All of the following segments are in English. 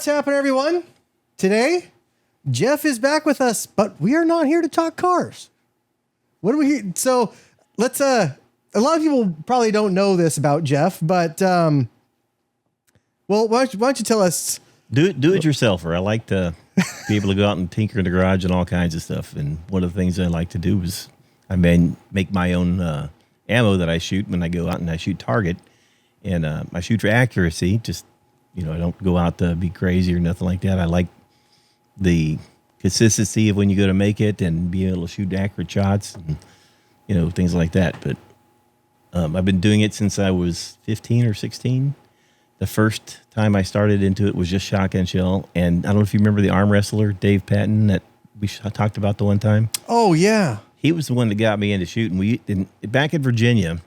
What's happening, everyone? Today, Jeff is back with us, but we are not here to talk cars. What are we here? So let's, a lot of people probably don't know this about Jeff, but, well, why don't you tell us? Do it yourselfer. I like to be able to go out and tinker in the garage and all kinds of stuff. And one of the things I like to do is make my own ammo that I shoot when I go out and I shoot target. And I shoot for accuracy. Just, I don't go out to be crazy or nothing like that. I like the consistency of when you go to make it and being able to shoot accurate shots and, things like that. But I've been doing it since I was 15 or 16. The first time I started into it was just shotgun shell. And I don't know if you remember the arm wrestler, Dave Patton, that we talked about the one time. Oh, yeah. He was the one that got me into shooting. Back in Virginia,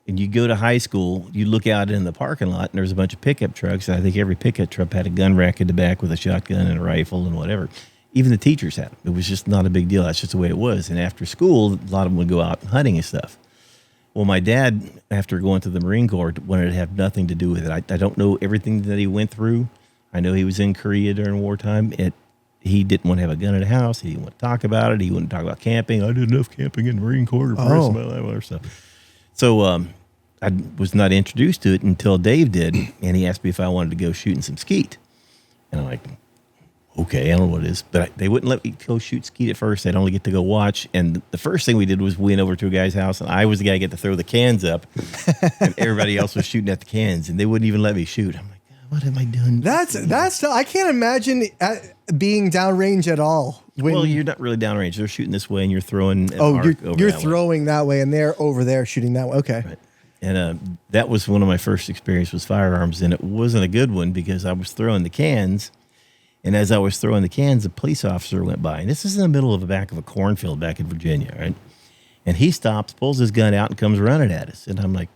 and you go to high school, you look out in the parking lot, and there's a bunch of pickup trucks. And I think every pickup truck had a gun rack in the back with a shotgun and a rifle and whatever. Even the teachers had them. It was just not a big deal. That's just the way it was. And after school, a lot of them would go out hunting and stuff. Well, my dad, after going to the Marine Corps, wanted to have nothing to do with it. I don't know everything that he went through. I know he was in Korea during wartime. He didn't want to have a gun in the house. He didn't want to talk about it. He wouldn't talk about camping. I did enough camping in the Marine Corps for the rest of my life, other stuff. So I was not introduced to it until Dave did, and he asked me if I wanted to go shooting some skeet. And I'm like, okay, I don't know what it is. But they wouldn't let me go shoot skeet at first. I'd only get to go watch. And the first thing we did was we went over to a guy's house, and I was the guy to get to throw the cans up, and everybody else was shooting at the cans, and they wouldn't even let me shoot. I'm like, what am I doing? That's I can't imagine being downrange at all. Well, you're not really downrange. They're shooting this way, and you're throwing. You're throwing that way, and they're over there shooting that way. Okay. Right. And that was one of my first experiences with firearms, and it wasn't a good one because I was throwing the cans, and as I was throwing the cans, a police officer went by, and this is in the middle of the back of a cornfield back in Virginia, right? And he stops, pulls his gun out, and comes running at us, and I'm like,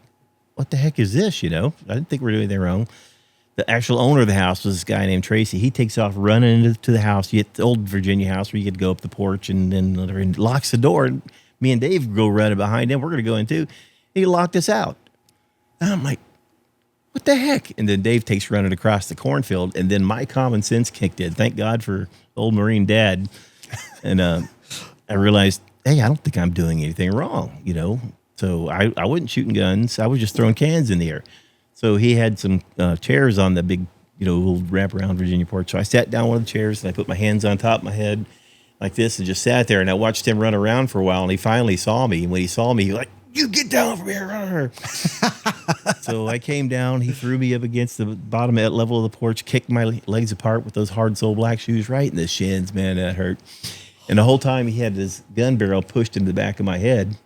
"What the heck is this?" I didn't think we were doing anything wrong. The actual owner of the house was this guy named Tracy. He takes off running into the house. You get the old Virginia house where you could go up the porch and then locks the door. And me and Dave go running behind him. We're going to go in too. He locked us out. And I'm like, what the heck? And then Dave takes running across the cornfield. And then my common sense kicked in. Thank God for old Marine dad. And I realized, hey, I don't think I'm doing anything wrong, So I wasn't shooting guns. I was just throwing cans in the air. So he had some chairs on the big, little wraparound Virginia porch. So I sat down on one of the chairs and I put my hands on top of my head like this and just sat there. And I watched him run around for a while. And he finally saw me. And when he saw me, he was like, "You get down from here." So I came down. He threw me up against the bottom level of the porch, kicked my legs apart with those hard sole black shoes right in the shins. Man, that hurt. And the whole time he had this gun barrel pushed into the back of my head.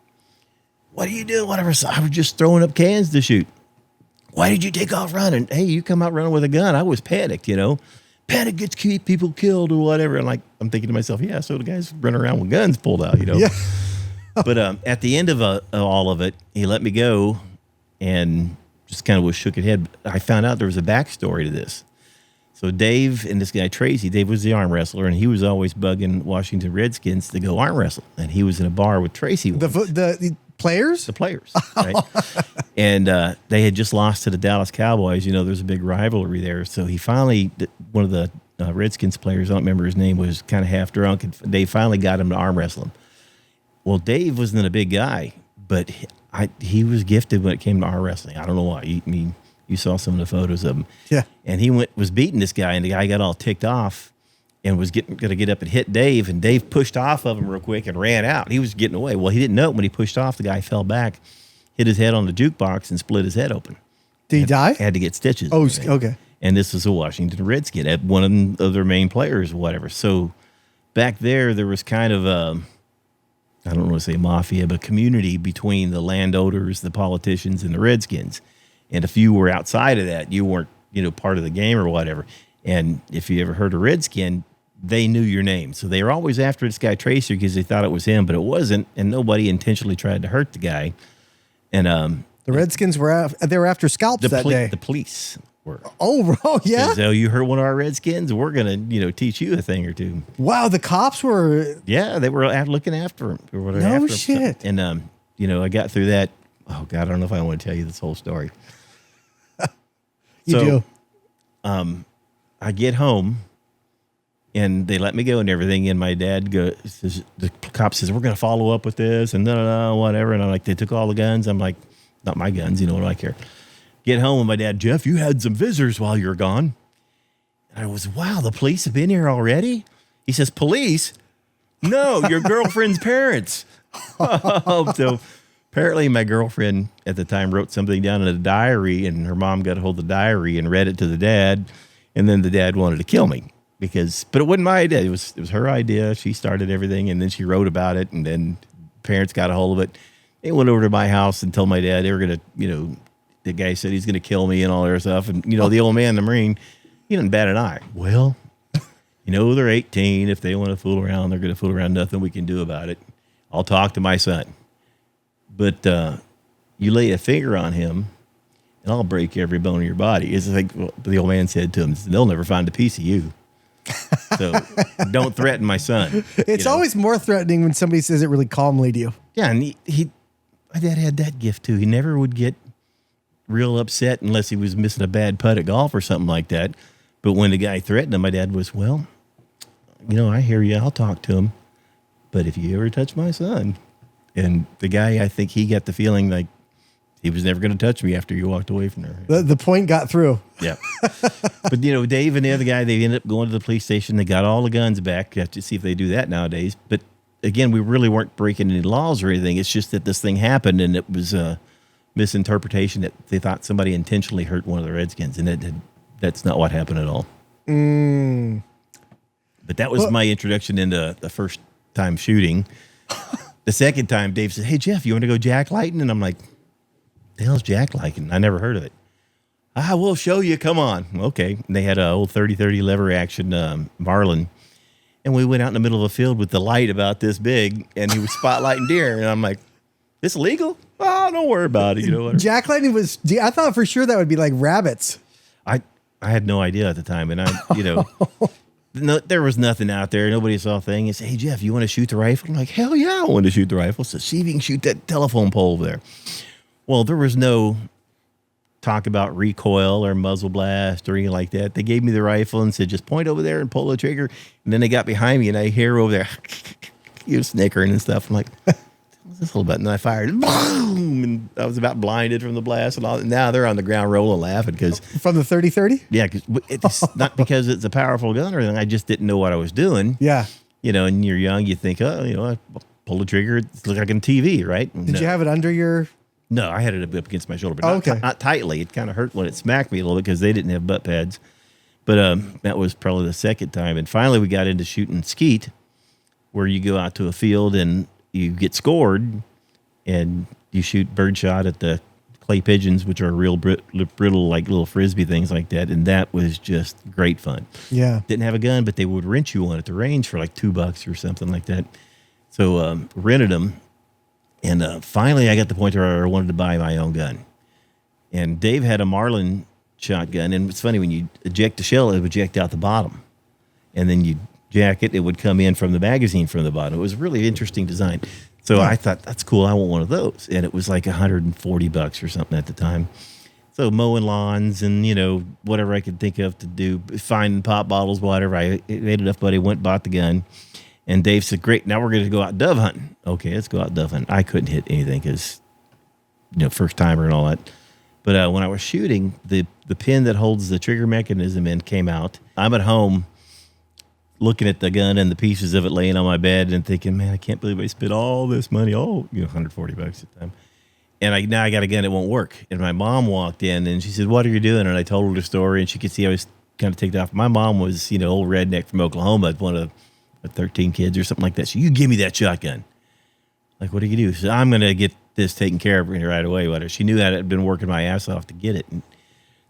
"What are you doing?" Whatever. So I was just throwing up cans to shoot. "Why did you take off running?" "Hey, you come out running with a gun." I was panicked, Panic gets people killed or whatever. And I'm thinking to myself, yeah, so the guys running around with guns pulled out, Yeah. But at the end of all of it, he let me go and just kind of was shook his head. I found out there was a backstory to this. So Dave and this guy, Tracy, Dave was the arm wrestler, and he was always bugging Washington Redskins to go arm wrestle. And he was in a bar with Tracy once. The players? The players, right? And they had just lost to the Dallas Cowboys. There's a big rivalry there. So he finally, one of the Redskins players, I don't remember his name, was kind of half drunk, and they finally got him to arm wrestle him. Well, Dave wasn't a big guy, but he was gifted when it came to arm wrestling. I don't know why. You saw some of the photos of him. Yeah. And he was beating this guy, and the guy got all ticked off and was going to get up and hit Dave, and Dave pushed off of him real quick and ran out. He was getting away. Well, he didn't know it. When he pushed off, the guy fell back, hit his head on the jukebox, and split his head open. Did he die? Had to get stitches. Oh, okay. And this was a Washington Redskin, one of their main players or whatever. So back there was kind of I don't want to say mafia, but community between the landowners, the politicians, and the Redskins. And if you were outside of that, you weren't, part of the game or whatever. And if you ever heard a Redskin, they knew your name. So they were always after this guy Tracer because they thought it was him, but it wasn't. And nobody intentionally tried to hurt the guy. And the Redskins were after scalps that day. The police were. Oh, yeah. So you hurt one of our Redskins, we're gonna teach you a thing or two. Wow, the cops were. Yeah, they were looking after him. No shit. And I got through that. Oh God, I don't know if I want to tell you this whole story. You do. I get home and they let me go and everything. And my dad says, the cop says, we're going to follow up with this and whatever. And I'm like, they took all the guns. I'm like, not my guns, what do I care? Get home and my dad, Jeff, you had some visitors while you were gone. And I was, wow, the police have been here already? He says, police? No, your girlfriend's parents. So apparently my girlfriend at the time wrote something down in a diary, and her mom got a hold of the diary and read it to the dad. And then the dad wanted to kill me but it wasn't my idea. It was her idea. She started everything, and then she wrote about it, and then parents got a hold of it. They went over to my house and told my dad they were going to, the guy said he's going to kill me and all their stuff. And, the old man, the Marine, he didn't bat an eye. Well, they're 18. If they want to fool around, they're going to fool around. Nothing we can do about it. I'll talk to my son. But you lay a finger on him, and I'll break every bone in your body. It's like the old man said to him, they'll never find a piece of you. So don't threaten my son. It's always more threatening when somebody says it really calmly to you. Yeah, and my dad had that gift too. He never would get real upset unless he was missing a bad putt at golf or something like that. But when the guy threatened him, my dad was, well, I hear you. I'll talk to him. But if you ever touch my son, and the guy, I think he got the feeling like he was never going to touch me after you walked away from there. The point got through. Yeah. But, Dave and the other guy, they ended up going to the police station. They got all the guns back. You have to see if they do that nowadays. But again, we really weren't breaking any laws or anything. It's just that this thing happened, and it was a misinterpretation that they thought somebody intentionally hurt one of the Redskins, and that's not what happened at all. But that was my introduction into the first time shooting. The second time, Dave said, hey, Jeff, you want to go jacklighting? And I'm like, the hell's jacklighting? I never heard of it. I will show you. Come on. Okay. And they had an old 30-30 lever action Marlin. And we went out in the middle of a field with the light about this big, and he was spotlighting deer. And I'm like, this legal? Oh, don't worry about it. Jacklighting was, I thought for sure that would be like rabbits. I had no idea at the time. And no, there was nothing out there. Nobody saw a thing. He said, hey, Jeff, you want to shoot the rifle? I'm like, hell yeah, I want to shoot the rifle. So see if you can shoot that telephone pole over there. Well, there was no talk about recoil or muzzle blast or anything like that. They gave me the rifle and said, just point over there and pull the trigger. And then they got behind me, and I hear over there, snickering and stuff. I'm like, what's this all about? And I fired, boom, and I was about blinded from the blast and all. Now they're on the ground rolling, laughing because from the 30-30. Yeah, because it's not because it's a powerful gun or anything. I just didn't know what I was doing. Yeah, and you're young, you think, I pull the trigger. It looks like on TV, right? Did you have it under your? No, I had it up against my shoulder, but not tightly. It kind of hurt when it smacked me a little bit because they didn't have butt pads. But that was probably the second time. And finally, we got into shooting skeet, where you go out to a field and you get scored, and you shoot birdshot at the clay pigeons, which are real brittle, like little Frisbee things like that. And that was just great fun. Yeah. Didn't have a gun, but they would rent you one at the range for like $2 or something like that. So rented them. And finally, I got to the point where I wanted to buy my own gun. And Dave had a Marlin shotgun. And it's funny, when you eject the shell, it would eject out the bottom. And then you jack it, it would come in from the magazine from the bottom. It was a really interesting design. So I thought, that's cool. I want one of those. And it was like $140 or something at the time. So mowing lawns and, whatever I could think of to do, finding pop bottles, whatever. I made enough money, went and bought the gun. And Dave said, great, now we're going to go out dove hunting. Okay, let's go out dove hunting. I couldn't hit anything because, first timer and all that. But when I was shooting, the pin that holds the trigger mechanism in came out. I'm at home looking at the gun and the pieces of it laying on my bed and thinking, man, I can't believe I spent all this money. $140 at the time. And now I got a gun that won't work. And my mom walked in and she said, what are you doing? And I told her the story, and she could see I was kind of ticked off. My mom was, old redneck from Oklahoma, one of 13 kids or something like that. So you give me that shotgun. Like, what do you do? So I'm going to get this taken care of right away. Whatever. She knew that I'd been working my ass off to get it. And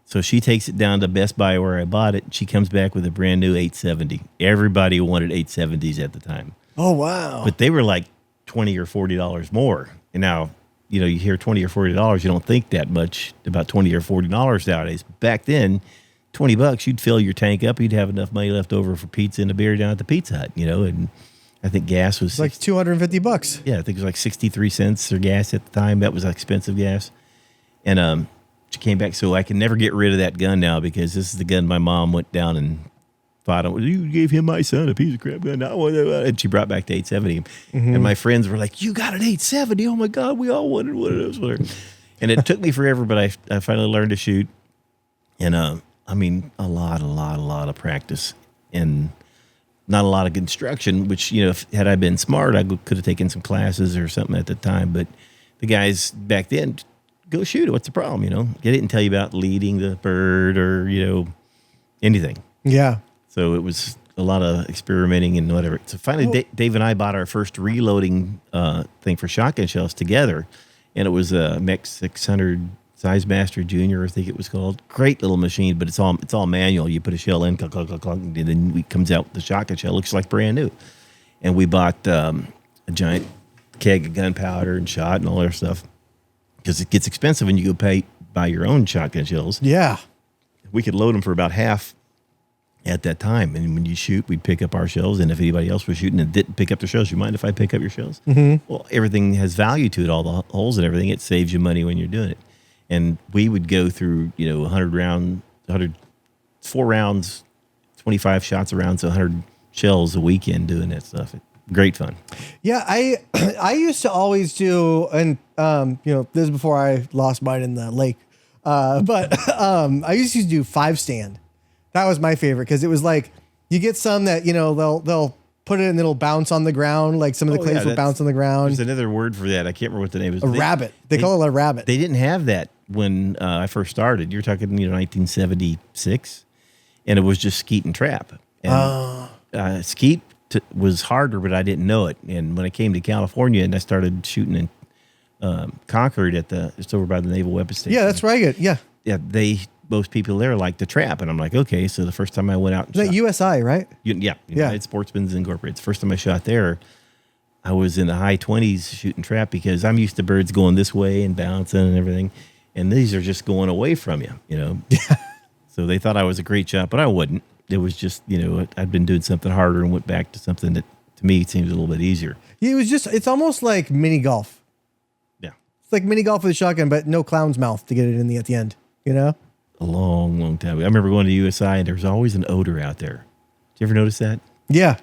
so she takes it down to Best Buy where I bought it. She comes back with a brand new 870. Everybody wanted 870s at the time. Oh, wow. But they were like $20 or $40 more. And now, you hear $20 or $40, you don't think that much about $20 or $40 nowadays. Back then, $20, you'd fill your tank up. You'd have enough money left over for pizza and a beer down at the Pizza Hut, and I think gas was like $250. Yeah, I think it was like 63 cents for gas at the time. That was expensive gas. And she came back. So I can never get rid of that gun now because this is the gun my mom went down and fought on. You gave him my son a piece of crap gun. And she brought back the 870. And my friends were like, you got an 870. Oh my God, we all wanted one of those. Whatever. And it took me forever, but I finally learned to shoot. And I mean, a lot of practice and not a lot of instruction, which, you know, had I been smart, I could have taken some classes or something at the time. But the guys back then, go shoot it. What's the problem? You know, get it and tell you about leading the bird or, you know, anything. Yeah. So it was a lot of experimenting and whatever. So finally, Dave and I bought our first reloading thing for shotgun shells together. And it was a Mech 600 Size Master Junior, I think it was called. Great little machine, but it's all manual. You put a shell in, clunk, clunk, clunk, clunk, and then it comes out the shotgun shell. Looks like brand new. And we bought a giant keg of gunpowder and shot and all that stuff because it gets expensive when you go buy your own shotgun shells. Yeah. We could load them for about half at that time. And when you shoot, we'd pick up our shells. And if anybody else was shooting and didn't pick up their shells, you mind if I pick up your shells? Mm-hmm. Well, everything has value to it, all the holes and everything. It saves you money when you're doing it. And we would go through, you know, 4 rounds, 25 shots a round, so 100 shells a weekend doing that stuff. Great fun. Yeah, I used to always do, and you know, this is before I lost mine in the lake. But I used to do 5-stand. That was my favorite because it was like you get some that, you know, they'll put it and it'll bounce on the ground. Like some of the clays will bounce on the ground. There's another word for that. I can't remember what the name is. A rabbit. They call it a rabbit. They didn't have that when I first started. You're talking, you know, 1976, and it was just skeet and trap. And skeet was harder, but I didn't know it. And when I came to California and I started shooting in Concord it's over by the Naval Weapons Station. Yeah, that's right. Yeah. Yeah, most people there like to trap, and I'm like, okay. So the first time I went out, and Is that USI, right? United Sportsmen's Incorporated. The first time I shot there, I was in the high 20s shooting trap because I'm used to birds going this way and bouncing and everything, and these are just going away from you, you know. So they thought I was a great shot, but I wouldn't. It was just, you know, I'd been doing something harder and went back to something that to me seems a little bit easier. Yeah, it's almost like mini golf. Yeah, it's like mini golf with a shotgun, but no clown's mouth to get it at the end. You know. A long time ago. I remember going to USI and there was always an odor out there. Did you ever notice that? Yeah.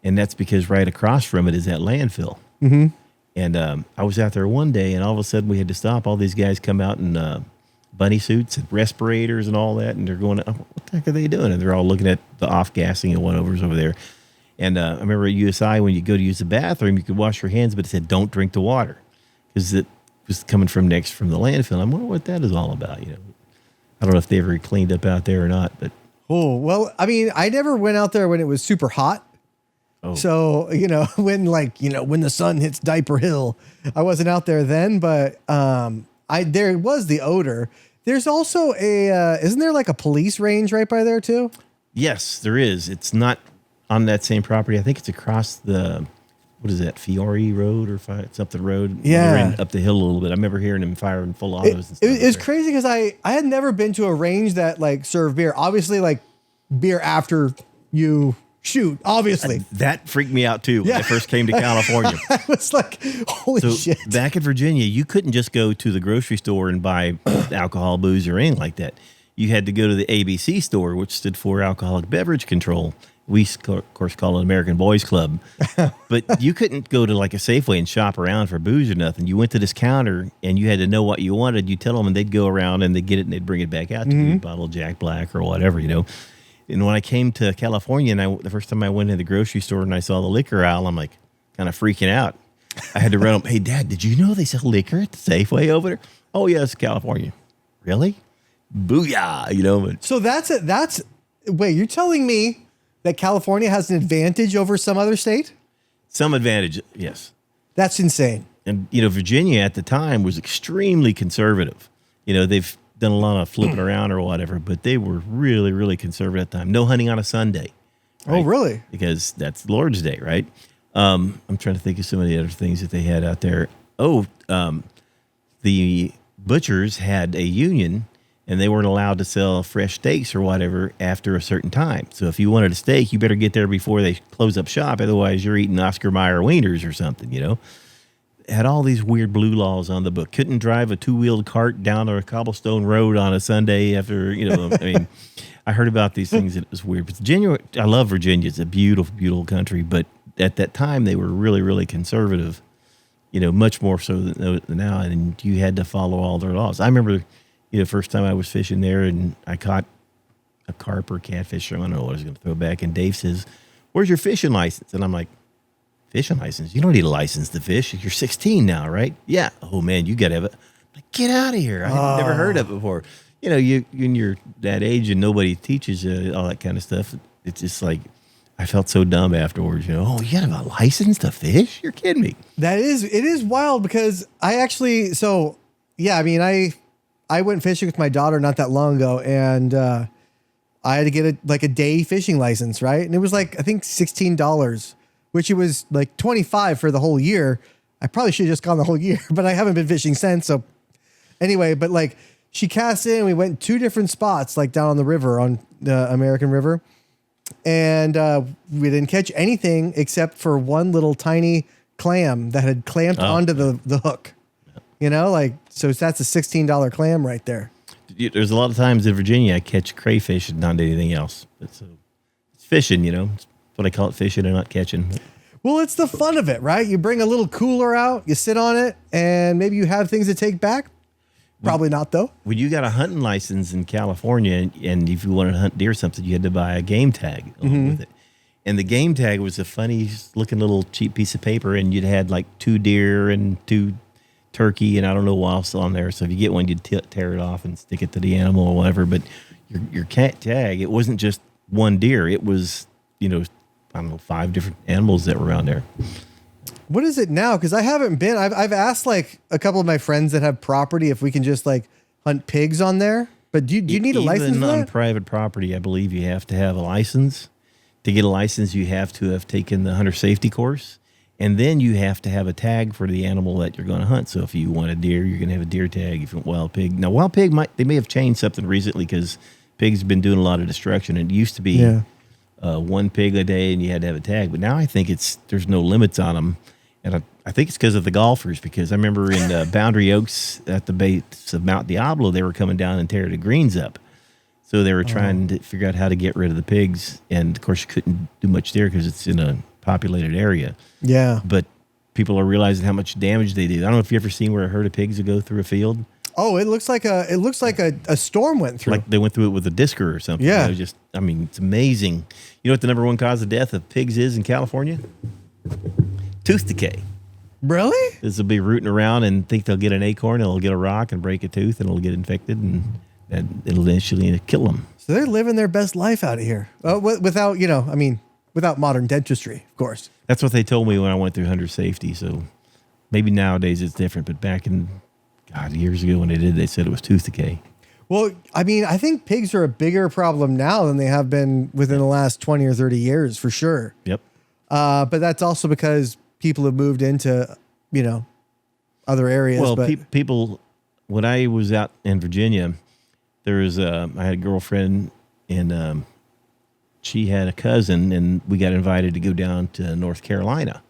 And that's because right across from it is that landfill. Mm-hmm. And I was out there one day and all of a sudden we had to stop. All these guys come out in bunny suits and respirators and all that. And they're going, oh, what the heck are they doing? And they're all looking at the off-gassing and whatever's over there. And I remember at USI when you go to use the bathroom, you could wash your hands, but it said don't drink the water because it was coming from the landfill. I wonder what that is all about, you know. I don't know if they ever cleaned up out there or not, but. Oh, well, I mean, I never went out there when it was super hot. Oh. So, you know, when the sun hits Diaper Hill, I wasn't out there then, but there was the odor. There's also isn't there like a police range right by there too? Yes, there is. It's not on that same property. I think it's across the, what is that, Fiore Road or something road? Yeah. Up the hill a little bit. I remember hearing them firing full autos and stuff. It was crazy because I had never been to a range that like served beer. Obviously, like beer after you shoot, obviously. That freaked me out too when I first came to California. I was like, holy shit. Back in Virginia, you couldn't just go to the grocery store and buy alcohol, booze, or anything like that. You had to go to the ABC store, which stood for Alcoholic Beverage Control. We, of course, call it American Boys Club. But you couldn't go to like a Safeway and shop around for booze or nothing. You went to this counter and you had to know what you wanted. You tell them and they'd go around and they'd get it and they'd bring it back out to you, a bottle of Jack Black or whatever, you know. And when I came to California and the first time I went to the grocery store and I saw the liquor aisle, I'm like kind of freaking out. I had to run up, hey, Dad, did you know they sell liquor at the Safeway over there? Oh, yes, California. Really? Booyah, you know. But so wait, you're telling me that California has an advantage over some other state? Some advantage, yes. That's insane. And, you know, Virginia at the time was extremely conservative. You know, they've done a lot of flipping around or whatever, but they were really, really conservative at the time. No hunting on a Sunday. Right? Oh, really? Because that's Lord's Day, right? I'm trying to think of some of the other things that they had out there. The butchers had a union, and they weren't allowed to sell fresh steaks or whatever after a certain time. So if you wanted a steak, you better get there before they close up shop. Otherwise, you're eating Oscar Mayer wieners or something, you know. had all these weird blue laws on the book. Couldn't drive a 2-wheeled cart down a cobblestone road on a Sunday after, I mean, I heard about these things and it was weird. But Virginia, I love Virginia. It's a beautiful, beautiful country. But at that time, they were really, really conservative, much more so than now. And you had to follow all their laws. I remember, first time I was fishing there and I caught a carp or catfish. I don't know what I was going to throw back. And Dave says, "Where's your fishing license?" And I'm like, "Fishing license? You don't need a license to fish. You're 16 now, right?" "Yeah." "Oh man, you got to have it." I'm like, "Get out of here. I've never heard of it before." When you're that age and nobody teaches you all that kind of stuff, it's just like, I felt so dumb afterwards. "Oh, you got to have a license to fish? You're kidding me." It is wild because I actually, I went fishing with my daughter not that long ago, and I had to get a day fishing license, right? And it was like, I think $16, which it was like $25 for the whole year. I probably should have just gone the whole year, but I haven't been fishing since. So anyway, but like she cast in, we went 2 different spots, like down on the river, on the American River. And we didn't catch anything except for one little tiny clam that had clamped onto the hook. So that's a $16 clam right there. There's a lot of times in Virginia I catch crayfish and not anything else. But so it's fishing, It's what I call it, fishing and not catching. Well, it's the fun of it, right? You bring a little cooler out, you sit on it, and maybe you have things to take back. Probably not, though. When you got a hunting license in California, and if you wanted to hunt deer or something, you had to buy a game tag along with it. And the game tag was a funny looking little cheap piece of paper, and you'd had like 2 deer and 2 turkey, and I don't know what else on there. So if you get one, you'd tear it off and stick it to the animal or whatever. But your cat tag, it wasn't just one deer. It was, I don't know, 5 different animals that were around there. What is it now? Because I haven't been. I've asked like a couple of my friends that have property if we can just like hunt pigs on there. But do you need a license for that? Even on private property, I believe you have to have a license. To get a license, you have to have taken the hunter safety course. And then you have to have a tag for the animal that you're going to hunt. So if you want a deer, you're going to have a deer tag. If you want wild pig. Now, wild pig, they may have changed something recently because pigs have been doing a lot of destruction. It used to be 1 pig a day and you had to have a tag. But now I think there's no limits on them. And I think it's because of the golfers, because I remember in Boundary Oaks at the base of Mount Diablo, they were coming down and tearing the greens up. So they were trying to figure out how to get rid of the pigs. And, of course, you couldn't do much there because it's in a populated area. Yeah. But people are realizing how much damage they do. I don't know if you ever seen where a herd of pigs would go through a field. Oh, it looks like a storm went through. Like they went through it with a discer or something. Yeah. It's amazing. You know what the number 1 cause of death of pigs is in California? Tooth decay. Really? This will be rooting around and think they'll get an acorn, and they'll get a rock and break a tooth, and it'll get infected, and it'll eventually kill them. So they're living their best life out of here. Without, without modern dentistry, of course. That's what they told me when I went through hunter safety. So maybe nowadays it's different, but back in, years ago when they said it was tooth decay. Well, I think pigs are a bigger problem now than they have been within the last 20 or 30 years, for sure. Yep. But that's also because people have moved into, other areas. Well, but people, when I was out in Virginia, I had a girlfriend, and she had a cousin, and we got invited to go down to North Carolina.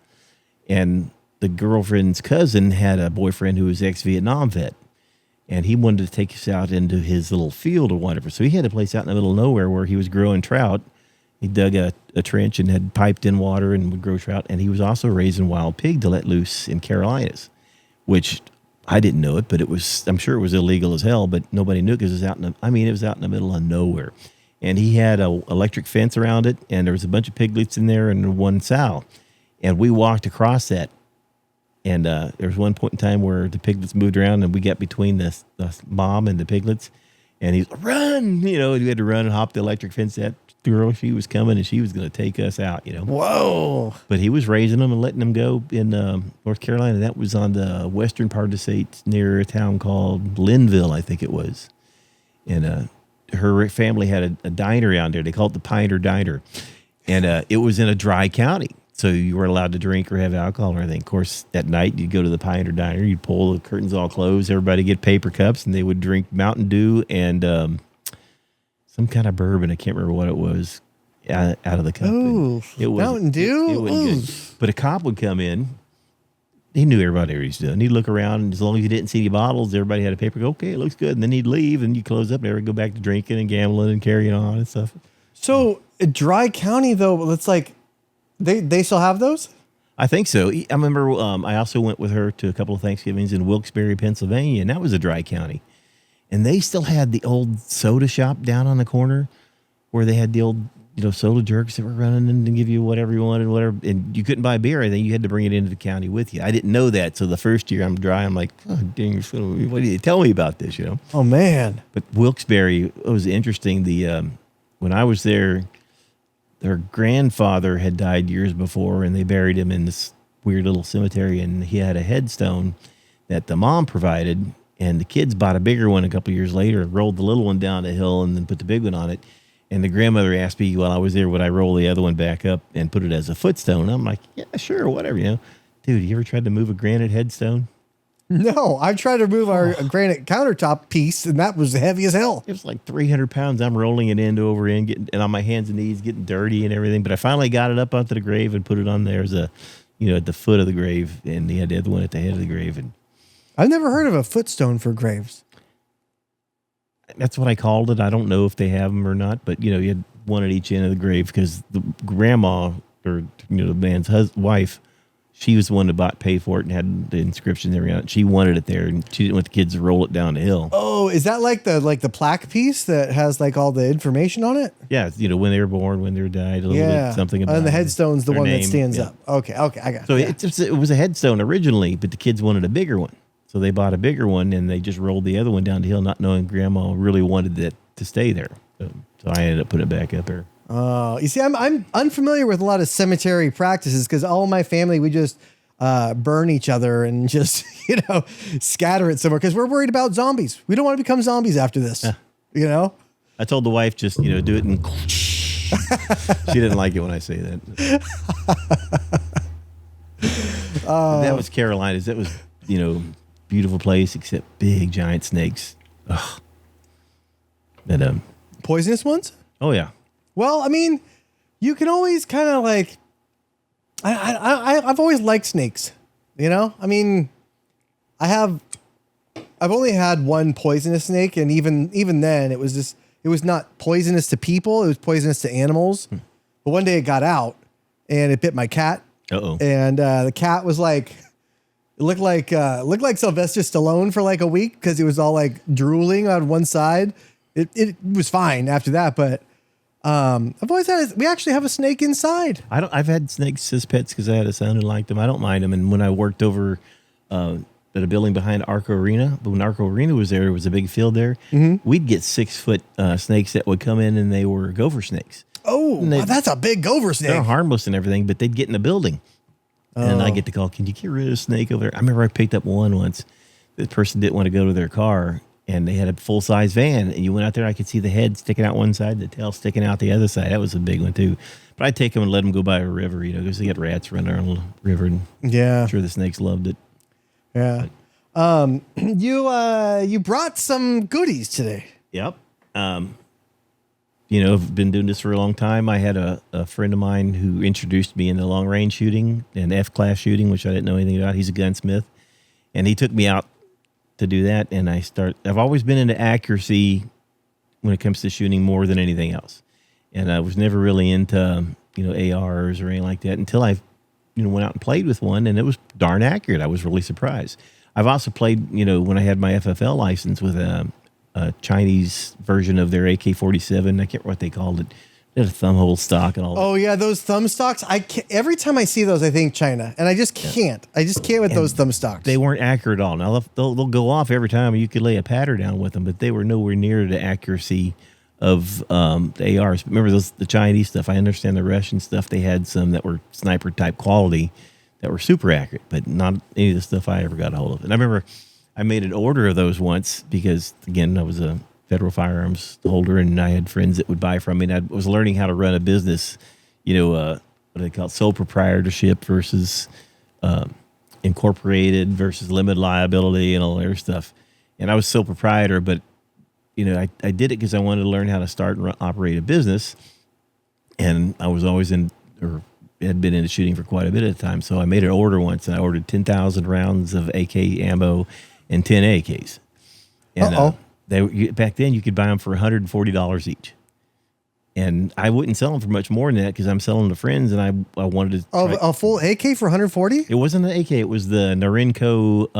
And the girlfriend's cousin had a boyfriend who was ex-Vietnam vet, and he wanted to take us out into his little field or whatever. So he had a place out in the middle of nowhere where he was growing trout. He dug a trench and had piped in water and would grow trout. And he was also raising wild pig to let loose in Carolinas, which I didn't know it, but I'm sure it was illegal as hell, but nobody knew because it was out in the middle of nowhere. And he had a electric fence around it, and there was a bunch of piglets in there and 1 sow. And we walked across that. And there was one point in time where the piglets moved around, and we got between the mom and the piglets. And he's run, we had to run and hop the electric fence. That girl, she was coming, and she was going to take us out, Whoa. But he was raising them and letting them go in North Carolina. That was on the western part of the state near a town called Linville, I think it was. And her family had a diner down there. They called it the Pioneer Diner. And it was in a dry county. So you weren't allowed to drink or have alcohol or anything. Of course, at night, you'd go to the Pioneer Diner. You'd pull the curtains all closed. Everybody get paper cups, and they would drink Mountain Dew and some kind of bourbon. I can't remember what it was out of the cup. Ooh, It was Mountain Dew? It wasn't good. But a cop would come in he knew everybody what he was doing. He'd look around, and as long as he didn't see any bottles, everybody had a paper. Go, okay, it looks good, and then he'd leave, and you close up, and everybody go back to drinking and gambling and carrying on and stuff. So Dry County though, it's like they still have those. I think so. I remember I also went with her to a couple of Thanksgivings in Wilkes-Barre, Pennsylvania, and that was a Dry County. And they still had the old soda shop down on the corner where they had the old, soda jerks that were running and give you whatever you wanted, whatever. And you couldn't buy beer. I think you had to bring it into the county with you. I didn't know that. So the first year I'm dry, I'm like, oh, dang, what do you tell me about this, Oh, man. But Wilkes-Barre, it was interesting. When I was there, their grandfather had died years before, and they buried him in this weird little cemetery, and he had a headstone that the mom provided, and the kids bought a bigger one a couple of years later and rolled the little one down the hill and then put the big one on it. And the grandmother asked me while I was there, would I roll the other one back up and put it as a footstone? I'm like, yeah, sure, whatever, Dude, you ever tried to move a granite headstone? No, I tried to move our granite countertop piece, and that was heavy as hell. It was like 300 pounds. I'm rolling it end over end, getting and on my hands and knees, getting dirty and everything. But I finally got it up onto the grave and put it on there as at the foot of the grave, and he had the other one at the head of the grave. And I've never heard of a footstone for graves. that's what I called it. I don't know if they have them or not, but you had one at each end of the grave because the grandma or the man's wife, she was the one that paid for it and had the inscription there on it. She wanted it there, and she didn't want the kids to roll it down the hill. Oh, is that like the plaque piece that has like all the information on it? Yeah, when they were born, when they were died, a little bit something about. And the headstone's the one name, that stands up. Okay, I got it. So it was a headstone originally, but the kids wanted a bigger one, so they bought a bigger one, and they just rolled the other one down the hill, not knowing Grandma really wanted it to stay there. So I ended up putting it back up there. You see, I'm unfamiliar with a lot of cemetery practices because all my family, we just burn each other and just, scatter it somewhere because we're worried about zombies. We don't want to become zombies after this, I told the wife just, do it and she didn't like it when I say that. That was Carolinas. That was, beautiful place except big giant snakes. Ugh. That, poisonous ones? Oh yeah. Well, I mean, you can always kind of like, I've always liked snakes, I mean, I've only had one poisonous snake, and even then it was not poisonous to people. It was poisonous to animals. But one day it got out and it bit my cat. Uh-oh. And the cat was like, it looked like Sylvester Stallone for like a week because it was all like drooling on one side. It was fine after that, but I've always we actually have a snake inside. I've had snakes as pets because I had a son who liked them. I don't mind them. And when I worked over at a building behind Arco Arena, but when Arco Arena was there was a big field there. Mm-hmm. We'd get 6-foot snakes that would come in, and they were gopher snakes. Oh, that's a big gopher snake. They're harmless and everything, but they'd get in the building. And I get the call, can you get rid of a snake over there? I remember I picked up one once. The person didn't want to go to their car, and they had a full-size van, and you went out there, I could see the head sticking out one side, the tail sticking out the other side. That was a big one, too. But I'd take them and let them go by a river, because they got rats running around the river, and I'm sure the snakes loved it. Yeah. You brought some goodies today. Yep. I've been doing this for a long time. I had a friend of mine who introduced me into long-range shooting and F-class shooting, which I didn't know anything about. He's a gunsmith, and he took me out to do that. And I've always been into accuracy when it comes to shooting more than anything else. And I was never really into, ARs or anything like that until I, went out and played with one, and it was darn accurate. I was really surprised. I've also played, when I had my FFL license with a Chinese version of their AK-47. I can't remember what they called it. They had a thumb hole stock and all that. Oh, yeah, those thumb stocks. Every time I see those, I think China. And I just can't. I just can't with those thumb stocks. They weren't accurate at all. Now, they'll go off every time. You could lay a pattern down with them, but they were nowhere near the accuracy of the ARs. Remember the Chinese stuff? I understand the Russian stuff. They had some that were sniper-type quality that were super accurate, but not any of the stuff I ever got a hold of. And I remember I made an order of those once because, again, I was a federal firearms holder, and I had friends that would buy from me. And I was learning how to run a business, what do they call it? Sole proprietorship versus incorporated versus limited liability and all that other stuff. And I was sole proprietor, but, I did it because I wanted to learn how to start and operate a business. And I was always had been into shooting for quite a bit of time. So I made an order once, and I ordered 10,000 rounds of AK ammo and 10 AKs. And back then you could buy them for $140 each. And I wouldn't sell them for much more than that because I'm selling to friends, and I wanted to. A full AK for 140? It wasn't an AK. It was the Norinco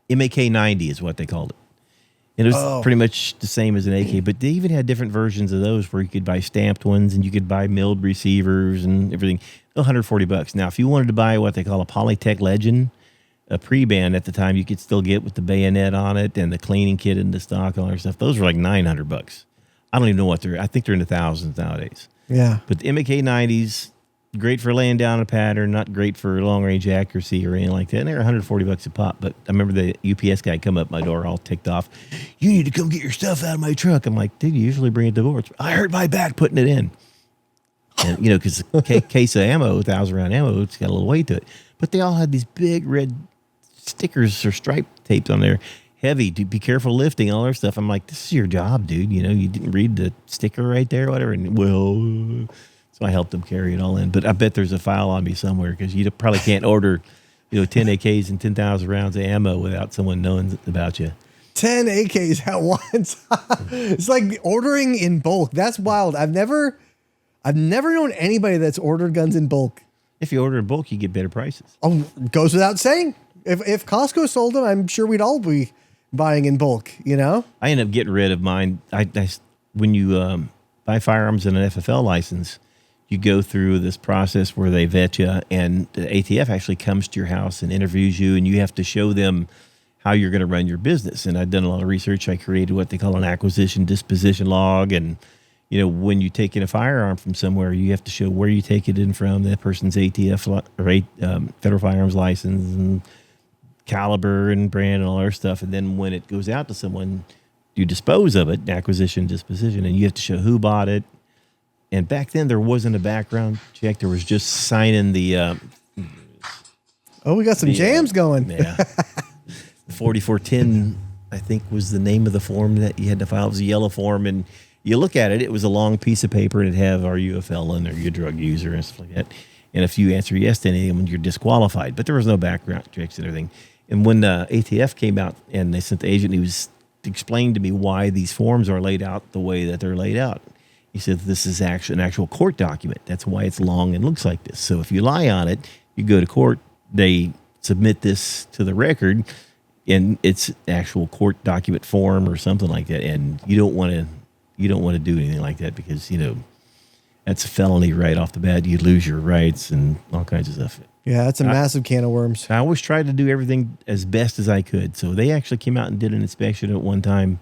MAK 90 is what they called it. And it was pretty much the same as an AK, but they even had different versions of those where you could buy stamped ones and you could buy milled receivers and everything. $140. Now, if you wanted to buy what they call a Polytech Legend, a pre-band at the time, you could still get with the bayonet on it and the cleaning kit and the stock and all that stuff. Those were like $900. I don't even know what I think they're in the thousands nowadays. Yeah. But the MAK 90s, great for laying down a pattern, not great for long range accuracy or anything like that. And they're $140 a pop. But I remember the UPS guy come up my door all ticked off. You need to come get your stuff out of my truck. I'm like, dude, you usually bring it to the door. I hurt my back putting it in. And, because a case of ammo, 1,000 round ammo, it's got a little weight to it. But they all had these big red stickers or stripe taped on there. Heavy, be careful lifting, all that stuff. I'm like, this is your job, dude. You didn't read the sticker right there or whatever. And so I helped them carry it all in. But I bet there's a file on me somewhere because you probably can't order, 10 AKs and 10,000 rounds of ammo without someone knowing about you. 10 AKs at once. It's like ordering in bulk. That's wild. I've never known anybody that's ordered guns in bulk. If you order in bulk, you get better prices. Oh, goes without saying. If Costco sold them, I'm sure we'd all be buying in bulk, I ended up getting rid of mine. When you buy firearms in an FFL license, you go through this process where they vet you, and the ATF actually comes to your house and interviews you, and you have to show them how you're going to run your business. And I've done a lot of research. I created what they call an acquisition disposition log, and when you take in a firearm from somewhere, you have to show where you take it in from, that person's ATF or federal firearms license, and caliber and brand and all our stuff. And then when it goes out to someone, you dispose of it, acquisition, disposition, and you have to show who bought it. And back then there wasn't a background check. There was just signing the... we got some jams going. Yeah. The 4410, I think, was the name of the form that you had to file. It was a yellow form, and you look at it, it was a long piece of paper, and it'd have, are you a felon, or you a drug user, and stuff like that. And if you answer yes to any of them, you're disqualified. But there was no background checks and everything. And when ATF came out and they sent the agent, he was explained to me why these forms are laid out the way that they're laid out. He said, this is actually an actual court document. That's why it's long and looks like this. So if you lie on it, you go to court, they submit this to the record, and it's actual court document form or something like that. And you don't want to do anything like that because, that's a felony right off the bat. You lose your rights and all kinds of stuff. Yeah, that's a massive can of worms. I always tried to do everything as best as I could. So they actually came out and did an inspection at one time,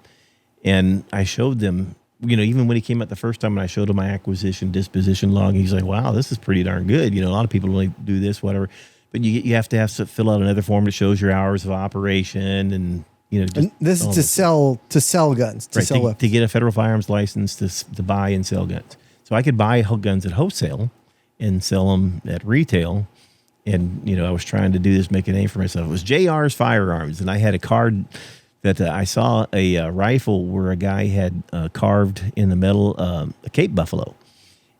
and I showed them, even when he came out the first time and I showed him my acquisition disposition log, he's like, wow, this is pretty darn good. A lot of people only do this, whatever. But you have to fill out another form that shows your hours of operation and, and this is to sell guns, sell weapons. To get a federal firearms license to buy and sell guns. So I could buy guns at wholesale and sell them at retail. And, I was trying to do this, make a name for myself. It was JR's Firearms. And I had a card that I saw a rifle where a guy had carved in the metal a Cape Buffalo.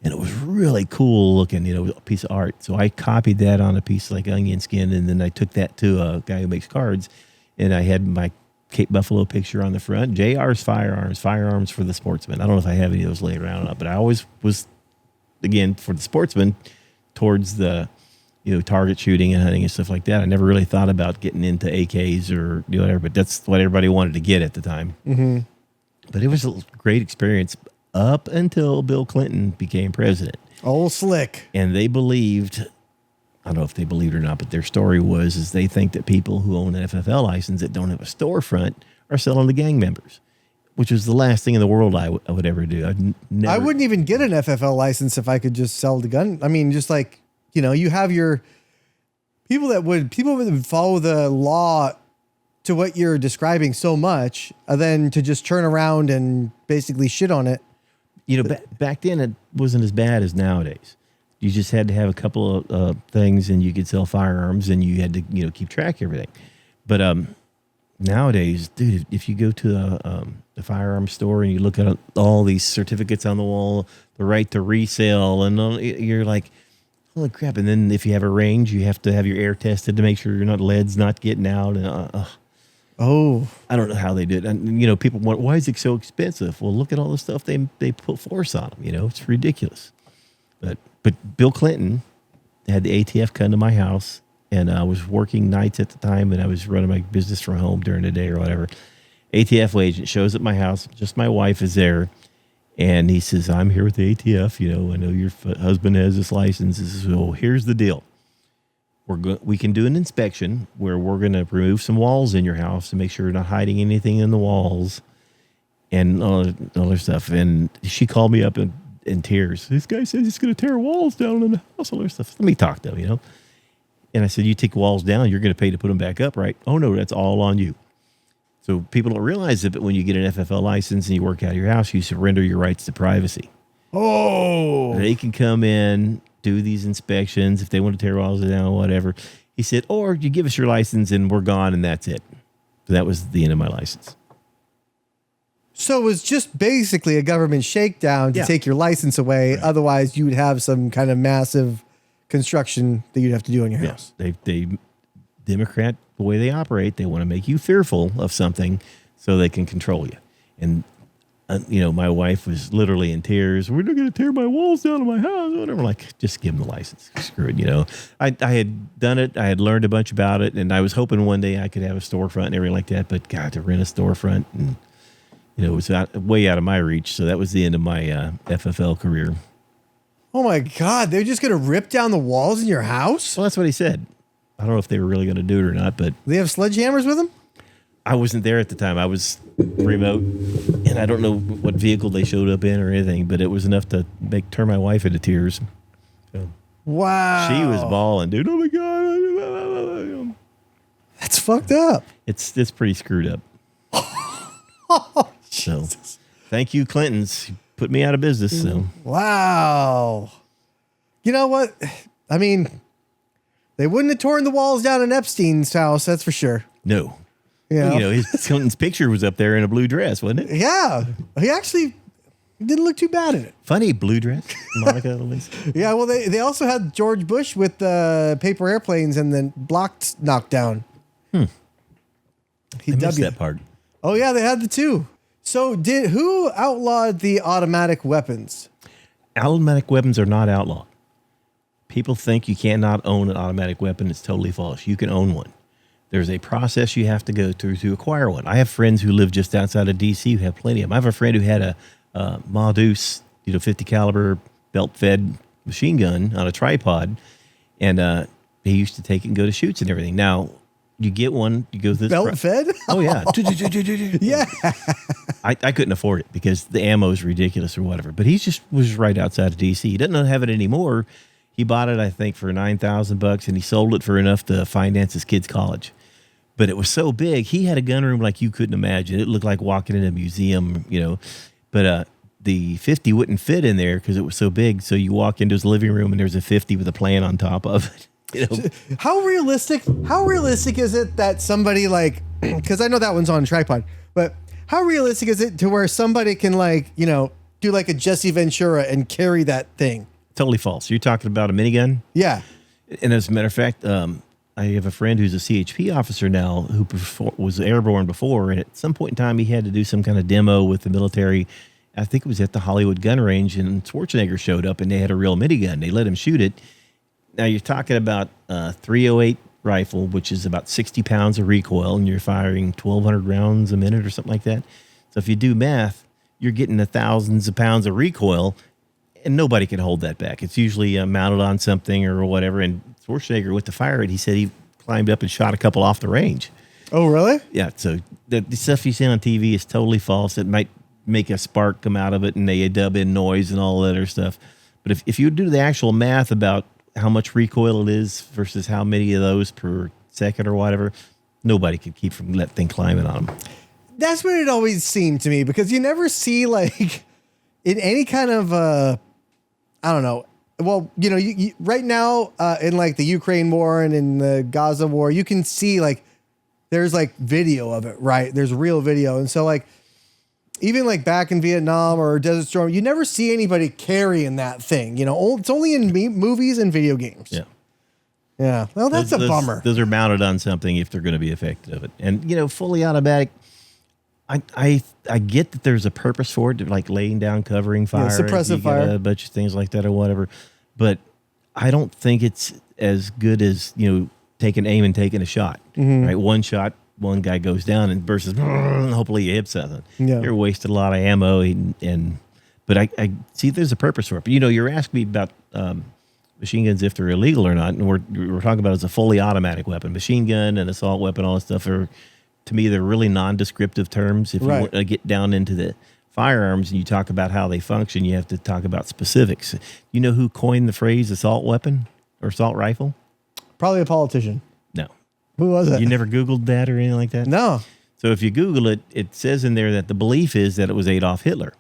And it was really cool looking, a piece of art. So I copied that on a piece like onion skin. And then I took that to a guy who makes cards. And I had my Cape Buffalo picture on the front. JR's Firearms for the sportsman. I don't know if I have any of those laying around, but I always was, again, for the sportsman, towards the target shooting and hunting and stuff like that. I never really thought about getting into AKs or whatever, but that's what everybody wanted to get at the time. Mm-hmm. But it was a great experience up until Bill Clinton became president. Old Slick. And they believed, I don't know if they believed or not, but their story is they think that people who own an FFL license that don't have a storefront are selling to gang members, which was the last thing in the world I would ever do. I wouldn't even get an FFL license if I could just sell the gun. I mean, just like, you have your people that would follow the law to what you're describing so much, and then to just turn around and basically shit on it. Back then it wasn't as bad as nowadays. You just had to have a couple of things, and you could sell firearms, and you had to keep track of everything. But nowadays, dude, if you go to the firearms store and you look at all these certificates on the wall, the right to resale, and you're like, Holy crap. And then if you have a range, you have to have your air tested to make sure you're not lead's not getting out. And Oh, I don't know how they did it. And, you know, people want, why is it so expensive? Well, look at all the stuff they put force on them. You know, it's ridiculous. But Bill Clinton had the ATF come to my house, and I was working nights at the time, and I was running my business from home during the day or whatever. ATF agent shows up at my house. Just my wife is there. And he says, I'm here with the ATF. You know, I know your husband has this license. He says, well, here's the deal. We can do an inspection where we're going to remove some walls in your house to make sure you're not hiding anything in the walls and all other stuff. And she called me up in tears. This guy says he's going to tear walls down in the house, all other stuff. Let me talk to him, you know. And I said, you take walls down, you're going to pay to put them back up, right? Oh, no, that's all on you. So people don't realize it, but when you get an FFL license and you work out of your house, you surrender your rights to privacy. oh, They can come in, do these inspections if they want to tear walls down, whatever. He said, or you give us your license and we're gone and that's it. So that was the end of my license. so it was just basically a government shakedown to Yeah. take your license away. Right. Otherwise, you would have some kind of massive construction that you'd have to do on your house. They Democrat, the way they operate, they want to make you fearful of something so they can control you. And, you know, my wife was literally in tears. We're not going to tear my walls down in my house. Whatever. I'm like, just give them the license. Screw it. You know, I had done it. I had learned a bunch about it. And I was hoping one day I could have a storefront and everything like that. But God, to rent a storefront, and, you know, it was way out of my reach. So that was the end of my FFL career. Oh my God, they're just gonna rip down the walls in your house? Well, that's what he said. I don't know if they were really going to do it or not, but They have sledgehammers with them? I wasn't there at the time. I was remote, and I don't know what vehicle they showed up in or anything, but it was enough to turn my wife into tears. So Wow. she was bawling, dude. Oh my God. That's fucked up. It's pretty screwed up. So thank you, Clintons. You put me out of business. So Wow. You know what? I mean, they wouldn't have torn the walls down in Epstein's house, that's for sure. no. Yeah. You know, his Clinton's picture was up there in a blue dress, wasn't it? Yeah. He actually didn't look too bad in it. Funny blue dress, Monica. At least. Yeah, well, they also had George Bush with the paper airplanes and then blocks knocked down. I missed PW. that part. Oh, yeah, they had the two. So who outlawed the automatic weapons? Automatic weapons are not outlawed. People think you cannot own an automatic weapon. It's totally false. You can own one. There's a process you have to go through to acquire one. I have friends who live just outside of D.C. who have plenty of them. I have a friend who had a Ma Deuce, 50 caliber belt-fed machine gun on a tripod, and he used to take it and go to shoots and everything. Now, you get one, you go through this Belt fed? Oh, yeah. Yeah. I couldn't afford it because the ammo is ridiculous or whatever. But he was right outside of D.C. He doesn't have it anymore. He bought it, I think, for $9,000, and he sold it for enough to finance his kid's college. But it was so big, he had a gun room like you couldn't imagine. It looked like walking in a museum, you know. But the 50 wouldn't fit in there because it was so big. So you walk into his living room, and there's a 50 with a plan on top of it. You know? How realistic is it that somebody like, because I know that one's on a tripod, but how realistic is it to where somebody can do like a Jesse Ventura and carry that thing? Totally false. You're talking about a minigun? Yeah. And as a matter of fact, I have a friend who's a CHP officer now who was airborne before, and at some point in time, he had to do some kind of demo with the military. I think it was at the Hollywood gun range, and Schwarzenegger showed up, and they had a real minigun. They let him shoot it. Now, you're talking about a .308 rifle, which is about 60 pounds of recoil, and you're firing 1,200 rounds a minute or something like that. So if you do math, you're getting the thousands of pounds of recoil, and nobody can hold that back. It's usually mounted on something or whatever. And Schwarzenegger, with the fire, he said he climbed up and shot a couple off the range. Oh, really? Yeah. So the stuff you see on TV is totally false. It might make a spark come out of it, and they dub in noise and all that other stuff. But if you do the actual math about how much recoil it is versus how many of those per second or whatever, nobody could keep from that thing climbing on them. That's what it always seemed to me, because you never see like in any kind of I don't know. Well, you right now in like the Ukraine war and in the Gaza war, you can see like there's like video of it, right? There's real video. And so like even like back in Vietnam or Desert Storm, you never see anybody carrying that thing. You know, it's only in movies and video games. Yeah. Yeah. Well, that's a bummer. Those are mounted on something if they're going to be affected of it. And, you know, fully automatic, I get that there's a purpose for it, like laying down, covering fire. Suppressive you got fire. A bunch of things like that or whatever. But I don't think it's as good as, you know, taking aim and taking a shot. Mm-hmm. Right? One shot, one guy goes down and versus hopefully you hit something. Yeah. You're wasting a lot of ammo. But I see there's a purpose for it. But, you know, you're asking me about machine guns, if they're illegal or not. And we're talking about it as a fully automatic weapon. Machine gun and assault weapon, all that stuff are, to me, they're really non-descriptive terms. If you want to get down into the firearms and you talk about how they function, you have to talk about specifics. You know who coined the phrase assault weapon or assault rifle? Probably a politician. No. Who was it? You never Googled that or anything like that? No. So if you Google it, it says in there that the belief is that it was Adolf Hitler.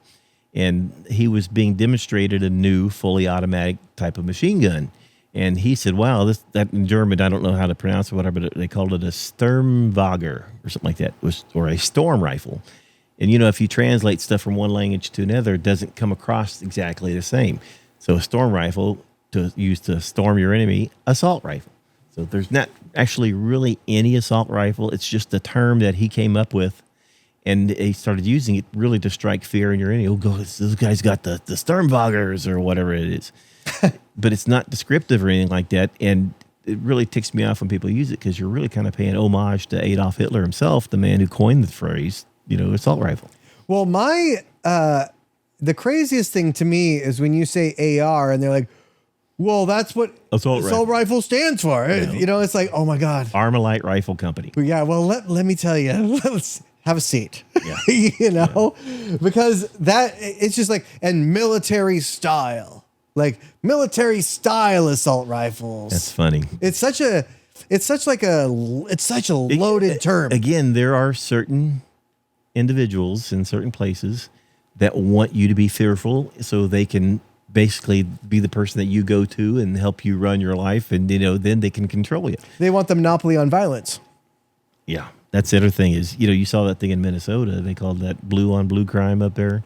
And he was being demonstrated a new fully automatic type of machine gun. And he said, wow, that in German, I don't know how to pronounce it, whatever, but they called it a Sturmwagen or something like that, or a storm rifle. And, you know, if you translate stuff from one language to another, it doesn't come across exactly the same. So a storm rifle to use to storm your enemy, assault rifle. So there's not actually really any assault rifle. It's just a term that he came up with. And he started using it really to strike fear in your enemy. Oh, go! Those guys got the Sturmwagers or whatever it is. But it's not descriptive or anything like that. And it really ticks me off when people use it because you're really kind of paying homage to Adolf Hitler himself, the man who coined the phrase, you know, assault rifle. Well, the craziest thing to me is when you say AR and they're like, well, that's what assault rifle stands for. You know, it's like, oh my God. Armalite Rifle Company. But yeah, well, let me tell you, let's have a seat. Yeah. You know, because it's just like, and military style assault rifles. That's funny. It's such a loaded term. Again, there are certain individuals in certain places that want you to be fearful so they can basically be the person that you go to and help you run your life. And, you know, then they can control you. They want the monopoly on violence. Yeah. That's the other thing is, you know, you saw that thing in Minnesota. They called that blue on blue crime up there.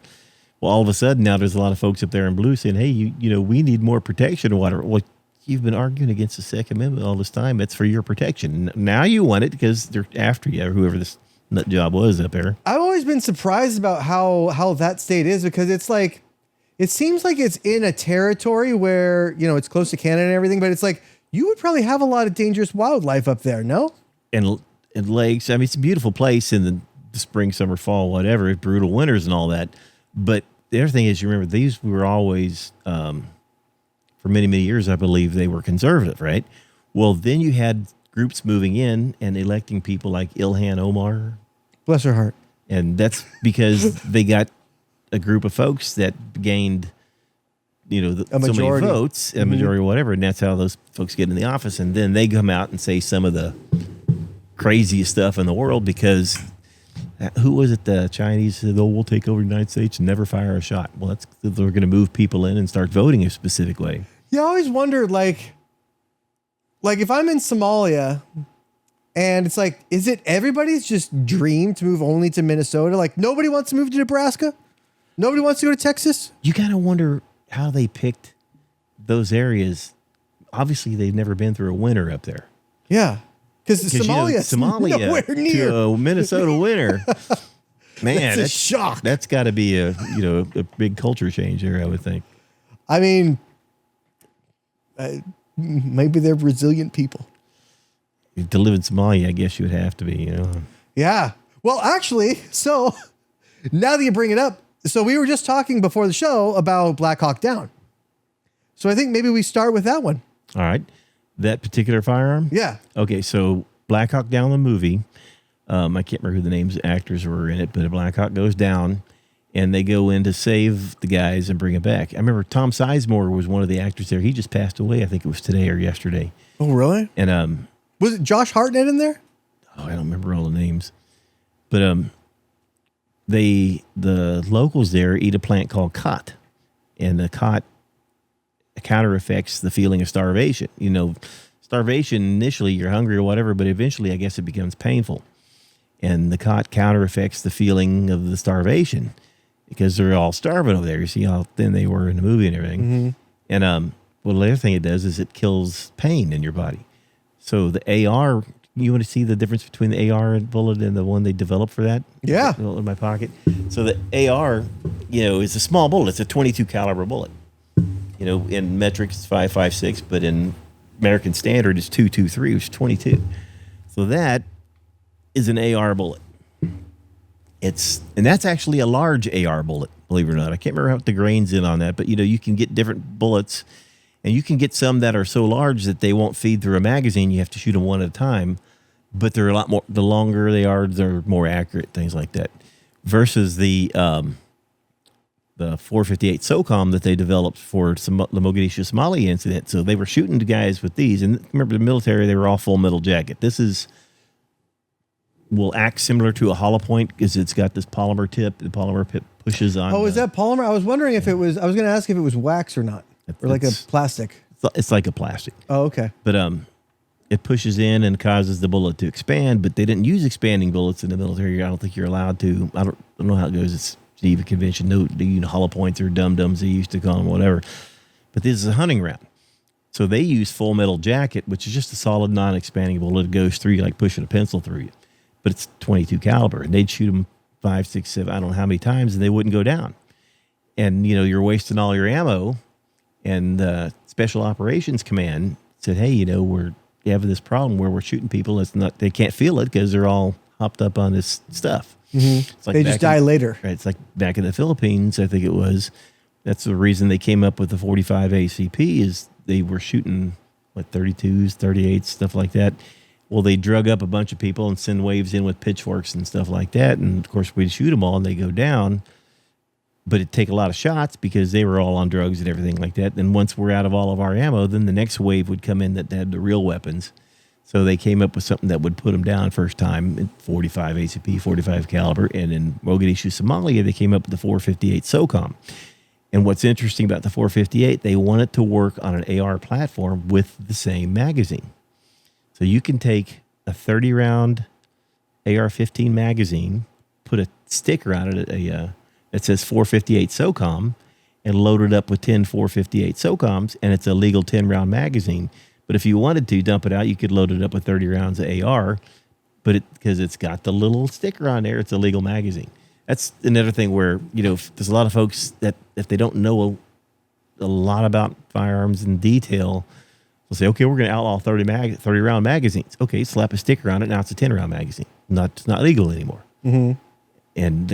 Well, all of a sudden now there's a lot of folks up there in blue saying, hey, you know, we need more protection or whatever. Well, you've been arguing against the Second Amendment all this time. It's for your protection. Now you want it because they're after you, or whoever this nut job was up there. I've always been surprised about how that state is because it's like, it seems like it's in a territory where, you know, it's close to Canada and everything, but it's like, you would probably have a lot of dangerous wildlife up there, no? And lakes. I mean, it's a beautiful place in the spring, summer, fall, whatever, brutal winters and all that. But the other thing is, you remember, these were always, for many, many years, I believe they were conservative, right? Well, then you had groups moving in and electing people like Ilhan Omar. Bless her heart. And that's because they got a group of folks that gained, you know, so many votes, a majority or whatever. And that's how those folks get in the office. And then they come out and say some of the craziest stuff in the world because who was it? The Chinese said, oh, we'll take over the United States and never fire a shot. Well, they're going to move people in and start voting a specific way. Yeah, I always wondered, like if I'm in Somalia and it's like, is it everybody's just dream to move only to Minnesota? Like nobody wants to move to Nebraska? Nobody wants to go to Texas? You got to wonder how they picked those areas. Obviously, they've never been through a winter up there. Yeah. Because Somalia nowhere near to a Minnesota winter, man, that's a shock. That's got to be a big culture change there, I would think. I mean, maybe they're resilient people. To live in Somalia, I guess you would have to be. You know. Yeah. Well, actually, so now that you bring it up, so we were just talking before the show about Black Hawk Down. So I think maybe we start with that one. All right. That particular firearm? Yeah. Okay, so Black Hawk Down, the movie. I can't remember who the names of the actors were in it, but a Black Hawk goes down, and they go in to save the guys and bring it back. I remember Tom Sizemore was one of the actors there. He just passed away. I think it was today or yesterday. Oh, really? And was it Josh Hartnett in there? Oh, I don't remember all the names, but the locals there eat a plant called khat, and the khat counter affects the feeling of starvation. You know, starvation initially you're hungry or whatever, but eventually I guess it becomes painful. and the cot counter affects the feeling of the starvation because they're all starving over there. You see how thin they were in the movie and everything. And well, the other thing it does is it kills pain in your body. So the AR, you want to see the difference between the AR bullet and the one they developed for that? Yeah. In my pocket. So the AR, is a small bullet. It's a 22 caliber bullet. In metric it's 5.56, but in American standard it's 2.23, which is 22. So that is an AR bullet. And that's actually a large AR bullet, believe it or not. I can't remember how the grain's in on that, but you can get different bullets, and you can get some that are so large that they won't feed through a magazine. You have to shoot them one at a time, but they're a lot more. The longer they are, they're more accurate. Things like that, versus the 458 SOCOM that they developed for the Mogadishu Somali incident. So they were shooting the guys with these, and remember the military, they were all full metal jacket. This will act similar to a hollow point because it's got this polymer tip. The polymer tip pushes on. Oh, is that polymer? I was wondering if it was. I was going to ask if it was wax or not, or like a plastic. It's like a plastic. Oh, okay. But it pushes in and causes the bullet to expand. But they didn't use expanding bullets in the military. I don't think you're allowed to. I don't know how it goes. It's Geneva Convention. No, hollow points or dum-dums they used to call them, whatever. But this is a hunting round. So they use full metal jacket, which is just a solid non-expanding bullet. It goes through you like pushing a pencil through you. But it's 22 caliber, and they'd shoot them 5, 6, 7, I don't know how many times, and they wouldn't go down. And you're wasting all your ammo. And Special Operations Command said, "Hey, we're having this problem where we're shooting people. They can't feel it because they're all hopped up on this stuff. It's like They just die later." Right? It's like back in the Philippines, I think it was. That's the reason they came up with the 45 ACP is they were shooting 32s, 38s, stuff like that. Well, they drug up a bunch of people and send waves in with pitchforks and stuff like that. And of course, we'd shoot them all and they go down. But it'd take a lot of shots because they were all on drugs and everything like that. And once we're out of all of our ammo, then the next wave would come in that had the real weapons. So they came up with something that would put them down first time in 45 ACP, 45 caliber. And in Mogadishu, Somalia, they came up with the 458 SOCOM. And what's interesting about the 458, they want it to work on an AR platform with the same magazine. So you can take a 30-round AR-15 magazine, put a sticker on it that says 458 SOCOM, and load it up with 10 458 SOCOMs, and it's a legal 10-round magazine. But if you wanted to dump it out, you could load it up with 30 rounds of AR, but because it's got the little sticker on there, it's a legal magazine. That's another thing where, if there's a lot of folks that if they don't know a lot about firearms in detail, they'll say, okay, we're going to outlaw 30-round magazines. Okay, slap a sticker on it. Now it's a 10-round magazine. It's not legal anymore. Mm-hmm. And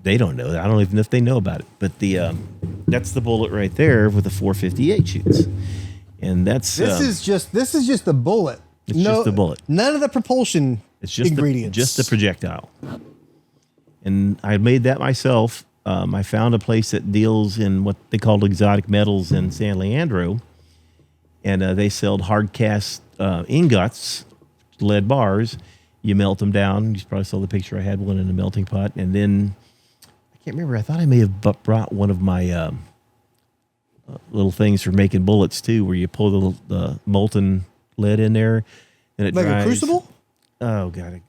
they don't know that. I don't even know if they know about it. But that's the bullet right there with the 458 shoots. And that's This is just the bullet. It's just the bullet. None of the propulsion It's just ingredients. just the projectile. And I made that myself. I found a place that deals in what they call exotic metals in San Leandro. And they sell hard cast ingots, lead bars. You melt them down. You probably saw the picture. I had one in a melting pot. And then, I can't remember. I thought I may have brought one of my little things for making bullets too, where you pull the molten lead in there and it like dries. a crucible? Oh, God. I can't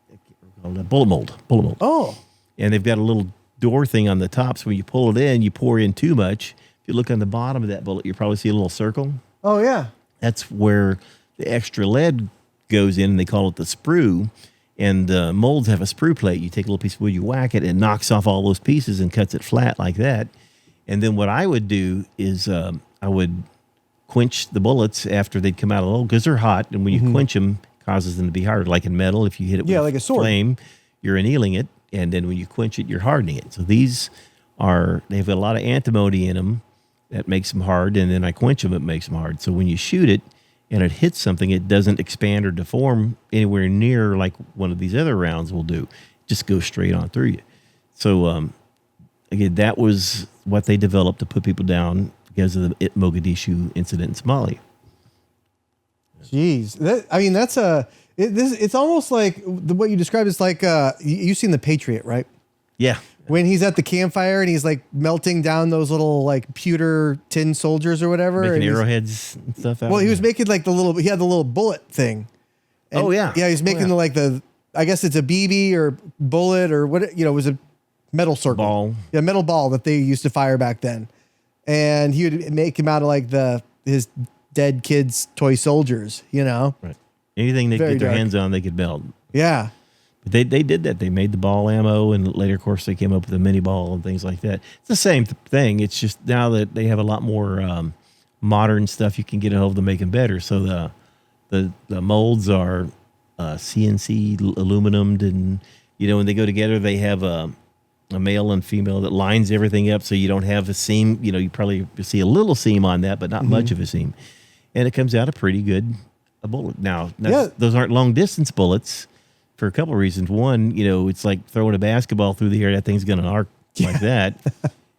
remember. Bullet mold. Oh. And they've got a little door thing on the top. So when you pull it in, you pour in too much. If you look on the bottom of that bullet, you probably see a little circle. Oh, yeah. That's where the extra lead goes in, and they call it the sprue. And molds have a sprue plate. You take a little piece of wood, you whack it, and it knocks off all those pieces and cuts it flat like that. And then what I would do is I would quench the bullets after they'd come out of the hole because they're hot, and when you quench them, it causes them to be harder. Like in metal, if you hit it with like a sword. flame, you're annealing it, and then when you quench it, you're hardening it. So they've got a lot of antimony in them that makes them hard, and then I quench them, it makes them hard. So when you shoot it and it hits something, it doesn't expand or deform anywhere near like one of these other rounds will do. It just goes straight on through you. So again, that was what they developed to put people down because of the Mogadishu incident in Somalia. Jeez. It's almost like what you described is like, you've seen The Patriot, right? Yeah. When he's at the campfire and he's like melting down those little like pewter tin soldiers or whatever. Making arrowheads and stuff out. Well, he was making like he had the little bullet thing. And, Oh, yeah. Yeah, he's making the I guess it's a BB or bullet or what, it was a metal circle. Ball. Yeah, metal ball that they used to fire back then. And he would make him out of like his dead kids' toy soldiers, Right. Anything they could Very get their dark. hands on, they could melt. Yeah. But they did that. They made the ball ammo, and later, of course, they came up with a mini ball and things like that. It's the same thing. It's just now that they have a lot more modern stuff, you can get a hold of to make them better. So the molds are CNC aluminum, and when they go together, they have a male and female that lines everything up, so you don't have a seam. You probably see a little seam on that, but not much of a seam, and it comes out a pretty good bullet. Now, those aren't long distance bullets. For a couple of reasons. One, it's like throwing a basketball through the air. That thing's going to arc like that.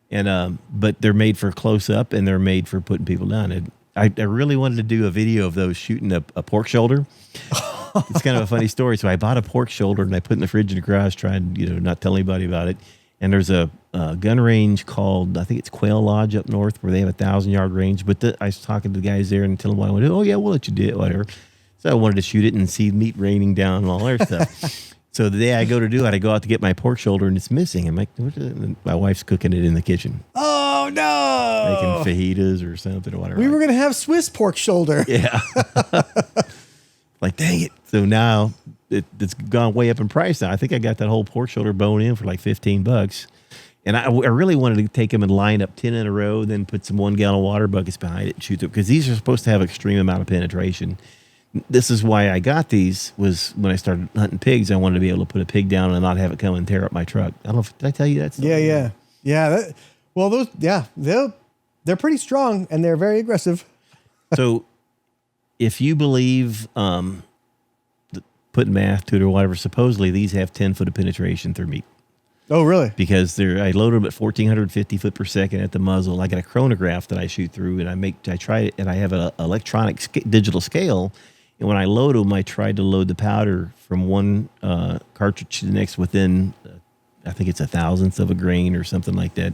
And but they're made for close up, and they're made for putting people down. And I really wanted to do a video of those shooting a pork shoulder. It's kind of a funny story. So I bought a pork shoulder, and I put it in the fridge in the garage, trying not tell anybody about it. And there's a gun range called, I think it's Quail Lodge up north, where they have 1,000-yard range. But I was talking to the guys there and telling them what I want to do. Oh yeah, we'll let you do it, whatever. So I wanted to shoot it and see meat raining down and all that stuff. So the day I go to do it, I go out to get my pork shoulder, and it's missing. I'm like, and my wife's cooking it in the kitchen. Oh, no. Making fajitas or something or whatever. We were going to have Swiss pork shoulder. Yeah. Like, dang it. So now it's gone way up in price now. I think I got that whole pork shoulder bone in for like $15. And I really wanted to take them and line up 10 in a row, then put some 1-gallon water buckets behind it and shoot them, because these are supposed to have extreme amount of penetration. This is why I got these, was when I started hunting pigs, I wanted to be able to put a pig down and not have it come and tear up my truck. I don't know did I tell you that story? Yeah. They're pretty strong, and they're very aggressive. So if you believe, putting math to it or whatever, supposedly these have 10 foot of penetration through meat. Oh, really? Because I load them at 1,450 foot per second at the muzzle. I got a chronograph that I shoot through, and I try it, and I have an electronic digital scale. And when I load them, I tried to load the powder from one cartridge to the next within, I think it's 1,000th of a grain or something like that.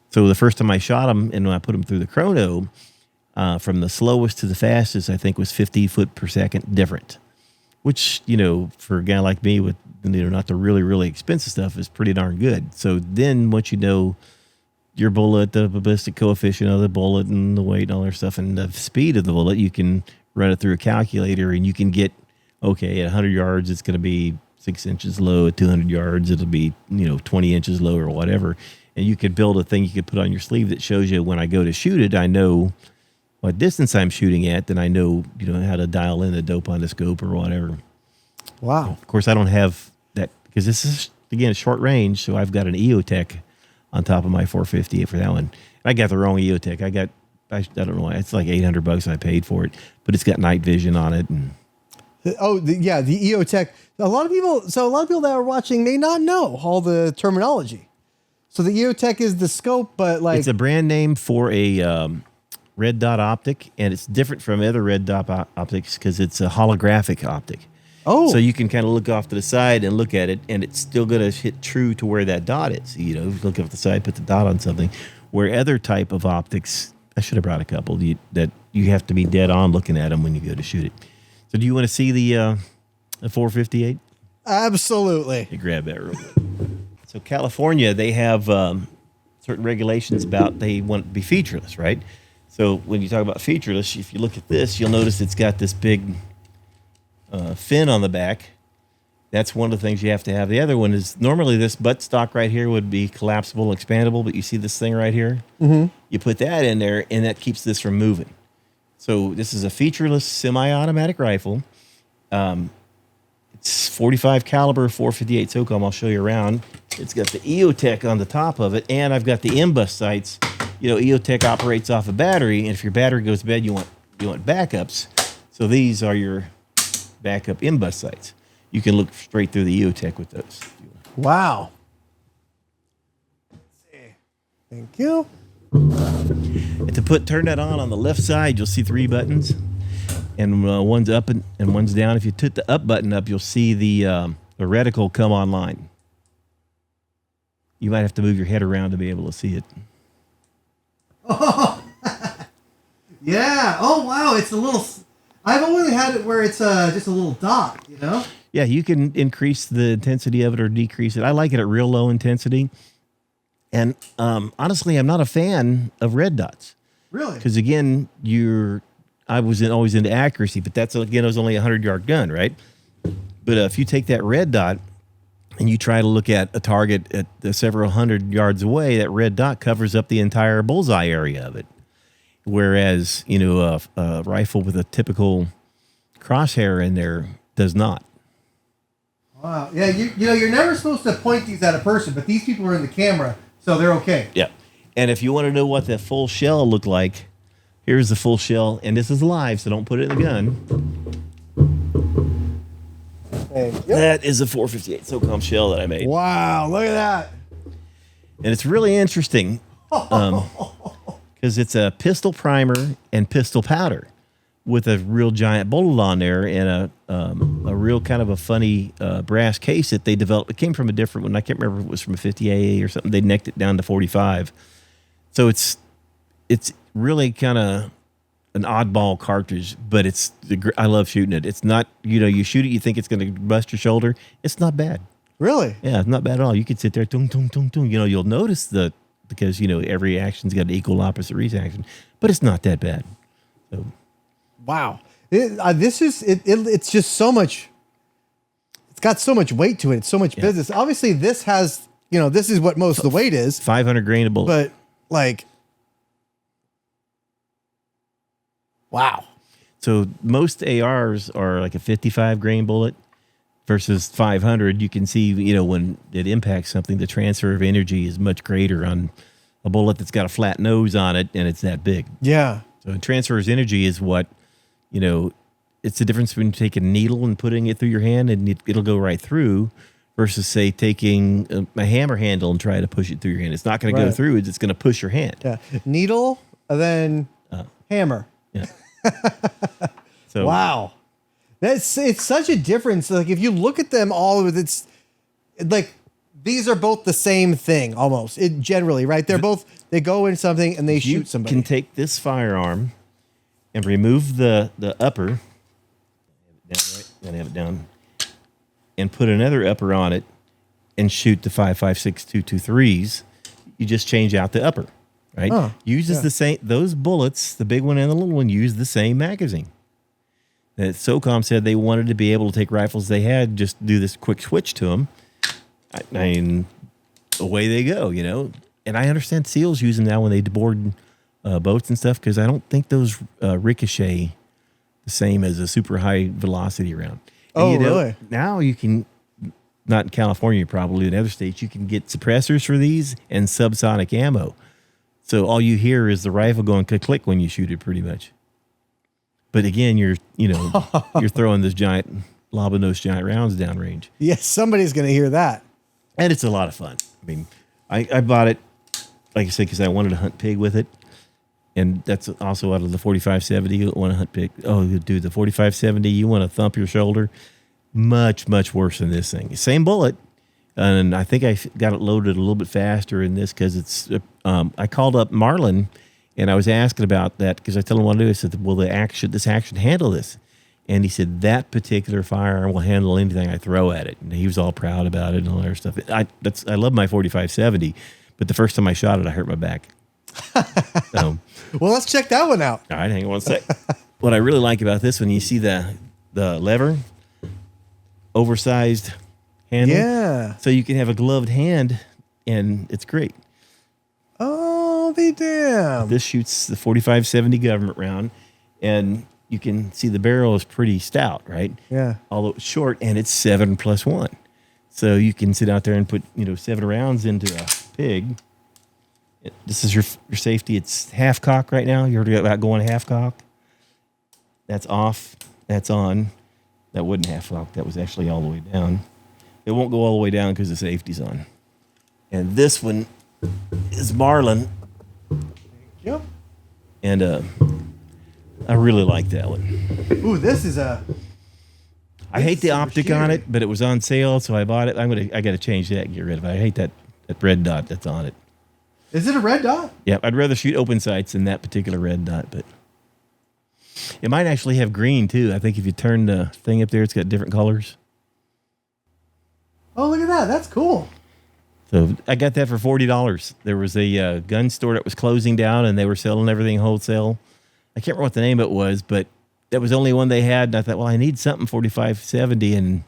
So the first time I shot them, and when I put them through the chrono, from the slowest to the fastest, I think was 50 foot per second different. Which, for a guy like me with, not the really, really expensive stuff, is pretty darn good. So then once you know your bullet, the ballistic coefficient of the bullet and the weight and all that stuff and the speed of the bullet, you can run it through a calculator, and you can get, okay, at 100 yards, it's going to be 6 inches low. At 200 yards, it'll be, 20 inches low or whatever. And you could build a thing you could put on your sleeve that shows you when I go to shoot it, I know what distance I'm shooting at, then I know, how to dial in the dope on the scope or whatever. Wow. Of course, I don't have that, because this is, again, short range, so I've got an EOTech on top of my 458 for that one. I got the wrong EOTech. I don't know why. It's like $800 I paid for it, but it's got night vision on it. And the EOTech. A lot of people that are watching may not know all the terminology. So the EOTech is the scope, but like, it's a brand name for a red dot optic, and it's different from other red dot optics because it's a holographic optic. Oh, so you can kind of look off to the side and look at it, and it's still going to hit true to where that dot is. Look off the side, put the dot on something. Where other type of optics, I should have brought a couple that you have to be dead on looking at them when you go to shoot it. So do you want to see the 458? Absolutely. You grab that real quick. So California, they have certain regulations about they want it to be featureless, right? So when you talk about featureless, if you look at this, you'll notice it's got this big fin on the back. That's one of the things you have to have. The other one is normally this buttstock right here would be collapsible, expandable, but you see this thing right here? Mm-hmm. You put that in there, and that keeps this from moving. So this is a featureless semi-automatic rifle. It's 45 caliber, 458 SOCOM. I'll show you around. It's got the EOTech on the top of it, and I've got the MBUS sights. EOTech operates off a battery, and if your battery goes bad, you want backups. So these are your backup MBUS sights. You can look straight through the EOTech with those. Wow. Let's see. Thank you. And to turn that on the left side, you'll see 3 buttons, and one's up and one's down. If you took the up button up, you'll see the reticle come online. You might have to move your head around to be able to see it. Oh, yeah. Oh, wow. It's a little. I've only had it where it's just a little dot. Yeah, you can increase the intensity of it or decrease it. I like it at real low intensity. And honestly, I'm not a fan of red dots Really? because again, I was always into accuracy, but that's again, it was only a 100-yard gun, right? But if you take that red dot and you try to look at a target at several hundred yards away, that red dot covers up the entire bullseye area of it. Whereas, a rifle with a typical crosshair in there does not. Wow. Yeah, you're never supposed to point these at a person, but these people are in the camera, so they're okay. Yeah. And if you want to know what the full shell looked like, here's the full shell, and this is live, so don't put it in the gun. That is a 458 SOCOM shell that I made. Wow, look at that. And it's really interesting because it's a pistol primer and pistol powder with a real giant bullet on there and a real kind of a funny brass case that they developed. It came from a different one. I can't remember if it was from a 50 AA or something. They necked it down to 45. So it's really kind of an oddball cartridge, but I love shooting it. It's not, you shoot it, you think it's going to bust your shoulder. It's not bad. Really? Yeah, it's not bad at all. You could sit there, tung, tung, tung, tung. You'll notice because every action's got an equal opposite reaction, but it's not that bad. So, wow, it's just so much. It's got so much weight to it. It's so much business. Obviously, this has this is what most of the weight is. 500 grain a bullet. But like, wow. So most ARs are like a 55 grain bullet versus 500. You can see, when it impacts something, the transfer of energy is much greater on a bullet that's got a flat nose on it and it's that big. Yeah. So transfers energy is what, it's the difference between taking a needle and putting it through your hand and it'll go right through versus, say, taking a hammer handle and try to push it through your hand. It's not going to go through. It's going to push your hand. Yeah. Needle and then hammer. Yeah. So wow. It's such a difference. Like if you look at them all, it's like these are both the same thing almost. Generally, right? They go in something and they shoot somebody. You can take this firearm and remove the upper. Gotta have it down. And put another upper on it and shoot the 5.56 223s. You just change out the upper, right? Uses the same, those bullets, the big one and the little one, use the same magazine. That SOCOM said they wanted to be able to take rifles they had, just do this quick switch to them. I mean, away they go, And I understand SEALs use them now when they board boats and stuff because I don't think those ricochet the same as a super high velocity round. And really? Now you can, not in California probably, in other states, you can get suppressors for these and subsonic ammo. So all you hear is the rifle going click-click when you shoot it pretty much. But again, you're throwing this giant, lobbing those giant rounds downrange. Yes, somebody's going to hear that. And it's a lot of fun. I mean, I bought it, like I said, because I wanted to hunt pig with it. And that's also out of the 4570. You want to hunt pig. Oh, dude, the 4570, you want to thump your shoulder. Much, much worse than this thing. Same bullet. And I think I got it loaded a little bit faster in this because it's, I called up Marlin and I was asking about that because I told him what to do. I said, will this action handle this? And he said, that particular firearm will handle anything I throw at it. And he was all proud about it and all that stuff. I love my 4570, but the first time I shot it, I hurt my back. So, well, let's check that one out. All right, hang on one sec. What I really like about this one, you see the lever, oversized handle. Yeah. So you can have a gloved hand, and it's great. Oh, be damn. This shoots the 4570 government round, and you can see the barrel is pretty stout, right? Yeah. Although it's short, and it's 7+1. So you can sit out there and put 7 rounds into a pig. This is your safety. It's half cock right now. You heard about going half cock? That's off. That's on. That wasn't half cock. That was actually all the way down. It won't go all the way down because the safety's on. And this one is Marlin. Yep. And I really like that one. Ooh, this is a... I hate the optic on it, but it was on sale, so I bought it. I got to change that and get rid of it. I hate that red dot that's on it. Is it a red dot? Yeah, I'd rather shoot open sights than that particular red dot, but it might actually have green too. I think if you turn the thing up there, it's got different colors. Oh, look at that. That's cool. So I got that for $40. There was a gun store that was closing down, and they were selling everything wholesale. I can't remember what the name of it was, but that was the only one they had. And I thought, well, I need something $45.70, and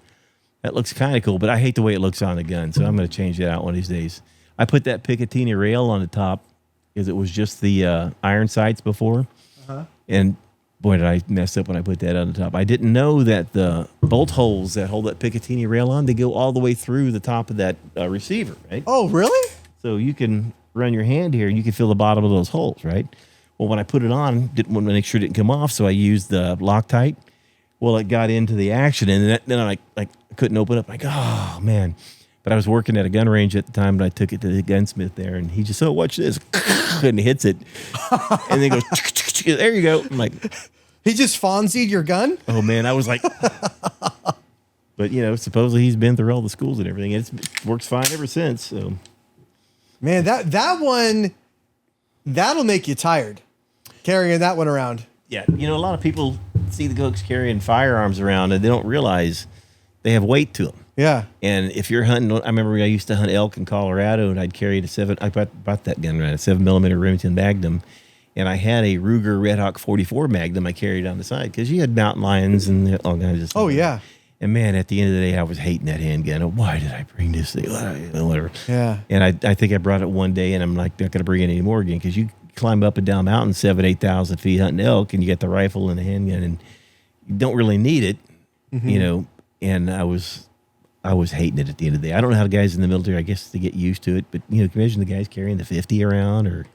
that looks kind of cool. But I hate the way it looks on the gun, so I'm going to change that out one of these days. I put that Picatinny rail on the top because it was just the iron sights before, and boy, did I mess up when I put that on the top. I didn't know that the bolt holes that hold that Picatinny rail on, they go all the way through the top of that receiver, right? Oh, really? So you can run your hand here and you can feel the bottom of those holes, right? Well, when I put it on, didn't want to make sure it didn't come off, so I used the Loctite. Well, it got into the action, and then I couldn't open it up. Like, oh, man. But I was working at a gun range at the time, and I took it to the gunsmith there, and he just, oh, watch this. And he hits it. And then goes, there you go. I'm like, He just Fonzied your gun? oh, man. I was like, but, supposedly he's been through all the schools and everything. And it works fine ever since. So, Man, that one, that'll make you tired carrying that one around. yeah, a lot of people see the folks carrying firearms around, and they don't realize they have weight to them. Yeah. And if you're hunting, I remember I used to hunt elk in Colorado, and I'd carry I bought that gun, right, a 7mm Remington Magnum, and I had a Ruger Red Hawk 44 Magnum I carried on the side because you had mountain lions and all kinds of stuff. Oh, yeah. And man, at the end of the day, I was hating that handgun. Why did I bring this thing? Whatever. Yeah. And I think I brought it one day, and I'm like, not going to bring it anymore again because you climb up and down mountains 8,000 feet hunting elk, and you get the rifle and the handgun, and you don't really need it, And I was hating it at the end of the day. I don't know how the guys in the military, I guess, they get used to it, but can you imagine the guys carrying the 50 around or?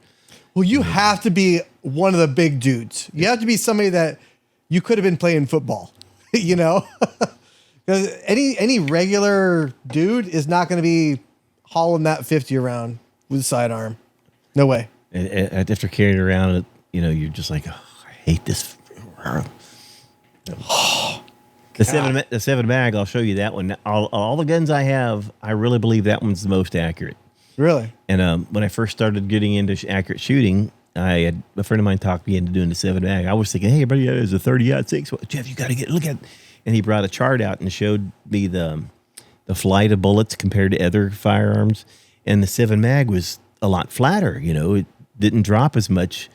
Well, you have to be one of the big dudes. You have to be somebody that you could have been playing football, Because any regular dude is not going to be hauling that 50 around with a sidearm. No way. And after carrying it around, you're just like, oh, I hate this. The seven mag, I'll show you that one. All the guns I have, I really believe that one's the most accurate. Really? And when I first started getting into accurate shooting, I had a friend of mine talked me into doing the 7 mag. I was thinking, hey, buddy, there's a 30-06. Well, Jeff, you got to look at. And he brought a chart out and showed me the flight of bullets compared to other firearms. And the 7 mag was a lot flatter. It didn't drop as much.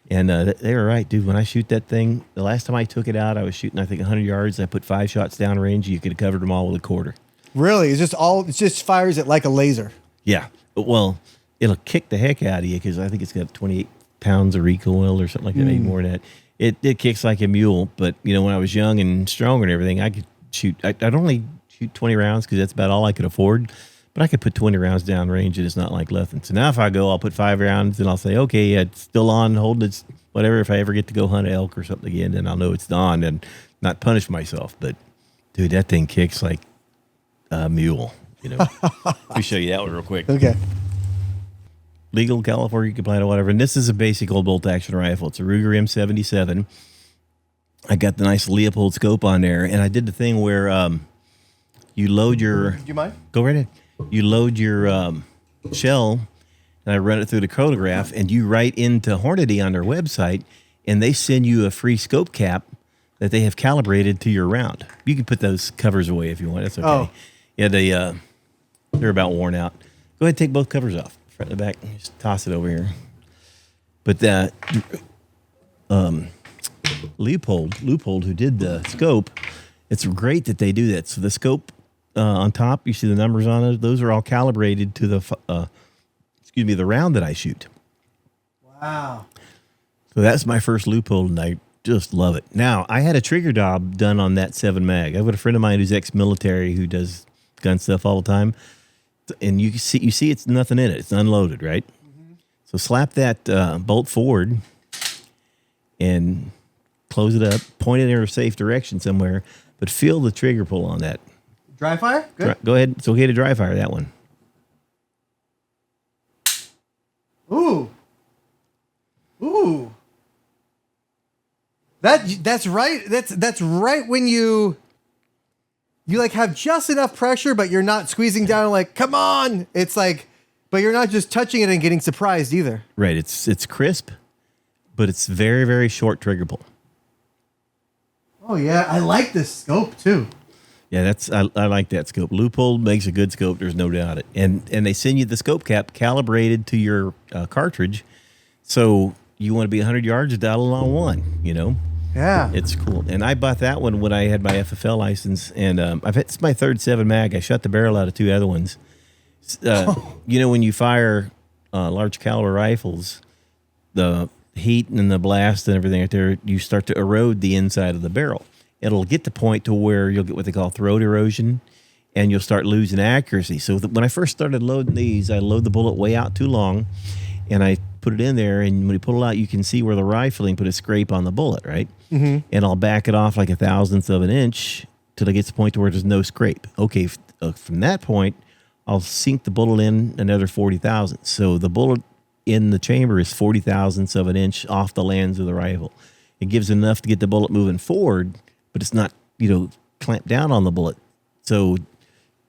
And they were right, dude. When I shoot that thing, the last time I took it out, I was shooting, I think, 100 yards. I put 5 shots down range. You could have covered them all with a quarter. Really? It just fires it like a laser. Yeah. Well, it'll kick the heck out of you because I think it's got 28 pounds of recoil or something like that, maybe more than that. It kicks like a mule. But, when I was young and stronger and everything, I could shoot. I'd only shoot 20 rounds because that's about all I could afford. But I could put 20 rounds down range, and it's not like nothing. So now if I go, I'll put 5 rounds, and I'll say, okay, yeah, it's still on, holding it, whatever. If I ever get to go hunt elk or something again, then I'll know it's on and not punish myself. But, dude, that thing kicks like a mule, Let me show you that one real quick. Okay. Legal in California, you can buy it or whatever. And this is a basic old bolt-action rifle. It's a Ruger M77. I got the nice Leopold scope on there, and I did the thing where you load your... Do you mind? Go right ahead. You load your shell, and I run it through the chronograph, and you write into Hornady on their website, and they send you a free scope cap that they have calibrated to your round. You can put those covers away if you want. That's okay. Oh. Yeah, they're about worn out. Go ahead and take both covers off, front and the back. Just toss it over here. But that Leopold, who did the scope, it's great that they do that. So the scope on top, you see the numbers on it. Those are all calibrated to the round that I shoot. Wow. So that's my first Leupold, and I just love it. Now, I had a trigger job done on that 7 mag. I've got a friend of mine who's ex-military who does gun stuff all the time, and you see it's nothing in it. It's unloaded, right? Mm-hmm. So slap that bolt forward and close it up, point it in a safe direction somewhere, but feel the trigger pull on that. Dry fire? Good. Go ahead. It's okay to dry fire that one. Ooh. That's right. That's right when you like have just enough pressure, but you're not squeezing down like, come on. It's like, but you're not just touching it and getting surprised either. Right. It's crisp, but it's very, very short trigger pull. Oh yeah, I like this scope too. Yeah, I like that scope. Leupold makes a good scope. There's no doubt it. And they send you the scope cap calibrated to your cartridge, so you want to be 100 yards, dial it on one. You know, Yeah. it's cool. And I bought that one when I had my FFL license, and it's my third 7 mag. I shot the barrel out of 2 other ones. You know, when you fire large caliber rifles, the heat and the blast and everything out there, you start to erode the inside of the barrel. It'll get to point to where you'll get what they call throat erosion, and you'll start losing accuracy. So when I first started loading these, I load the bullet way out too long, and I put it in there, and when you pull it out, you can see where the rifling put a scrape on the bullet, right? Mm-hmm. And I'll back it off like 1/1000th of an inch till it gets to the point to where there's no scrape. Okay, from that point, I'll sink the bullet in another 40 thousandths. So the bullet in the chamber is 40 thousandths of an inch off the lands of the rifle. It gives enough to get the bullet moving forward, but it's not, clamped down on the bullet. So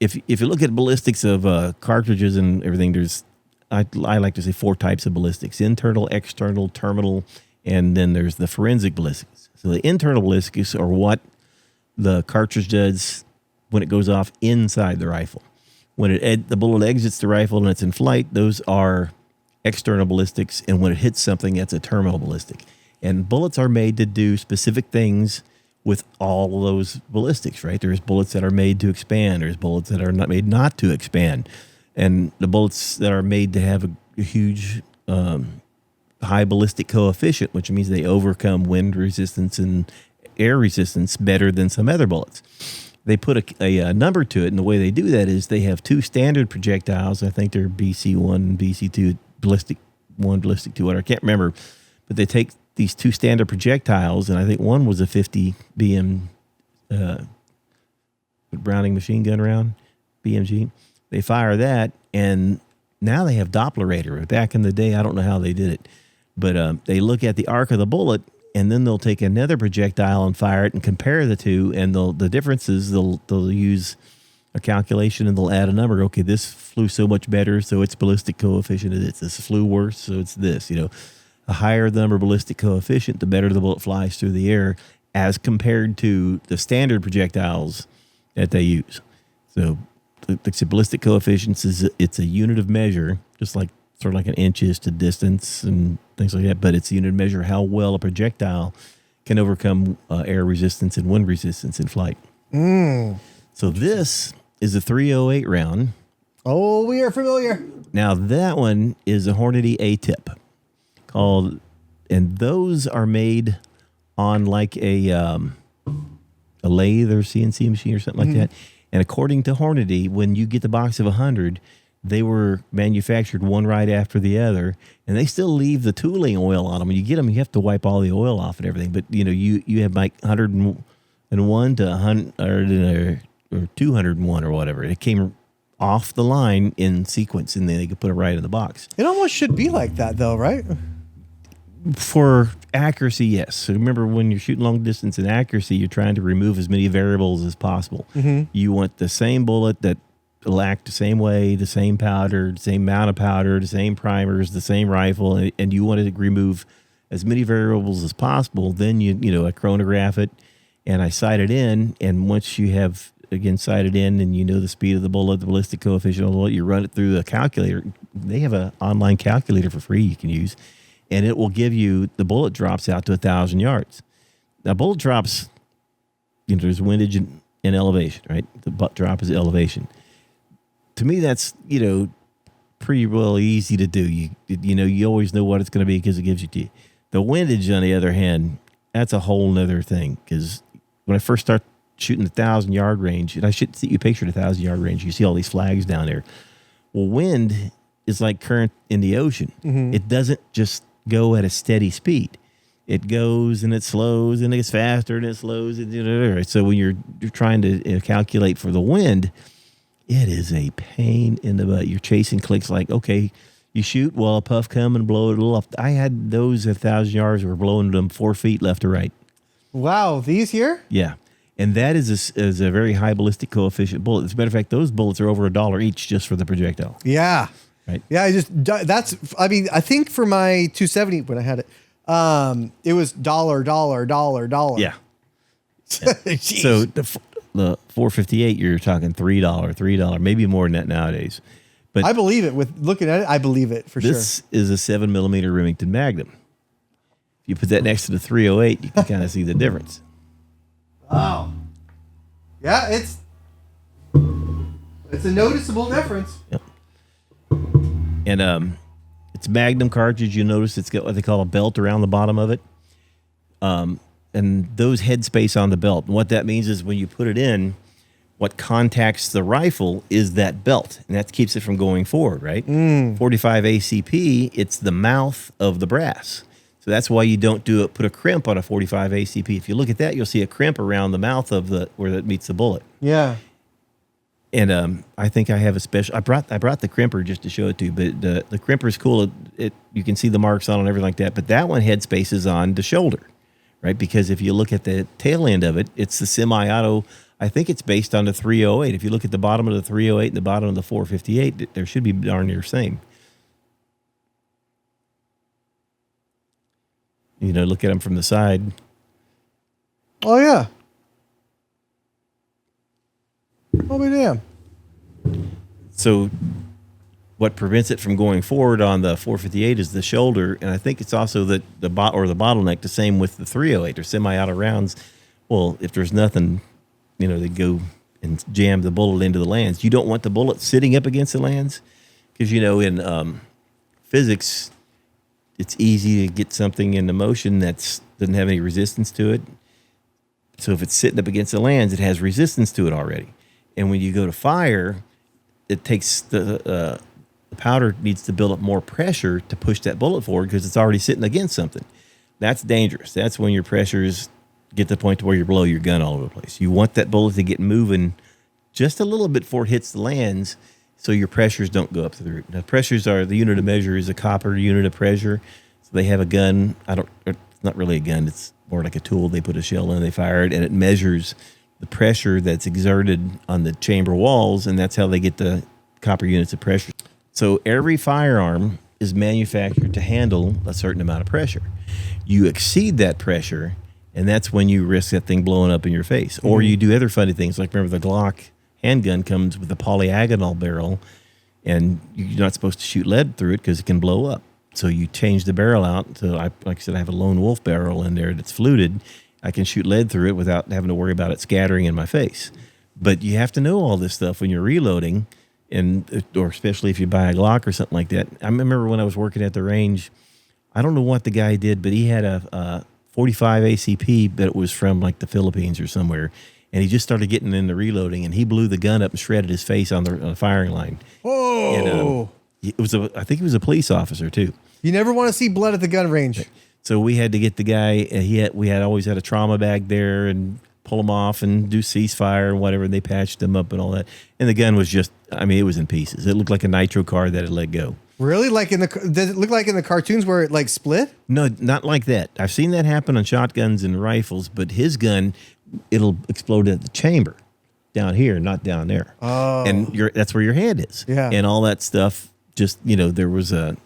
if you look at ballistics of cartridges and everything, there's, I like to say 4 types of ballistics: internal, external, terminal, and then there's the forensic ballistics. So the internal ballistics are what the cartridge does when it goes off inside the rifle. When the bullet exits the rifle and it's in flight, those are external ballistics, and when it hits something, that's a terminal ballistic. And bullets are made to do specific things with all those ballistics, right? There's bullets that are made to expand. There's bullets that are not made not to expand. And the bullets that are made to have a huge high ballistic coefficient, which means they overcome wind resistance and air resistance better than some other bullets. They put a number to it, and the way they do that is they have 2 standard projectiles. I think they're BC1 and BC2, ballistic 1, ballistic 2, whatever. I can't remember. But they take these 2 standard projectiles, and I think one was a 50 BM Browning machine gun round, BMG. They fire that, and now they have Dopplerator. Back in the day, I don't know how they did it, but they look at the arc of the bullet, and then they'll take another projectile and fire it and compare the two, and the differences, they'll use a calculation, and they'll add a number. Okay, this flew so much better, so its ballistic coefficient is this. This flew worse, so it's this, A higher the number ballistic coefficient, the better the bullet flies through the air as compared to the standard projectiles that they use. So the ballistic coefficients it's a unit of measure, just like sort of like an inches to distance and things like that, but it's a unit of measure how well a projectile can overcome air resistance and wind resistance in flight. So this is a 308 round. Oh, we are familiar. Now that one is a Hornady A-tip. And those are made on like a lathe or CNC machine or something like that. And according to Hornady, when you get the box of 100, they were manufactured one right after the other, and they still leave the tooling oil on them. When you get them, you have to wipe all the oil off and everything. But you have like 101 to 100 or 201 or whatever. It came off the line in sequence, and then they could put it right in the box. It almost should be like that, though, right? For accuracy, yes. So remember, when you're shooting long distance and accuracy, you're trying to remove as many variables as possible. You want the same bullet that will act the same way, the same powder, the same amount of powder, the same primers, the same rifle, and you want to remove as many variables as possible. Then I chronograph it, and I sight it in, and once you have again sighted in, and the speed of the bullet, the ballistic coefficient of the bullet, you run it through the calculator. They have an online calculator for free you can use. And it will give you the bullet drops out to 1,000 yards. Now, bullet drops, there's windage and elevation, right? The butt drop is elevation. To me, that's, pretty well easy to do. You always know what it's going to be because it gives you to. The windage, on the other hand, that's a whole nother thing. Because when I first start shooting the 1,000-yard range, and I should see you picture the 1,000-yard range, you see all these flags down there. Well, wind is like current in the ocean. It doesn't just go at a steady speed. It goes and it slows and it gets faster and it slows. So when you're trying to calculate for the wind, it is a pain in the butt. You're chasing clicks like, okay, you shoot, well, a puff come and blow it a little off. I had those 1,000 yards were blowing them 4 feet left or right. Wow, these here? Yeah. And that is a very high ballistic coefficient bullet. As a matter of fact, those bullets are over $1 each just for the projectile. Yeah. Right. Yeah, I think for my 270 when I had it, it was $. Yeah. Jeez. So the 458, you're talking $3, maybe more than that nowadays. But I believe it. With looking at it, I believe it for sure. this is a 7mm Remington Magnum. If you put that next to the 308, you can kind of see the difference. Wow. Yeah, it's a noticeable difference. Yep. And it's Magnum cartridge. You notice it's got what they call a belt around the bottom of it. And those headspace on the belt. And what that means is when you put it in, what contacts the rifle is that belt, and that keeps it from going forward, right? 45 ACP, it's the mouth of the brass. So that's why you don't put a crimp on a 45 ACP. If you look at that, you'll see a crimp around the mouth of where that meets the bullet. Yeah. And I think I have a special. I brought the crimper just to show it to you, but the crimper is cool. You can see the marks on it and everything like that. But that one headspace is on the shoulder, right? Because if you look at the tail end of it, it's the semi-auto. I think it's based on the 308. If you look at the bottom of the 308 and the bottom of the 458, there should be darn near same. You know, look at them from the side. Oh yeah. Oh be damn. So what prevents it from going forward on the 458 is the shoulder, and I think it's also the bottleneck. The same with the 308 or semi-auto rounds. Well, if there's nothing, you know, they go and jam the bullet into the lands. You don't want the bullet sitting up against the lands because, you know, in physics, it's easy to get something into motion that doesn't have any resistance to it. So if it's sitting up against the lands, it has resistance to it already. And when you go to fire, it takes the powder needs to build up more pressure to push that bullet forward because it's already sitting against something. That's dangerous. That's when your pressures get to the point to where you blow your gun all over the place. You want that bullet to get moving just a little bit before it hits the lands so your pressures don't go up through. Now, pressures are, the unit of measure is a copper unit of pressure. So they have a gun. It's not really a gun. It's more like a tool. They put a shell in, they fire it, and it measures the pressure that's exerted on the chamber walls, and that's how they get the copper units of pressure. So every firearm is manufactured to handle a certain amount of pressure. You exceed that pressure, and that's when you risk that thing blowing up in your face. Or you do other funny things, like remember the Glock handgun comes with a polyagonal barrel, and you're not supposed to shoot lead through it because it can blow up. So you change the barrel out. So like I said, I have a lone wolf barrel in there that's fluted. I can shoot lead through it without having to worry about it scattering in my face. But you have to know all this stuff when you're reloading, or especially if you buy a Glock or something like that. I remember when I was working at the range, I don't know what the guy did, but he had a 45 ACP, but it was from like the Philippines or somewhere. And he just started getting into reloading, and he blew the gun up and shredded his face on the firing line. Whoa! And, I think he was a police officer too. You never want to see blood at the gun range. So we had to get the guy. We had always had a trauma bag there and pull him off and do ceasefire and whatever. And they patched him up and all that. And the gun was just, I mean, it was in pieces. It looked like a nitro card that had let go. Really? Like does it look like in the cartoons where it like split? No, not like that. I've seen that happen on shotguns and rifles, but his gun, it'll explode at the chamber down here, not down there. Oh. And that's where your head is. Yeah. And all that stuff, just, you know, there was a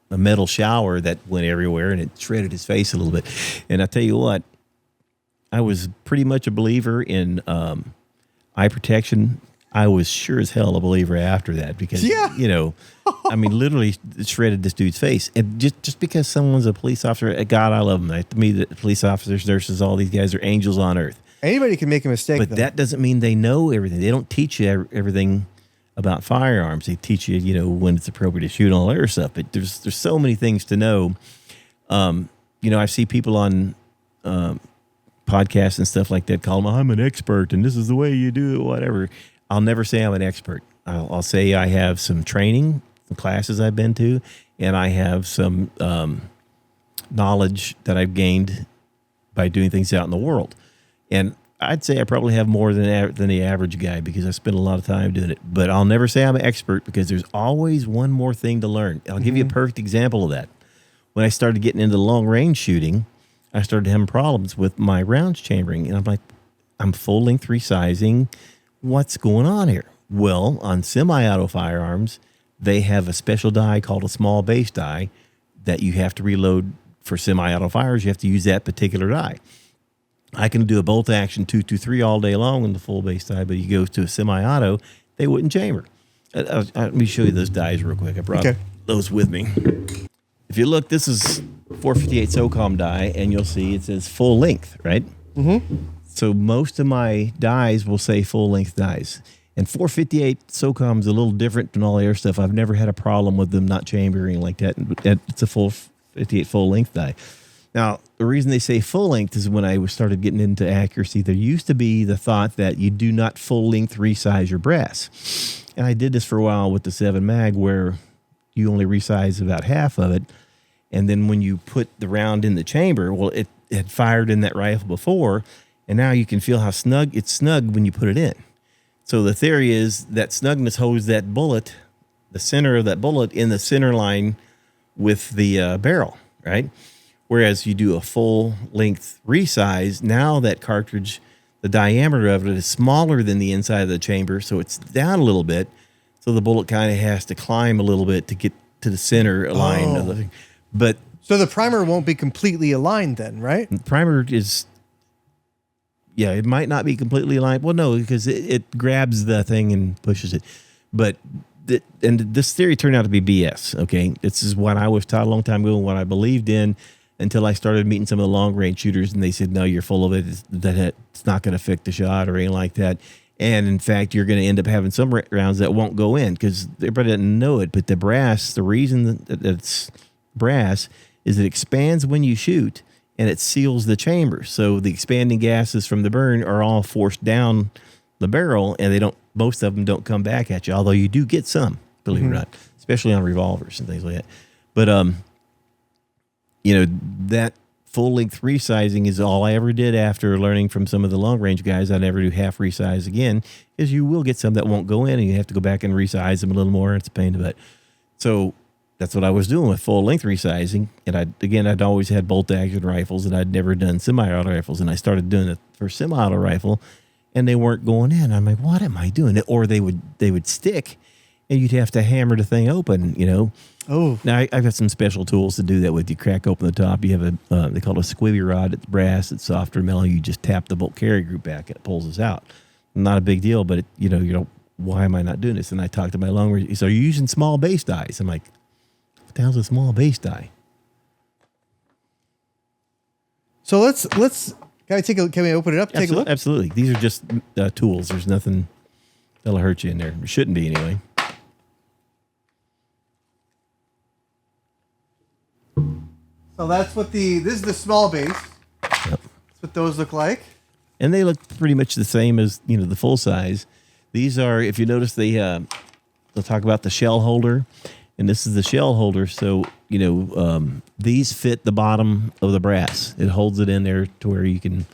metal shower that went everywhere, and it shredded his face a little bit. And I tell you what, I was pretty much a believer in eye protection. I was sure as hell a believer after that because, you know, I mean, literally shredded this dude's face. And just because someone's a police officer, God, I love them. To me, the police officers, nurses, all these guys are angels on earth. Anybody can make a mistake, but that doesn't mean they know everything. They don't teach you everything about firearms. They teach you, you know, when it's appropriate to shoot and all that other stuff. But there's so many things to know. You know, I see people on podcasts and stuff like that call them, I'm an expert and this is the way you do it, whatever. I'll never say I'm an expert. I'll say I have some training, some classes I've been to, and I have some knowledge that I've gained by doing things out in the world. And I'd say I probably have more than the average guy because I spend a lot of time doing it. But I'll never say I'm an expert because there's always one more thing to learn. I'll give you a perfect example of that. When I started getting into long range shooting, I started having problems with my rounds chambering. And I'm like, I'm full length resizing. What's going on here? Well, on semi-auto firearms, they have a special die called a small base die that you have to reload for semi-auto fires. You have to use that particular die. I can do a bolt action 223 all day long on the full base die, but you go to a semi-auto, they wouldn't chamber. Let me show you those dies real quick. I brought those with me. If you look, this is 458 SOCOM die, and you'll see it says full length, right? Mm-hmm. So most of my dies will say full length dies. And 458 SOCOM is a little different than all the other stuff. I've never had a problem with them not chambering like that. It's a full 58 full length die. Now, the reason they say full length is when I started getting into accuracy, there used to be the thought that you do not full length resize your brass. And I did this for a while with the 7 mag where you only resize about half of it. And then when you put the round in the chamber, well, it had fired in that rifle before, and now you can feel how snug it's snug when you put it in. So the theory is that snugness holds that bullet, the center of that bullet, in the center line with the barrel, right? Whereas you do a full length resize, now that cartridge, the diameter of it is smaller than the inside of the chamber, so it's down a little bit. So the bullet kind of has to climb a little bit to get to the center line of the thing. But so the primer won't be completely aligned then, right? the primer is, yeah, it might not be completely aligned. Well, no, because it grabs the thing and pushes it. But and this theory turned out to be BS. Okay, this is what I was taught a long time ago, and what I believed in until I started meeting some of the long range shooters, and they said, "No, you're full of it. It's not going to affect the shot or anything like that." And in fact, you're going to end up having some rounds that won't go in because everybody doesn't know it. But the brass, the reason that it's brass is it expands when you shoot and it seals the chamber. So the expanding gases from the burn are all forced down the barrel, and most of them don't come back at you, although you do get some, believe it or not, especially on revolvers and things like that. But that full length resizing is all I ever did after learning from some of the long range guys. I never do half resize again, because you will get some that won't go in and you have to go back and resize them a little more. It's a pain in the butt. So that's what I was doing with full length resizing. And I'd always had bolt action rifles, and I'd never done semi-auto rifles. And I started doing it for semi-auto rifle, and they weren't going in. I'm like, what am I doing? Or they would stick, and you'd have to hammer the thing open, Oh, now I've got some special tools to do that with. You crack open the top. You have they call it a squibby rod. It's brass. It's softer metal. You just tap the bolt carry group back, and it pulls us out. Not a big deal, but why am I not doing this? And I talked to my long range. So, are you using small base dies? I'm like, what the hell's a small base die? So let's can we open it up? Take a look. Absolutely. These are just tools. There's nothing that'll hurt you in there. It shouldn't be anyway. So that's what this is the small base. Yep. That's what those look like. And they look pretty much the same as, the full size. These are, if you notice, they'll talk about the shell holder, and this is the shell holder. So, these fit the bottom of the brass. It holds it in there to where you can,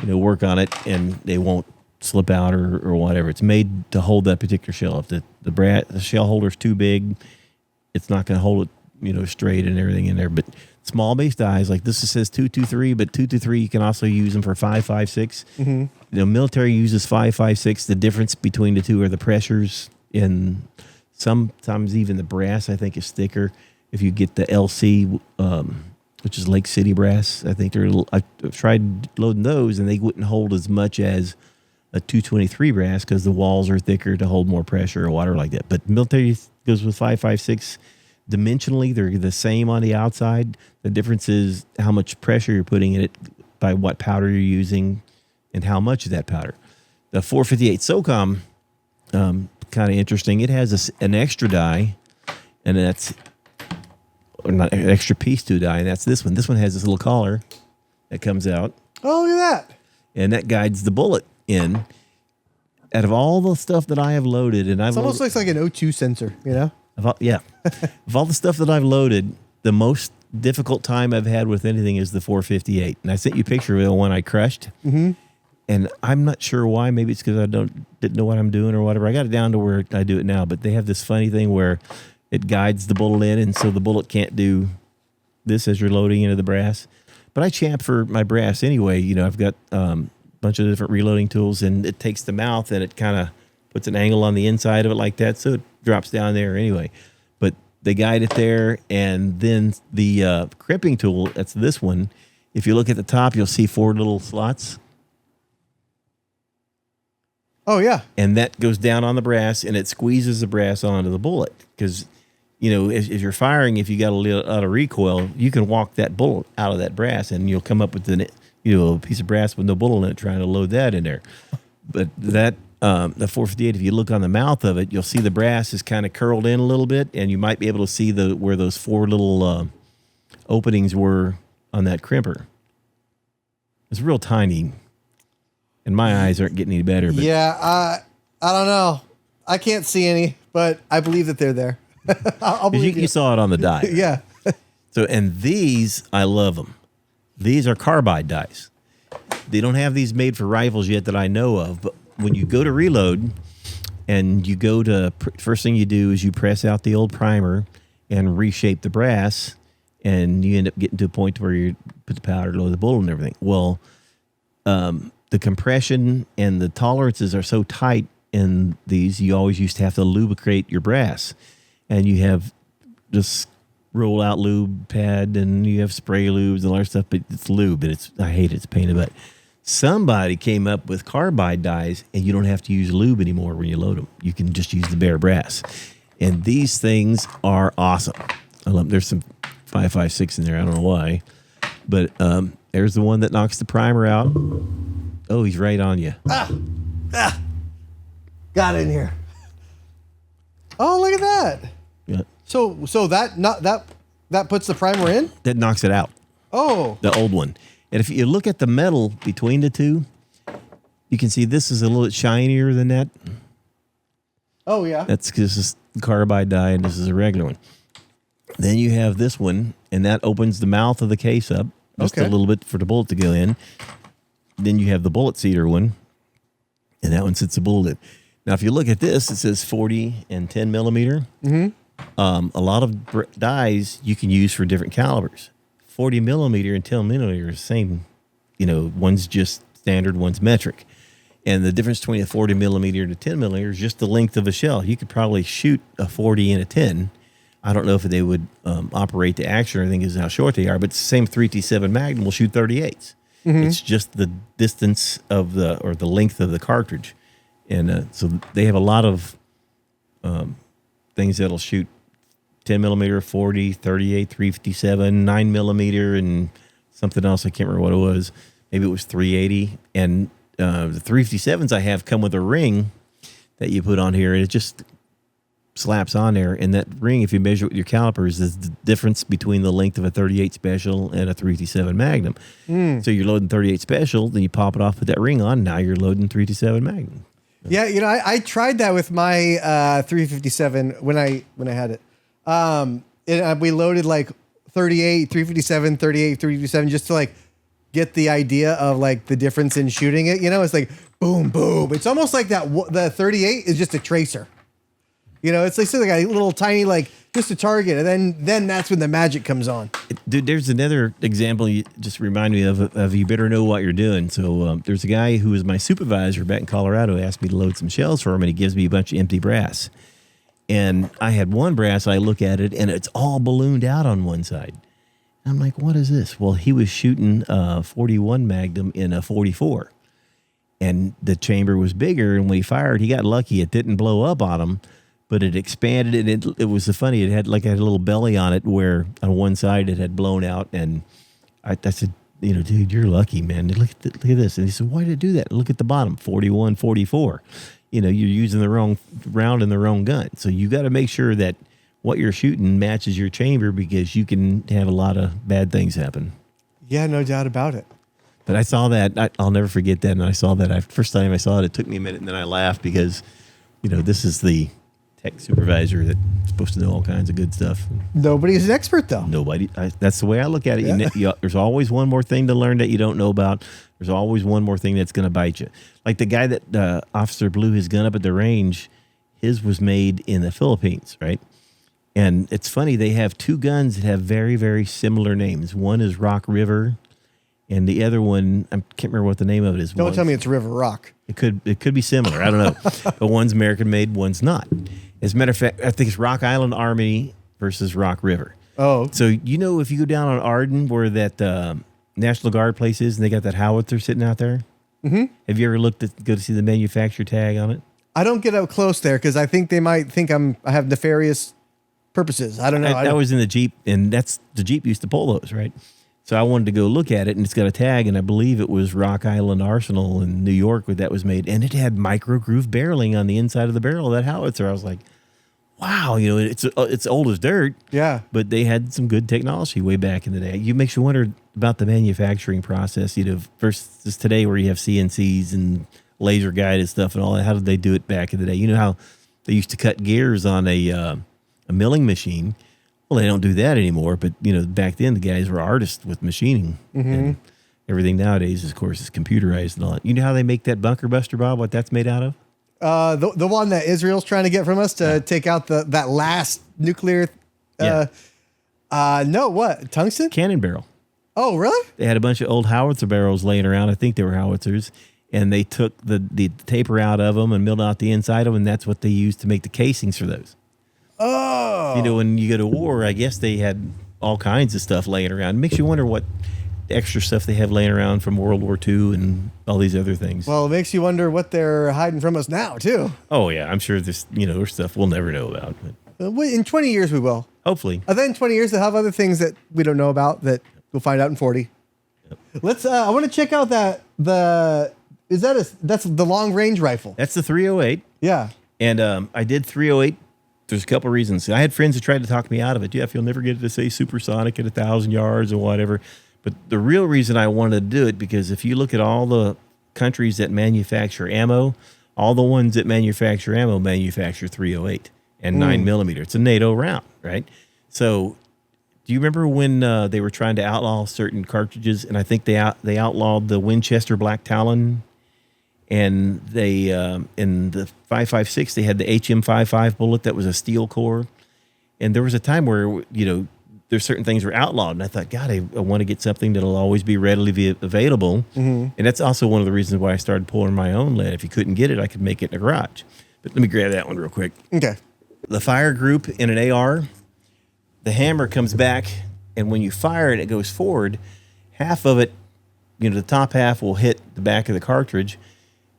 work on it, and they won't slip out or whatever. It's made to hold that particular shell. If the shell holder's too big, it's not going to hold it, straight and everything in there. But small base dies, like this, it says 223, but 223, you can also use them for 5.56. Mm-hmm. Military uses 5.56. The difference between the two are the pressures, and sometimes even the brass, I think, is thicker. If you get the LC, which is Lake City brass, I think I've tried loading those, and they wouldn't hold as much as a 223 brass because the walls are thicker to hold more pressure or water like that. But military goes with 5.56. Dimensionally, they're the same on the outside. The difference is how much pressure you're putting in it by what powder you're using and how much of that powder. The 458 SOCOM, kind of interesting. It has an extra die, and that's, or not an extra piece to a die, and that's this one. This one has this little collar that comes out. Oh, look at that. And that guides the bullet in. Out of all the stuff that I have loaded, and It almost looks like an O2 sensor, Of all the stuff that I've loaded, the most difficult time I've had with anything is the 458. And I sent you a picture of the one I crushed. Mm-hmm. And I'm not sure why. Maybe it's because I didn't know what I'm doing or whatever. I got it down to where I do it now. But they have this funny thing where it guides the bullet in, and so the bullet can't do this as you're loading into the brass. But I champ for my brass anyway. I've got a bunch of different reloading tools, and it takes the mouth and it kind of puts an angle on the inside of it like that, so it drops down there anyway. But they guide it there, and then the crimping tool, that's this one, If you look at the top, you'll see 4 little slots. Oh yeah. And that goes down on the brass, and it squeezes the brass onto the bullet. Because, you know, if you're firing, if you got a lot of recoil, you can walk that bullet out of that brass, and you'll come up with a piece of brass with no bullet in it, trying to load that in there. But that the 458, if you look on the mouth of it, you'll see the brass is kind of curled in a little bit, and you might be able to see where those 4 little openings were on that crimper. It's real tiny. And my eyes aren't getting any better. But Yeah, I don't know. I can't see any, but I believe that they're there. I'll believe you saw it on the die. Yeah. So, and these, I love them. These are carbide dies. They don't have these made for rifles yet that I know of. But when you go to reload, and you go to first thing you do is you press out the old primer and reshape the brass, and you end up getting to a point where you put the powder, load the bullet, and everything. Well, the compression and the tolerances are so tight in these, you always used to have to lubricate your brass. And you have just roll out lube pad, and you have spray lubes and all that stuff, but it's lube, and I hate it, it's a pain in the butt. Somebody came up with carbide dies, and you don't have to use lube anymore when you load them. You can just use the bare brass. And these things are awesome. I love them. There's some 5.56 in there, I don't know why. But there's the one that knocks the primer out. Oh, he's right on you. Got it in here. Oh, look at that. Yeah. So that puts the primer in? That knocks it out. Oh. The old one. And if you look at the metal between the two, you can see this is a little bit shinier than that. Oh, yeah. That's because this is carbide die, and this is a regular one. Then you have this one, and that opens the mouth of the case up just a little bit for the bullet to go in. Then you have the bullet seater one, and that one sits the bullet in. Now, if you look at this, it says 40 and 10 millimeter. Mm-hmm. A lot of dies you can use for different calibers. 40 millimeter and 10 millimeter is the same. You know, one's just standard, one's metric. And the difference between a 40 millimeter and a 10 millimeter is just the length of a shell. You could probably shoot a 40 and a 10. I don't know if they would operate the action or anything is how short they are, but it's the same 357 Magnum will shoot 38s. Mm-hmm. It's just the distance of the length of the cartridge. And so they have a lot of things that'll shoot 10 millimeter, 40, 38, 357, 9 millimeter, and something else. I can't remember what it was. Maybe it was 380. And the 357s I have come with a ring that you put on here, and it just slaps on there. And that ring, if you measure it with your calipers, is the difference between the length of a 38 Special and a 357 Magnum. So you're loading 38 Special, then you pop it off with that ring on. Now you're loading 357 Magnum. Yeah, you know, I tried that with my 357 when I had it. We loaded like 38, 357, 38, 357 just to like get the idea of like the difference in shooting it. You know, it's like boom, boom. It's almost like that. The 38 is just a tracer. You know, it's like a little tiny, like just a target. And then that's when the magic comes on. Dude, there's another example you just remind me of you better know what you're doing. So there's a guy who was my supervisor back in Colorado who asked me to load some shells for him, and he gives me a bunch of empty brass. And I had one brass, I look at it, and it's all ballooned out on one side. I'm like, what is this? Well, he was shooting a 41 Magnum in a 44. And the chamber was bigger, and when he fired, he got lucky. It didn't blow up on him, but it expanded, and it was funny. It had a little belly on it where on one side it had blown out, and I said, you know, dude, you're lucky, man. Look at this. And he said, why did it do that? Look at the bottom, 41, 44. You know, you're using the wrong round in the wrong gun. So you got to make sure that what you're shooting matches your chamber, because you can have a lot of bad things happen. Yeah, no doubt about it. But I saw that. I'll never forget that. And I saw that. First time I saw it, it took me a minute, and then I laughed because, you know, this is the tech supervisor that's supposed to know all kinds of good stuff. Nobody's an expert, though. Nobody. That's the way I look at it. Yeah. There's always one more thing to learn that you don't know about. There's always one more thing that's going to bite you. Like the guy that officer blew his gun up at the range, his was made in the Philippines, right? And it's funny, they have two guns that have very, very similar names. One is Rock River, and the other one, I can't remember what the name of it is. Don't tell me it's River Rock. It could be similar. I don't know. But one's American made, one's not. As a matter of fact, I think it's Rock Island Army versus Rock River. Oh. So, you know, if you go down on Arden where that National Guard place is, and they got that howitzer sitting out there? Mm-hmm. Have you ever go to see the manufacturer tag on it? I don't get up close there because I think they might think I have nefarious purposes. I don't know. I was in the Jeep, and the Jeep used to pull those, right? So I wanted to go look at it, and it's got a tag, and I believe it was Rock Island Arsenal in New York where that was made, and it had micro groove barreling on the inside of the barrel of that howitzer. I was like, wow, it's old as dirt. Yeah. But they had some good technology way back in the day. You makes you wonder about the manufacturing process, versus today where you have CNCs and laser guided stuff and all that. How did they do it back in the day? You know how they used to cut gears on a milling machine? Well, they don't do that anymore. But back then the guys were artists with machining. Mm-hmm. And everything nowadays, of course, is computerized and all that. You know how they make that bunker buster, Bob? What that's made out of? The one that Israel's trying to get from us to take out that last nuclear. No, what? Tungsten? Cannon barrel. Oh, really? They had a bunch of old howitzer barrels laying around. I think they were howitzers. And they took the taper out of them and milled out the inside of them. And that's what they used to make the casings for those. Oh. When you go to war, I guess they had all kinds of stuff laying around. It makes you wonder what extra stuff they have laying around from World War II and all these other things. Well, it makes you wonder what they're hiding from us now, too. Oh, yeah. I'm sure there's stuff we'll never know about. But In 20 years, we will. hopefully. And then in 20 years, they'll have other things that we don't know about that we'll find out in 40. Yep. Let's. I want to check out that's the long range rifle. That's the 308. Yeah. And I did 308. There's a couple of reasons. I had friends that tried to talk me out of it. Jeff, you'll never get it to say supersonic at 1,000 yards or whatever. But the real reason I wanted to do it, because if you look at all the countries that manufacture ammo, all the ones that manufacture ammo manufacture 308 and 9mm. It's a NATO round, right? So do you remember when they were trying to outlaw certain cartridges? And I think they outlawed the Winchester Black Talon. And they, in the 5.56, they had the HM55 bullet that was a steel core. And there was a time where, there's certain things were outlawed. And I thought, God, I want to get something that'll always be readily available. Mm-hmm. And that's also one of the reasons why I started pulling my own lead. If you couldn't get it, I could make it in a garage. But let me grab that one real quick. Okay. The fire group in an AR, the hammer comes back, and when you fire it, it goes forward. Half of it, the top half will hit the back of the cartridge.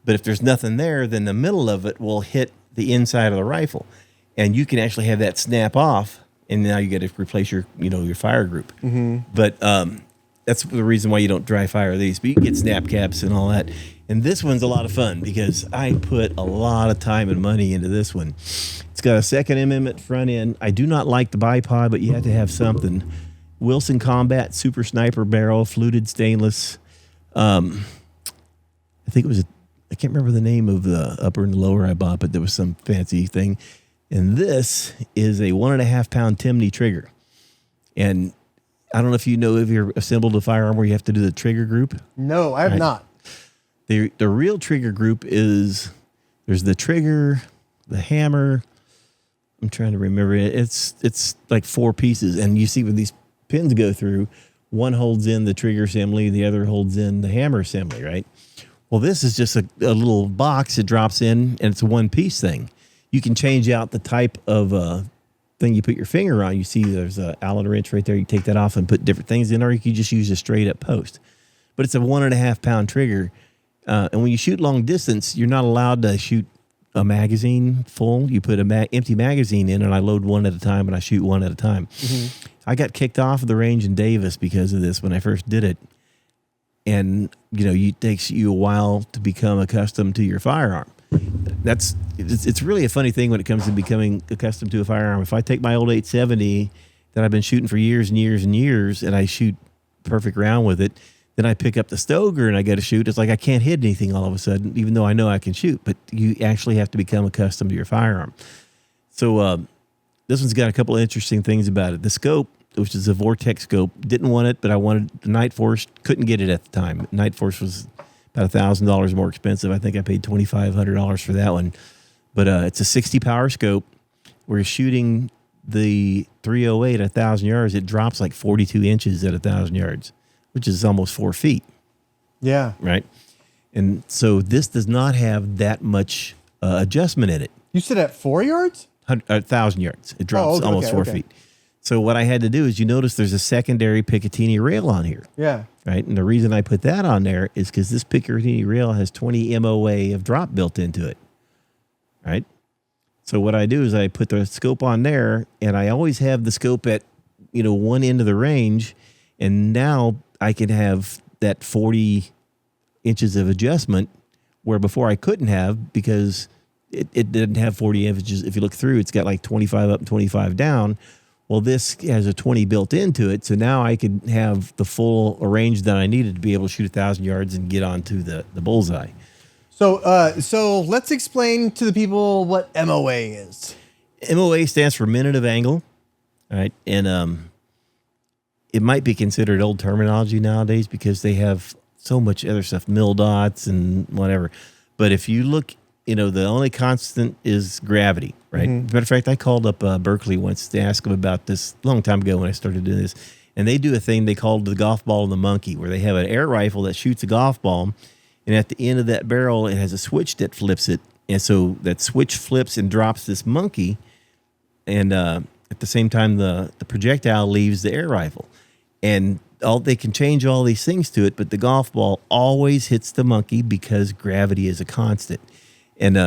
But if there's nothing there, then the middle of it will hit the inside of the rifle. And you can actually have that snap off, and now you got to replace your fire group. Mm-hmm. But that's the reason why you don't dry fire these. But you can get snap caps and all that. And this one's a lot of fun because I put a lot of time and money into this one. It's got a second amendment front end. I do not like the bipod, but you have to have something. Wilson Combat Super Sniper Barrel, fluted stainless. I think it was I can't remember the name of the upper and the lower I bought, but there was some fancy thing. And this is a 1.5 pound Timney trigger. And I don't know if you you've assembled a firearm where you have to do the trigger group. No, I have not. The real trigger group there's the trigger, the hammer. I'm trying to remember it. It's like 4 pieces. And you see when these pins go through, one holds in the trigger assembly, the other holds in the hammer assembly, right? Well, this is just a little box that drops in, and it's a one-piece thing. You can change out the type of thing you put your finger on. You see there's an Allen wrench right there. You take that off and put different things in, or you can just use a straight-up post. But it's a 1.5 pound trigger. And when you shoot long distance, you're not allowed to shoot a magazine full. You put an empty magazine in, and I load one at a time, and I shoot one at a time. Mm-hmm. I got kicked off of the range in Davis because of this when I first did it. And, it takes you a while to become accustomed to your firearm. It's really a funny thing when it comes to becoming accustomed to a firearm. If I take my old 870 that I've been shooting for years and years and years, and I shoot perfect round with it, then I pick up the Stoeger and I go to shoot. It's like I can't hit anything all of a sudden, even though I know I can shoot. But you actually have to become accustomed to your firearm. So this one's got a couple of interesting things about it. The scope, which is a Vortex scope, didn't want it, but I wanted the Night Force. Couldn't get it at the time. Night Force was about $1,000 more expensive. I think I paid $2,500 for that one. But it's a 60 power scope. We're shooting the 308 at 1,000 yards. It drops like 42 inches at 1,000 yards, which is almost 4 feet. Yeah. Right. And so this does not have that much adjustment in it. You said at 4 yards? 1,000 yards. It drops almost 4 feet. So what I had to do is, you notice there's a secondary Picatinny rail on here. Yeah. right? And the reason I put that on there is because this Picatinny rail has 20 MOA of drop built into it, right? So what I do is I put the scope on there, and I always have the scope at, one end of the range, and now I can have that 40 inches of adjustment where before I couldn't have because it didn't have 40 inches. If you look through, it's got like 25 up and 25 down. Well, this has a 20 built into it, so now I could have the full range that I needed to be able to shoot 1,000 yards and get onto the bullseye. So let's explain to the people what MOA is. MOA stands for minute of angle, right? And it might be considered old terminology nowadays because they have so much other stuff, mil dots and whatever. But if you look, the only constant is gravity, right? Matter of fact, I called up Berkeley once to ask them about this a long time ago when I started doing this. And they do a thing they called the golf ball and the monkey, where they have an air rifle that shoots a golf ball, and at the end of that barrel, it has a switch that flips it. And so that switch flips and drops this monkey, and at the same time, the projectile leaves the air rifle. And they can change all these things to it, but the golf ball always hits the monkey because gravity is a constant. And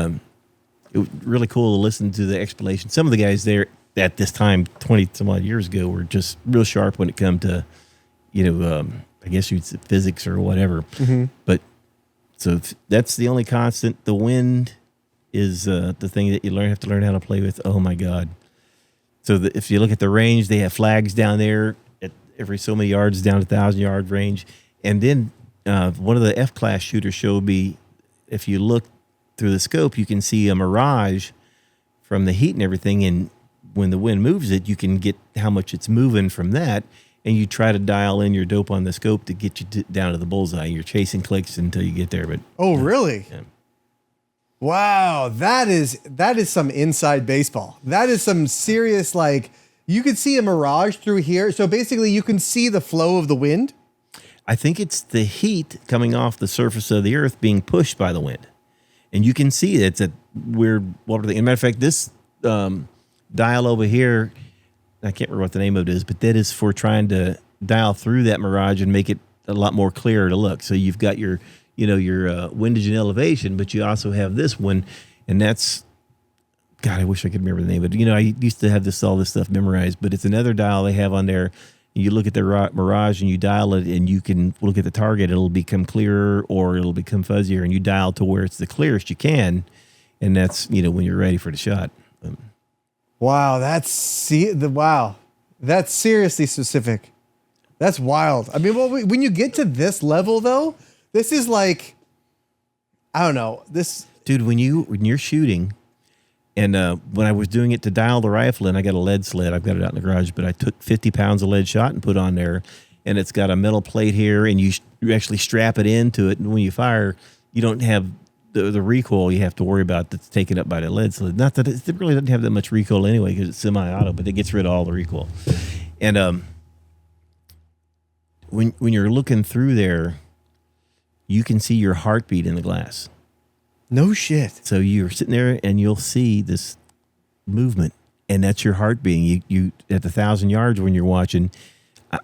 it was really cool to listen to the explanation. Some of the guys there at this time, 20 some odd years ago, were just real sharp when it come to, I guess you'd say physics or whatever. But so that's the only constant. The wind is the thing that you have to learn how to play with. Oh my God. So if you look at the range, they have flags down there at every so many yards down to 1,000-yard range. And then one of the F-class shooters showed me, if you look through the scope, you can see a mirage from the heat and everything. And when the wind moves it, you can get how much it's moving from that. And you try to dial in your dope on the scope to get you down to the bullseye. You're chasing clicks until you get there. But really? Yeah. Wow, that is some inside baseball. That is some serious, you could see a mirage through here. So basically you can see the flow of the wind. I think it's the heat coming off the surface of the earth being pushed by the wind. And you can see it's a weird water thing. As a matter of fact, this dial over here, I can't remember what the name of it is, but that is for trying to dial through that mirage and make it a lot more clearer to look. So you've got your windage and elevation, but you also have this one, and that's, God, I wish I could remember the name of it. I used to have all this stuff memorized, but it's another dial they have on there. You look at the mirage and you dial it, and you can look at the target. It'll become clearer or it'll become fuzzier, and you dial to where it's the clearest you can, and that's when you're ready for the shot. Wow, that's seriously specific. That's wild. I mean, when you get to this level, though, this is I don't know. This dude, when you're shooting, and when I was doing it to dial the rifle in, I got a lead sled. I've got it out in the garage, but I took 50 pounds of lead shot and put on there, and it's got a metal plate here, and you actually strap it into it, and when you fire, you don't have the recoil you have to worry about that's taken up by the lead sled. Not that it really doesn't have that much recoil anyway because it's semi-auto, but it gets rid of all the recoil. And when you're looking through there, you can see your heartbeat in the glass. No shit. So you're sitting there and you'll see this movement, and that's your heart beating. You at 1,000 yards when you're watching.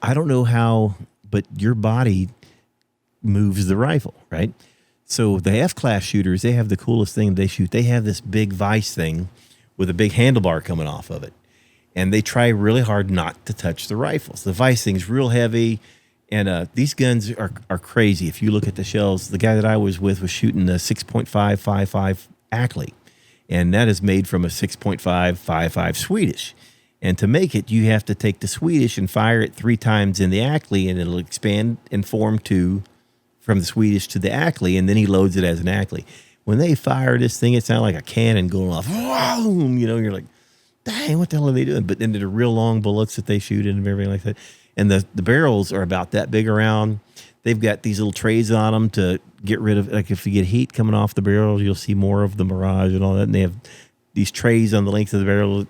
I don't know how, but your body moves the rifle, right? So the F-class shooters, they have the coolest thing they shoot. They have this big vise thing with a big handlebar coming off of it, and they try really hard not to touch the rifles. The vise thing's real heavy. And these guns are crazy. If you look at the shells, the guy that I was with was shooting the 6.555 Ackley, and that is made from a 6.555 Swedish. And to make it, you have to take the Swedish and fire it 3 times in the Ackley, and it'll expand and form from the Swedish to the Ackley, and then he loads it as an Ackley. When they fire this thing, it sounded like a cannon going off. Boom! You're like, dang, what the hell are they doing? But then they're real long bullets that they shoot and everything like that. And the barrels are about that big around. They've got these little trays on them to get rid of, if you get heat coming off the barrels, you'll see more of the mirage and all that. And they have these trays on the length of the barrel,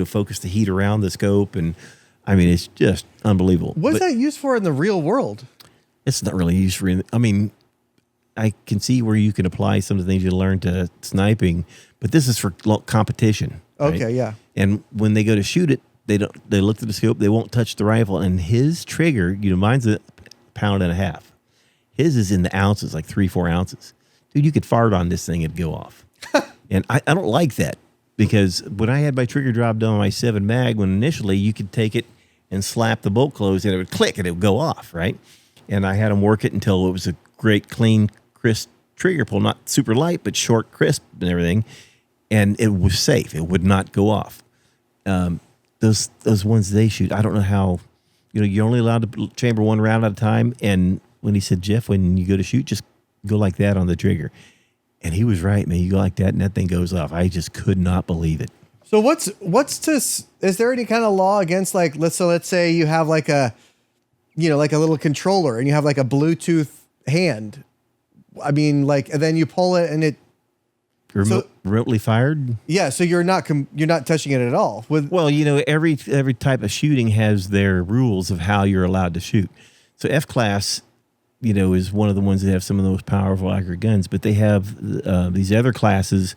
focus the heat around the scope. And I mean, it's just unbelievable. What's that used for in the real world? It's not really used for, I can see where you can apply some of the things you learn to sniping, but this is for competition. Right? Okay, yeah. And when they go to shoot it, they look at the scope, they won't touch the rifle, and his trigger, mine's a pound and a half. His is in the ounces, like 3-4 ounces. Dude, you could fart on this thing, it'd go off. And I don't like that, because when I had my trigger drop done on my 7 mag, when initially you could take it and slap the bolt close and it would click and it would go off, right? And I had them work it until it was a great, clean, crisp trigger pull, not super light, but short, crisp and everything. And it was safe. It would not go off. Those ones they shoot, I don't know how, you're only allowed to chamber 1 round at a time. And when he said, Jeff, when you go to shoot, just go like that on the trigger. And he was right, man. You go like that and that thing goes off. I just could not believe it. So is there any kind of law against, like, let's say you have like a little controller and you have like a Bluetooth hand. I mean, like, and then you pull it and it remotely fired. Yeah. So you're not touching it at all. Well, every type of shooting has their rules of how you're allowed to shoot. So F-class, is one of the ones that have some of the most powerful accurate guns, but they have these other classes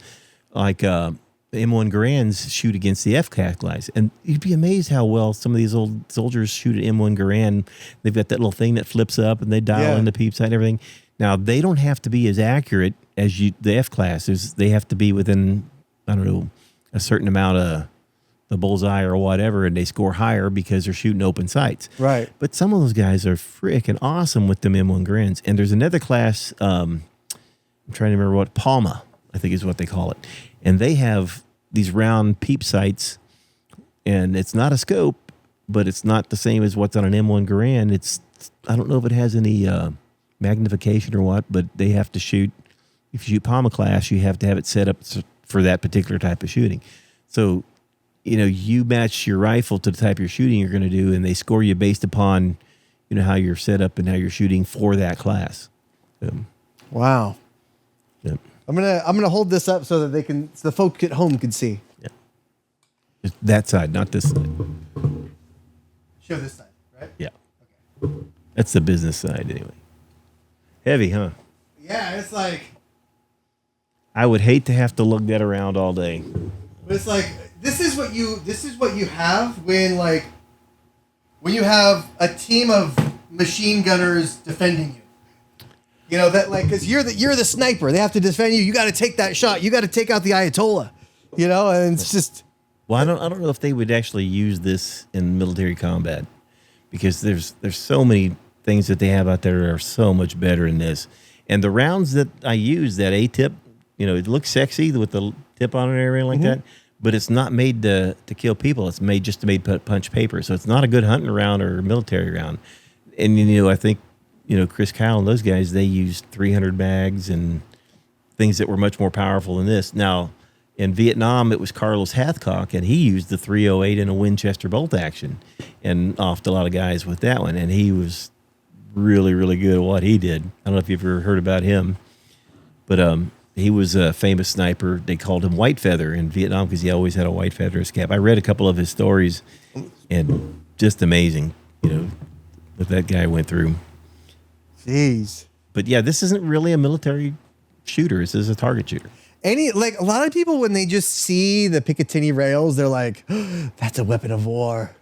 like M1 Garands shoot against the F-class guys. And you'd be amazed how well some of these old soldiers shoot an M1 Garand. They've got that little thing that flips up and they dial in the peep sight and everything. Now, they don't have to be as accurate as the F-classes. They have to be within, I don't know, a certain amount of the bullseye or whatever, and they score higher because they're shooting open sights. Right. But some of those guys are freaking awesome with them M1 Garands. And there's another class, I'm trying to remember what, Palma, I think is what they call it. And they have these round peep sights, and it's not a scope, but it's not the same as what's on an M1 Garand. I don't know if it has any magnification or what, but they have to shoot. If you shoot Palma class, you have to have it set up for that particular type of shooting. So, you match your rifle to the type of shooting you're going to do, and they score you based upon, how you're set up and how you're shooting for that class. Wow. Yep. I'm gonna hold this up so that the folk at home can see. Yeah. Just that side, not this side. Show this side, right? Yeah. Okay. That's the business side anyway. Heavy, huh? Yeah, it's like. I would hate to have to lug that around all day. But it's like this is what you have when you have a team of machine gunners defending you. That, like, because you're the sniper. They have to defend you. You got to take that shot. You got to take out the Ayatollah. And it's just. Well, I don't know if they would actually use this in military combat, because there's so many things that they have out there that are so much better than this. And the rounds that I use, that A-tip, it looks sexy with the tip on it and everything like that, but it's not made to kill people. It's made just to punch paper. So it's not a good hunting round or military round. And, I think, Chris Kyle and those guys, they used 300 mags and things that were much more powerful than this. Now, in Vietnam, it was Carlos Hathcock, and he used the 308 in a Winchester bolt action and offed a lot of guys with that one. And he was really, really good at what he did. I don't know if you've ever heard about him, but he was a famous sniper. They called him White Feather in Vietnam because he always had a white feather in his cap. I read a couple of his stories, and just amazing, what that guy went through. Jeez. But yeah, this isn't really a military shooter. This is a target shooter. A lot of people, when they just see the Picatinny rails, they're like, oh, that's a weapon of war.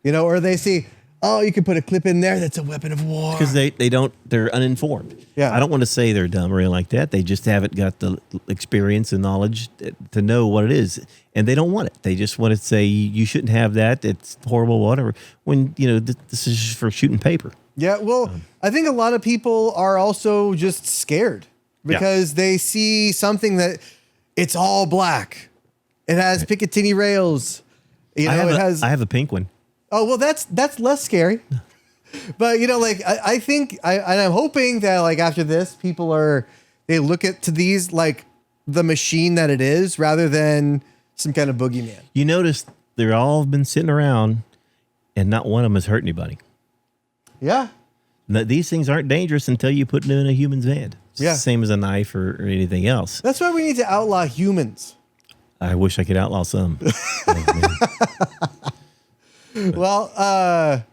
Or they see, oh, you can put a clip in there. That's a weapon of war. Because they're uninformed. Yeah. I don't want to say they're dumb or anything like that. They just haven't got the experience and knowledge to know what it is. And they don't want it. They just want to say, you shouldn't have that. It's horrible, whatever. When, this is just for shooting paper. Yeah. Well, I think a lot of people are also just scared because they see something that it's all black. It has Picatinny rails. I have a pink one. Oh, well, that's less scary. But, I think, I'm hoping that, after this, they look to these like the machine that it is rather than some kind of boogeyman. You notice they're all been sitting around and not one of them has hurt anybody. Yeah. Now, these things aren't dangerous until you put them in a human's hand. It's the same as a knife or anything else. That's why we need to outlaw humans. I wish I could outlaw some. Well,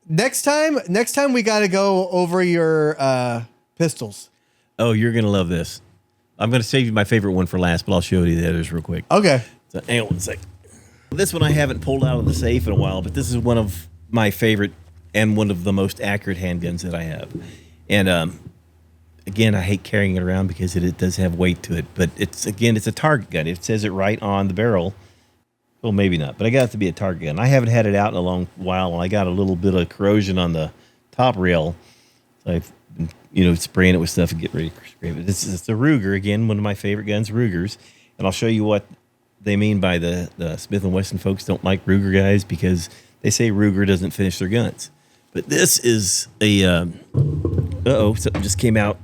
next time we got to go over your pistols. Oh, you're going to love this. I'm going to save you my favorite one for last, but I'll show you the others real quick. Okay. So, hang on one second. This one I haven't pulled out of the safe in a while, but this is one of my favorite and one of the most accurate handguns that I have. And again, I hate carrying it around because it does have weight to it. But it's a target gun. It says it right on the barrel. Well, maybe not, but I got it to be a target gun. I haven't had it out in a long while, and I got a little bit of corrosion on the top rail. So I've been, spraying it with stuff and get ready to scrape it. It's a Ruger, again, one of my favorite guns, Rugers. And I'll show you what they mean by the Smith & Wesson folks don't like Ruger guys because they say Ruger doesn't finish their guns. But this is a, something just came out.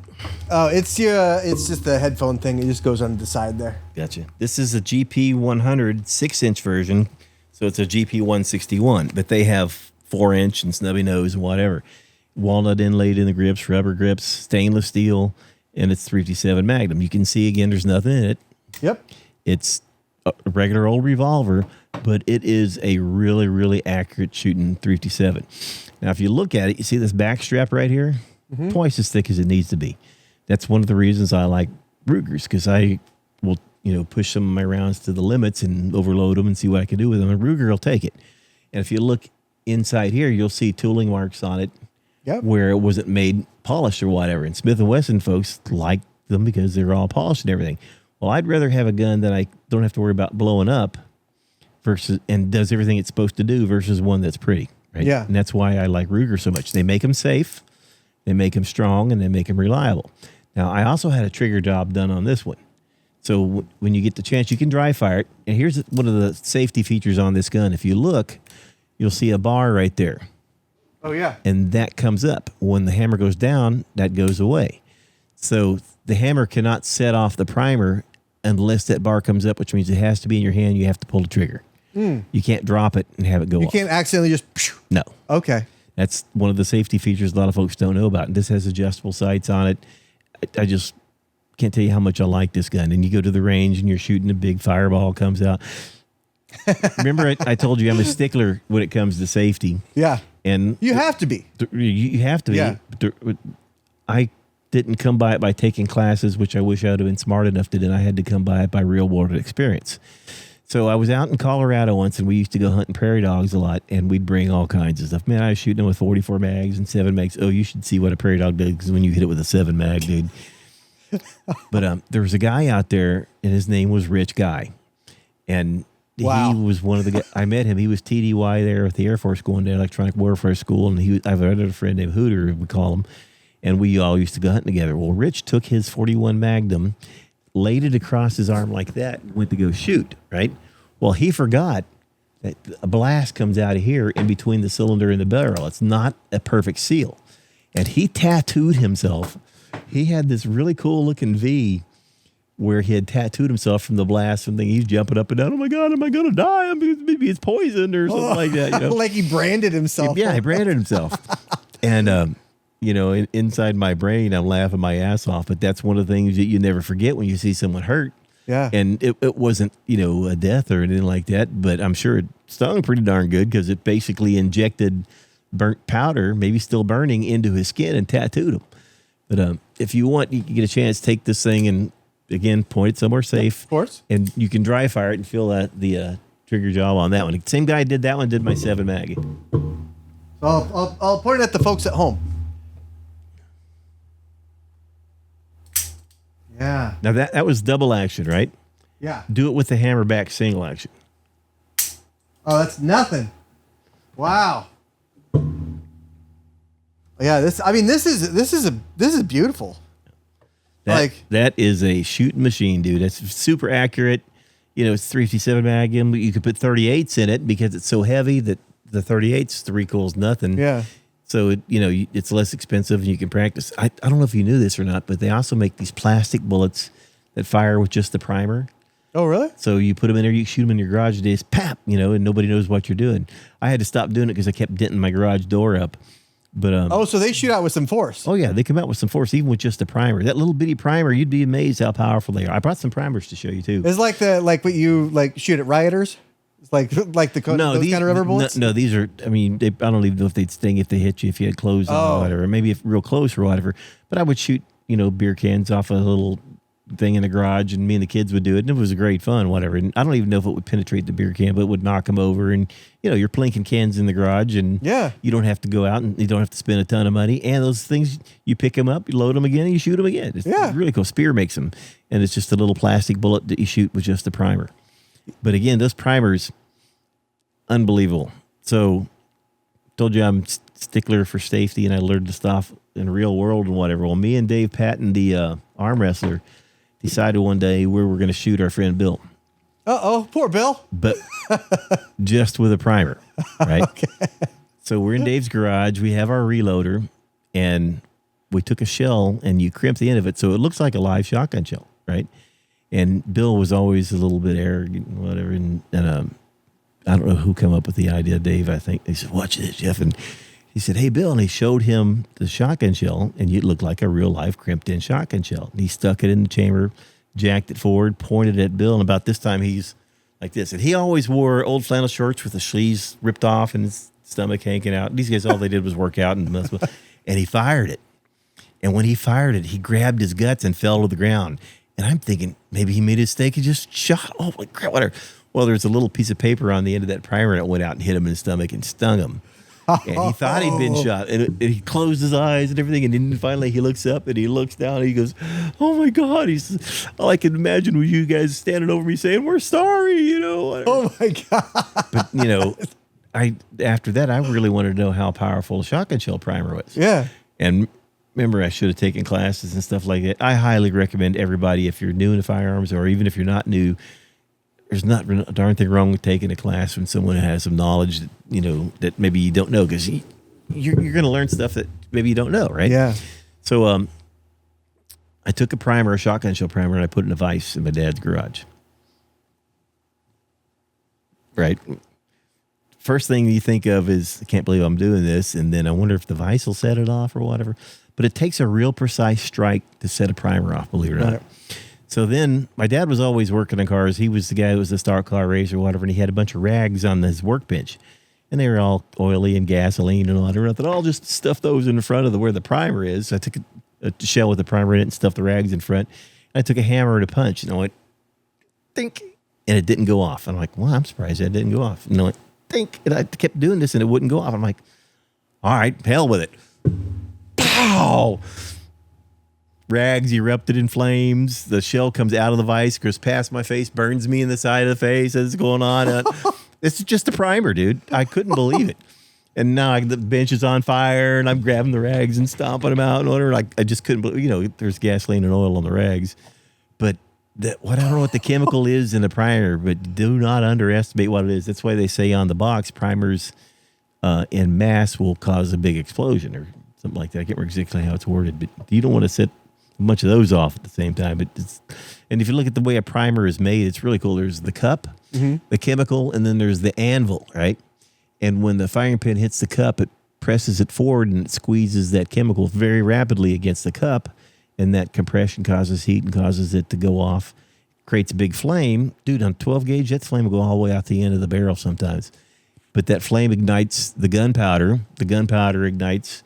Oh, it's just the headphone thing. It just goes on the side there. Gotcha. This is a GP 100 6-inch version, so it's a GP 161, but they have 4-inch and snubby nose and whatever. Walnut inlaid in the grips, rubber grips, stainless steel, and it's 357 Magnum. You can see again, there's nothing in it. Yep. It's a regular old revolver, but it is a really, really accurate shooting 357. Now, if you look at it, you see this back strap right here, twice as thick as it needs to be. That's one of the reasons I like Rugers, because I will, push some of my rounds to the limits and overload them and see what I can do with them. And Ruger will take it. And if you look inside here, you'll see tooling marks on it. Yep. Where it wasn't made polished or whatever. And Smith & Wesson folks like them because they're all polished and everything. Well, I'd rather have a gun that I don't have to worry about blowing up versus and does everything it's supposed to do versus one that's pretty. Right? Yeah. And that's why I like Ruger so much. They make them safe, they make them strong, and they make them reliable. Now, I also had a trigger job done on this one. So when you get the chance, you can dry fire it. And here's one of the safety features on this gun. If you look, you'll see a bar right there. Oh, yeah. And that comes up. When the hammer goes down, that goes away. So the hammer cannot set off the primer unless that bar comes up, which means it has to be in your hand. You have to pull the trigger. You can't drop it and have it go off. You can't accidentally just... No. Okay. That's one of the safety features a lot of folks don't know about. And this has adjustable sights on it. I just can't tell you how much I like this gun. And you go to the range and you're shooting a big fireball comes out. Remember, I told you I'm a stickler when it comes to safety. Yeah. And you have to be. You have to be. Yeah. I didn't come by it by taking classes, which I wish I would have been smart enough to do. I had to come by it by real world experience. So I was out in Colorado once, and we used to go hunting prairie dogs a lot, and we'd bring all kinds of stuff. Man, I was shooting them with 44 mags and 7 mags. Oh, you should see what a prairie dog does when you hit it with a 7 mag, dude. But there was a guy out there, and his name was Rich Guy. And wow. He was one of the guys. I met him. He was TDY there at the Air Force going to Electronic Warfare School, and I have another friend named Hooter, we call him, and we all used to go hunting together. Well, Rich took his 41 Magnum, laid it across his arm like that, and went to go shoot, right? Well, he forgot that a blast comes out of here in between the cylinder and the barrel. It's not a perfect seal. And he tattooed himself. He had this really cool looking V where he had tattooed himself from the blast and thing. He's jumping up and down. Oh my God, am I going to die? Maybe it's poisoned or something like that. Like he branded himself. Yeah, he branded himself. And, inside my brain, I'm laughing my ass off. But that's one of the things that you never forget when you see someone hurt. Yeah. And it wasn't, a death or anything like that. But I'm sure it stung pretty darn good because it basically injected burnt powder, maybe still burning, into his skin and tattooed him. But if you want, you can get a chance, take this thing and, again, point it somewhere safe. Of course. And you can dry fire it and feel the trigger job on that one. The same guy did that one, did my 7 mag. I'll point it at the folks at home. Yeah. Now that was double action, right? Yeah. Do it with the hammer back single action. Oh, that's nothing. Wow. Yeah, this is beautiful. That is a shooting machine, dude. It's super accurate. It's 357 Magnum. You could put 38s in it because it's so heavy that the 38s, the recoil's nothing. Yeah. So it's less expensive and you can practice. I don't know if you knew this or not, but they also make these plastic bullets that fire with just the primer. Oh, really? So you put them in there, you shoot them in your garage, and they just pap, and nobody knows what you're doing. I had to stop doing it because I kept denting my garage door up. But so they shoot out with some force. Oh yeah, they come out with some force, even with just a primer. That little bitty primer, you'd be amazed how powerful they are. I brought some primers to show you too. It's like what you shoot at rioters. It's like those kind of rubber bullets. No, these are. I mean, I don't even know if they'd sting if they hit you if you had clothes on or whatever. Maybe if real close or whatever. But I would shoot beer cans off a little thing in the garage, and me and the kids would do it, and it was great fun, whatever. And I don't even know if it would penetrate the beer can, but it would knock them over. And, you're plinking cans in the garage, and you don't have to go out and you don't have to spend a ton of money. And those things, you pick them up, you load them again, and you shoot them again. It's really cool. Spear makes them, and it's just a little plastic bullet that you shoot with just the primer. But again, those primers, unbelievable. So, told you I'm stickler for safety, and I learned the stuff in the real world and whatever. Well, me and Dave Patton, the arm wrestler, decided one day we were going to shoot our friend Bill. Poor Bill. But just with a primer, right? Okay. So we're in Dave's garage. We have our reloader, and we took a shell, and you crimp the end of it so it looks like a live shotgun shell, right? And Bill was always a little bit arrogant and whatever, and I don't know who came up with the idea, Dave, I think. He said, watch this, Jeff. And he said, hey, Bill. And he showed him the shotgun shell, and it looked like a real life crimped-in shotgun shell. And he stuck it in the chamber, jacked it forward, pointed at Bill, and about this time he's like this. And he always wore old flannel shorts with the sleeves ripped off and his stomach hanging out. These guys, all they did was work out and mess with. And he fired it. And when he fired it, he grabbed his guts and fell to the ground. And I'm thinking maybe he made a mistake and just shot. Oh, my crap, whatever. Well, there's a little piece of paper on the end of that primer that went out and hit him in the stomach and stung him. And he thought he'd been shot. And he closed his eyes and everything. And then finally he looks up and he looks down and he goes, oh, my God. He says, all I can imagine was you guys standing over me saying, we're sorry, whatever. Oh, my God. But, after that, I really wanted to know how powerful a shotgun shell primer was. Yeah. And remember, I should have taken classes and stuff like that. I highly recommend everybody, if you're new into firearms or even if you're not new, there's not a darn thing wrong with taking a class from someone who has some knowledge that, that maybe you don't know, because you're going to learn stuff that maybe you don't know, right? Yeah. So I took a shotgun shell primer, and I put it in a vise in my dad's garage. Right? First thing you think of is, I can't believe I'm doing this, and then I wonder if the vise will set it off or whatever. But it takes a real precise strike to set a primer off, believe it or not. Right. So then my dad was always working on cars. He was the guy who was the stock car racer or whatever, and he had a bunch of rags on his workbench. And they were all oily and gasoline and whatever. I thought, I'll just stuff those in front of where the primer is. So I took a shell with the primer in it and stuffed the rags in front. And I took a hammer and a punch, and I went, think, and it didn't go off. I'm like, well, I'm surprised that didn't go off. And I went, think, and I kept doing this, and it wouldn't go off. I'm like, all right, hell with it. Pow! Rags erupted in flames. The shell comes out of the vise, goes past my face, burns me in the side of the face as it's going on. It's just a primer, dude. I couldn't believe it. And now the bench is on fire, and I'm grabbing the rags and stomping them out and whatever. I just couldn't believe, there's gasoline and oil on the rags. But I don't know what the chemical is in the primer, but do not underestimate what it is. That's why they say on the box, primers in mass will cause a big explosion or something like that. I can't remember exactly how it's worded, but you don't want to set a bunch of those off at the same time. And if you look at the way a primer is made, it's really cool. There's the cup, the chemical, and then there's the anvil, right? And when the firing pin hits the cup, it presses it forward and it squeezes that chemical very rapidly against the cup, and that compression causes heat and causes it to go off, creates a big flame. Dude, on 12 gauge, that flame will go all the way out the end of the barrel sometimes. But that flame ignites the gunpowder. The gunpowder ignites,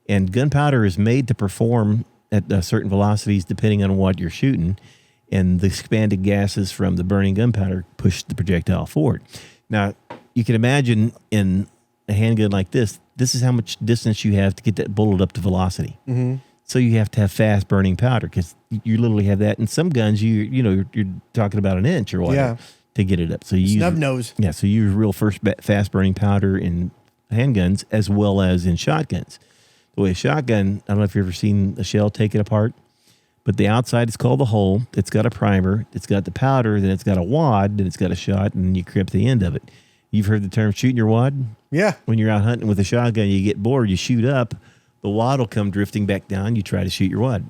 and gunpowder is made to perform at certain velocities depending on what you're shooting, and the expanded gases from the burning gunpowder push the projectile forward. Now, you can imagine in a handgun like this is how much distance you have to get that bullet up to velocity. Mm-hmm. So you have to have fast burning powder, because you literally have that. In some guns, you're talking about an inch or whatever to get it up. So you snub nose. Yeah, so you use real fast burning powder in handguns as well as in shotguns. The way a shotgun, I don't know if you've ever seen a shell taken apart, but the outside is called the hull. It's got a primer. It's got the powder. Then it's got a wad. Then it's got a shot, and you crimp the end of it. You've heard the term shooting your wad? Yeah. When you're out hunting with a shotgun, you get bored, you shoot up, the wad will come drifting back down. You try to shoot your wad.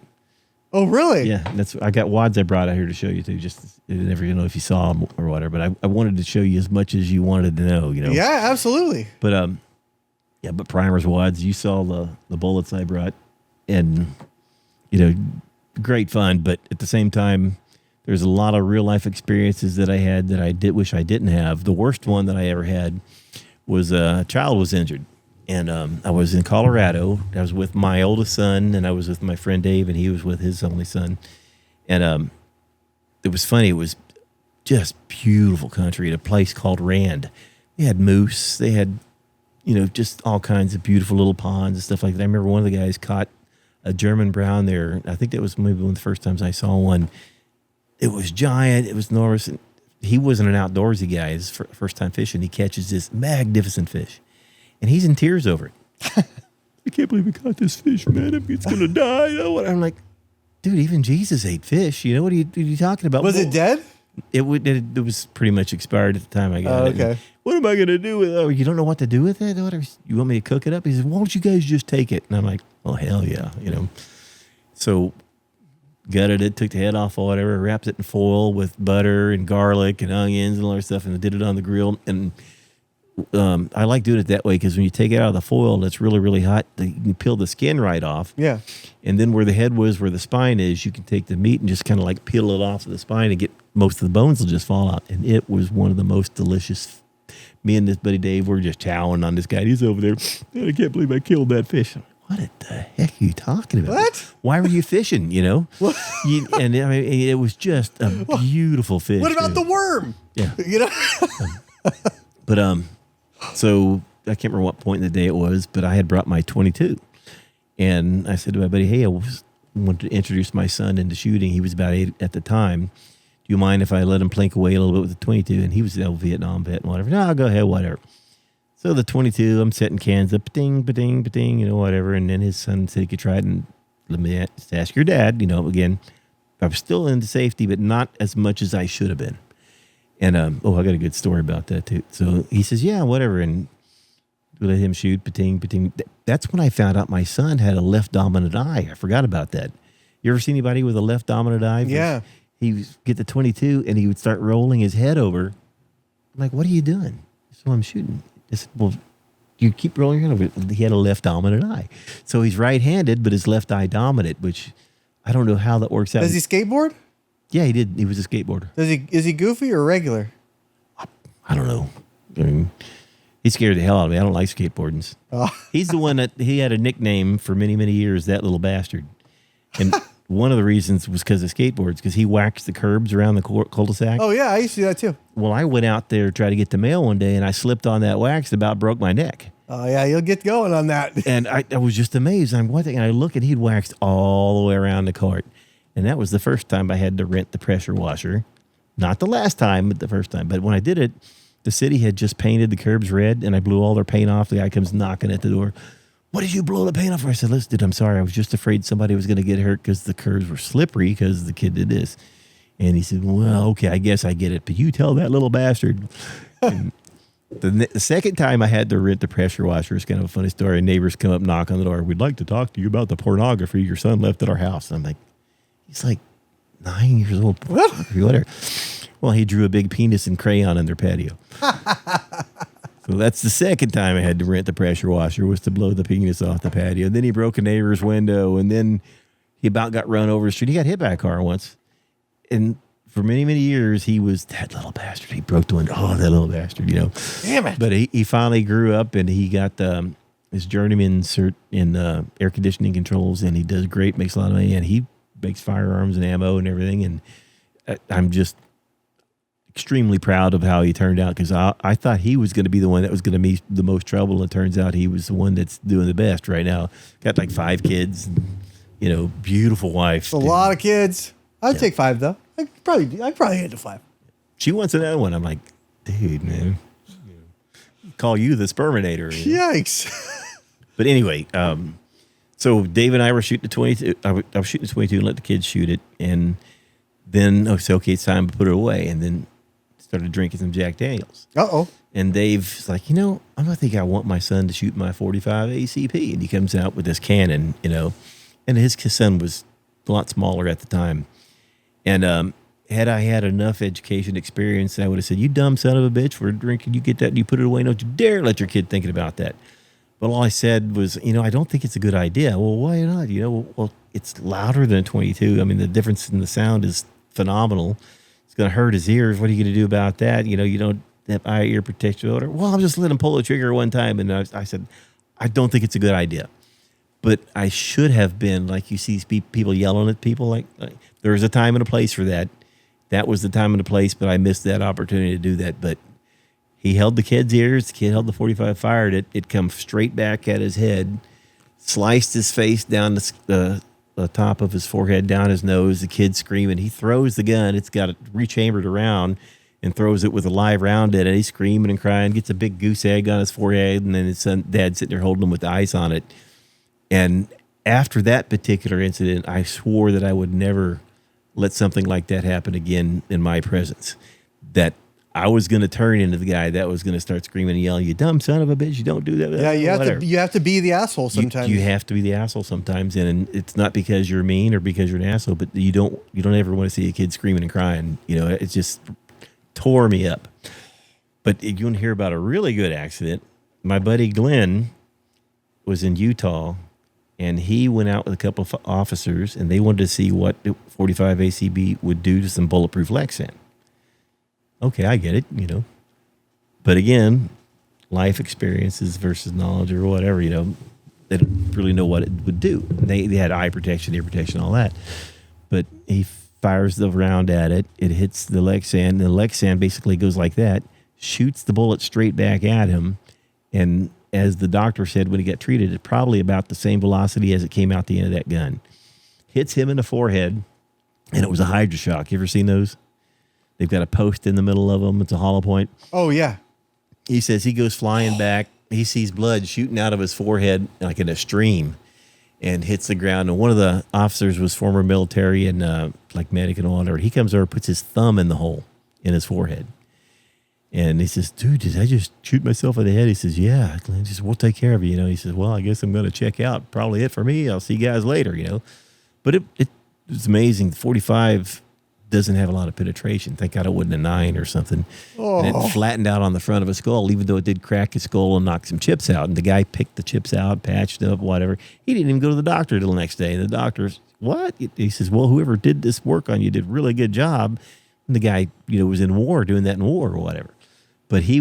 Oh, really? Yeah. I got wads I brought out here to show you too. Just never know if you saw them or whatever. But I wanted to show you as much as you wanted to know. Yeah, absolutely. But but primers, wads. You saw the bullets I brought, and great fun. But at the same time, there's a lot of real life experiences that I had that I wish I didn't have. The worst one that I ever had was a child was injured. And I was in Colorado. I was with my oldest son, and I was with my friend Dave, and he was with his only son. And it was funny. It was just beautiful country at a place called Rand. They had moose. They had, just all kinds of beautiful little ponds and stuff like that. I remember one of the guys caught a German brown there. I think that was maybe one of the first times I saw one. It was giant. It was enormous. And he wasn't an outdoorsy guy. His first time fishing. He catches this magnificent fish, and he's in tears over it. I can't believe we caught this fish, man. It's going to die. I'm like, dude, even Jesus ate fish. What are you talking about? Was it dead? It was pretty much expired at the time I got it. Okay. And what am I going to do with it? Oh, you don't know what to do with it? You want me to cook it up? He says, why don't you guys just take it? And I'm like, oh, hell yeah. So gutted it, took the head off or whatever, wrapped it in foil with butter and garlic and onions and all that stuff, and did it on the grill. And I like doing it that way because when you take it out of the foil and it's really, really hot, you can peel the skin right off. Yeah. And then where the head was, where the spine is, you can take the meat and just kind of like peel it off of the spine and get most of the bones will just fall out. And it was one of the most delicious. Me and this buddy Dave were just chowing on this guy. He's over there. Man, I can't believe I killed that fish. What the heck are you talking about? What? Why were you fishing? And I mean, it was just a beautiful fish. What about the worm? Yeah. But So I can't remember what point in the day it was, but I had brought my 22. And I said to my buddy, hey, wanted to introduce my son into shooting. He was about 8 at the time. Do you mind if I let him plink away a little bit with the 22? And he was an old Vietnam vet and whatever. No, go ahead, whatever. So the 22, I'm setting cans up, ba-ding, ba-ding, ba-ding, whatever. And then his son said he could try it. And let me ask your dad, again, I was still into safety, but not as much as I should have been. And, I got a good story about that too. So he says, yeah, whatever. And we let him shoot, pating, pating. That's when I found out my son had a left dominant eye. I forgot about that. You ever see anybody with a left dominant eye? Yeah. He would get the 22 and he would start rolling his head over. I'm like, what are you doing? So I'm shooting. I said, well, you keep rolling your head over. He had a left dominant eye. So he's right-handed, but his left eye dominant, which I don't know how that works out. Does he skateboard? Yeah, he did. He was a skateboarder. Is he goofy or regular? I don't know. I mean, he scared the hell out of me. I don't like skateboardings. Oh. He's the one that he had a nickname for many, many years, that little bastard. And one of the reasons was because of skateboards, because he waxed the curbs around the cul-de-sac. Oh, yeah, I used to do that too. Well, I went out there to try to get the mail one day, and I slipped on that wax and about broke my neck. Oh, yeah, you'll get going on that. And I was just amazed. I'm one thing, and I look, and he'd waxed all the way around the cart. And that was the first time I had to rent the pressure washer. Not the last time, but the first time. But when I did it, the city had just painted the curbs red, and I blew all their paint off. The guy comes knocking at the door. What did you blow the paint off for? I said, listen, dude, I'm sorry. I was just afraid somebody was going to get hurt because the curbs were slippery because the kid did this. And he said, well, okay, I guess I get it. But you tell that little bastard. And the second time I had to rent the pressure washer, it's kind of a funny story. Neighbors come up, knock on the door. We'd like to talk to you about the pornography your son left at our house. And I'm like, he's like 9 years old. Pornography, whatever. Well, he drew a big penis in crayon in their patio. So that's the second time I had to rent the pressure washer, was to blow the penis off the patio. And then he broke a neighbor's window, and then he about got run over the street. He got hit by a car once. And for many, many years, he was that little bastard. He broke the window. Oh, that little bastard, Damn it. But he finally grew up, and he got his journeyman cert in air conditioning controls, and he does great, makes a lot of money, and he makes firearms and ammo and everything. And I'm just extremely proud of how he turned out, because I thought he was going to be the one that was going to meet the most trouble. And it turns out he was the one that's doing the best right now. Got like 5 kids, beautiful wife. It's a lot of kids. I'd take 5 though. I'd probably hit to 5. She wants another one. I'm like, dude, man, call you the sperminator. Yikes. But anyway, so Dave and I were shooting the 22. I was shooting the 22 and let the kids shoot it. And then I said, okay, it's time to put it away. And then started drinking some Jack Daniels. Uh-oh. And Dave's like, I don't think I want my son to shoot my 45 ACP. And he comes out with this cannon, and his son was a lot smaller at the time. And had I had enough education experience, I would have said, you dumb son of a bitch, we're drinking, you get that and you put it away. Don't you dare let your kid thinking about that. But all I said was, I don't think it's a good idea. Well, why not? Well, it's louder than a 22. I mean, the difference in the sound is phenomenal. It's going to hurt his ears. What are you going to do about that? You don't have ear protection. Well, I'm just letting him pull the trigger one time. And I said, I don't think it's a good idea. But I should have been, like you see people yelling at people. Like there's a time and a place for that. that was the time and the place, but I missed that opportunity to do that. But he held the kid's ears. The kid held the 45, fired it. It come straight back at his head, sliced his face down the top of his forehead, down his nose. The kid screaming. He throws the gun. It's got it rechambered around and throws it with a live round in it. He's screaming and crying, gets a big goose egg on his forehead, and then his dad sitting there holding him with the ice on it. And after that particular incident, I swore that I would never let something like that happen again in my presence. That I was going to turn into the guy that was going to start screaming and yelling, "You dumb son of a bitch! You don't do that." Yeah, you have to be the asshole sometimes. You have to be the asshole sometimes, and it's not because you're mean or because you're an asshole, but you don't ever want to see a kid screaming and crying. It just tore me up. But you want to hear about a really good accident? My buddy Glenn was in Utah. And he went out with a couple of officers, and they wanted to see what 45 ACB would do to some bulletproof Lexan. Okay, I get it, But again, life experiences versus knowledge or whatever, they don't really know what it would do. They had eye protection, ear protection, all that. But he fires the round at it. It hits the Lexan, and the Lexan basically goes like that, shoots the bullet straight back at him, and as the doctor said when he got treated, it's probably about the same velocity as it came out the end of that gun. Hits him in the forehead, and it was a Hydra-Shock. You ever seen those? They've got a post in the middle of them. It's a hollow point. Oh, yeah. He says he goes flying back. He sees blood shooting out of his forehead like in a stream and hits the ground. And one of the officers was former military and like medic and all that. He comes over, puts his thumb in the hole in his forehead. And he says, "Dude, did I just shoot myself in the head?" He says, "Yeah." Glenn says, "We'll take care of you." He says, "Well, I guess I'm going to check out. Probably it for me. I'll see you guys later, But it's amazing. 45 doesn't have a lot of penetration. Thank God it wasn't a 9 or something. Oh. And it flattened out on the front of his skull, even though it did crack his skull and knock some chips out. And the guy picked the chips out, patched them up, whatever. He didn't even go to the doctor till the next day. And the doctor's, "What?" He says, "Well, whoever did this work on you did a really good job." And the guy, was in war, doing that in war or whatever. But he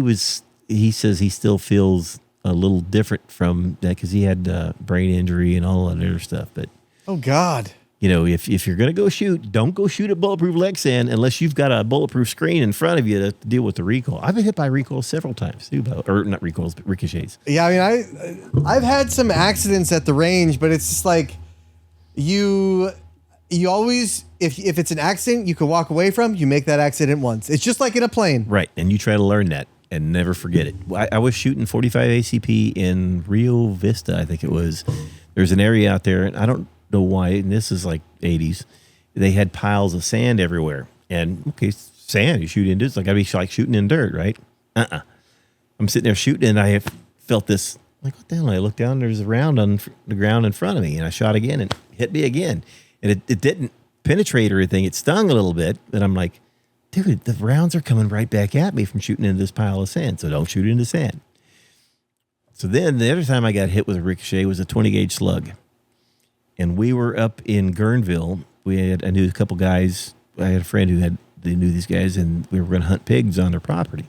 says he still feels a little different from that because he had brain injury and all that other stuff. But oh God, if you're gonna go shoot, don't go shoot at bulletproof Lexan unless you've got a bulletproof screen in front of you to deal with the recoil. I've been hit by recoil several times too, or not recoils, but ricochets. Yeah, I've had some accidents at the range, but it's just like you always. If it's an accident you can walk away from, you make that accident once. It's just like in a plane. Right, and you try to learn that and never forget it. I was shooting 45 ACP in Rio Vista, I think it was. There's an area out there, and I don't know why, and this is like 80s. They had piles of sand everywhere. And, okay, sand, you shoot into it's like I'd be like shooting in dirt, right? I'm sitting there shooting, and I felt this, like, what the hell? I looked down, there's a round on the ground in front of me, and I shot again, and it hit me again. And it didn't penetrate or anything. It stung a little bit, but I'm like, dude, the rounds are coming right back at me from shooting into this pile of sand, so don't shoot into sand. So then the other time I got hit with a ricochet was a 20 gauge slug. And we were up in Guerneville. I knew a couple guys. I had a friend they knew these guys, and we were going to hunt pigs on their property.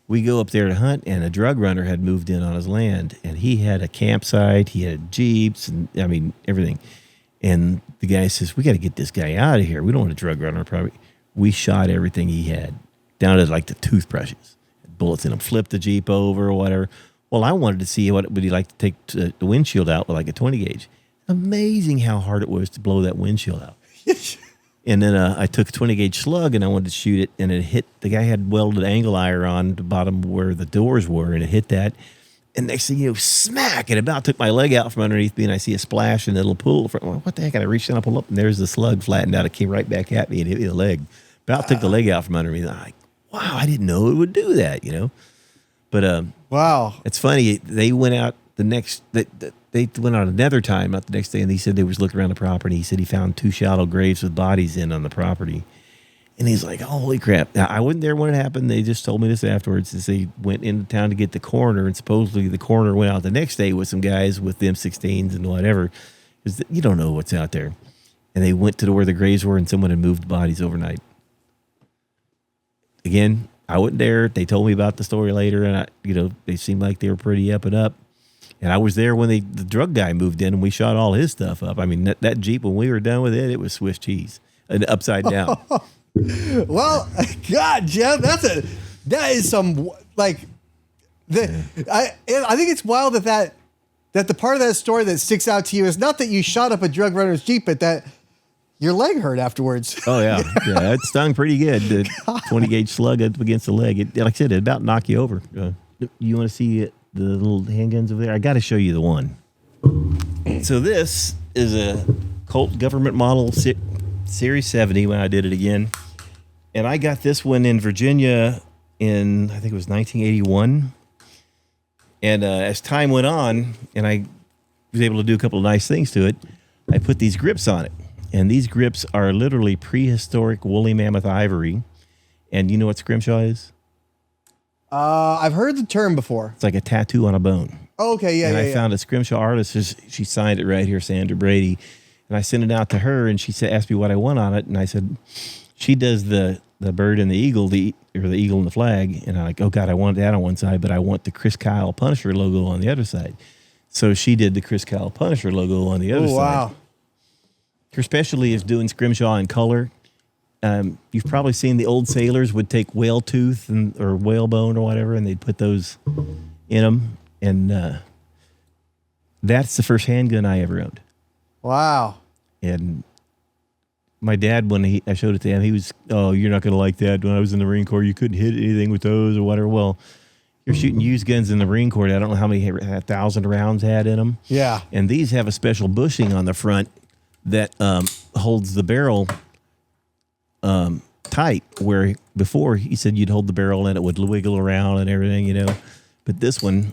We go up there to hunt, and a drug runner had moved in on his land, and he had a campsite, he had Jeeps, and everything. And the guy says, "We got to get this guy out of here. We don't want a drug runner property." We shot everything he had, down to like the toothbrushes, bullets in them, flipped the Jeep over or whatever. Well, I wanted to see what it would be like to take the windshield out with like a 20 gauge. Amazing how hard it was to blow that windshield out. And then I took a 20 gauge slug and I wanted to shoot it, and it hit, the guy had welded angle iron on the bottom where the doors were, and it hit that. And next thing you know, smack, it about took my leg out from underneath me, and I see a splash and it'll pull. Well, what the heck? And I reached down and pulled up, and there's the slug flattened out. It came right back at me and hit me in the leg. About took the leg out from under me. I'm like, wow, I didn't know it would do that, But wow, it's funny. They went out the next, they went out another time, not the next day, and he said they was looking around the property. He said he found 2 shallow graves with bodies in on the property. And he's like, holy crap. Now, I wasn't there when it happened. They just told me this afterwards. They went into town to get the coroner, and supposedly the coroner went out the next day with some guys with the M16s and whatever, because you don't know what's out there. And they went to where the graves were, and someone had moved bodies overnight. Again, I wasn't there. They told me about the story later, and they seemed like they were pretty up and up. And I was there when the drug guy moved in, and we shot all his stuff up. I mean, that Jeep, when we were done with it, it was Swiss cheese and upside down. Well, God, Jeff, that is some like I think it's wild that the part of that story that sticks out to you is not that you shot up a drug runner's Jeep, but that your leg hurt afterwards. Oh yeah, yeah, it stung pretty good. The 20 gauge slug up against the leg. Like I said, it about knocked you over. You want to see the little handguns over there? I got to show you the one. So this is a Colt government model Series 70 when I did it again. And I got this one in Virginia in, I think it was 1981. And as time went on, and I was able to do a couple of nice things to it, I put these grips on it. And these grips are literally prehistoric woolly mammoth ivory. And you know what scrimshaw is? I've heard the term before. It's like a tattoo on a bone. Oh, okay, yeah, and yeah. I found a scrimshaw artist. She signed it right here, Sandra Brady. And I sent it out to her, and she asked me what I want on it. And I said, she does the bird and the eagle, the eagle and the flag. And I'm like, oh, God, I want that on one side, but I want the Chris Kyle Punisher logo on the other side. So she did the Chris Kyle Punisher logo on the other side. Wow. Her specialty is doing scrimshaw in color. You've probably seen the old sailors would take whale tooth or whalebone or whatever, and they'd put those in them. And that's the first handgun I ever owned. Wow. And my dad, when I showed it to him, he was, oh, you're not going to like that. When I was in the Marine Corps, you couldn't hit anything with those or whatever. Well, you're shooting used guns in the Marine Corps. I don't know how many 1,000 rounds had in them. Yeah. And these have a special bushing on the front that holds the barrel tight, where before he said you'd hold the barrel and it would wiggle around and everything, you know. But this one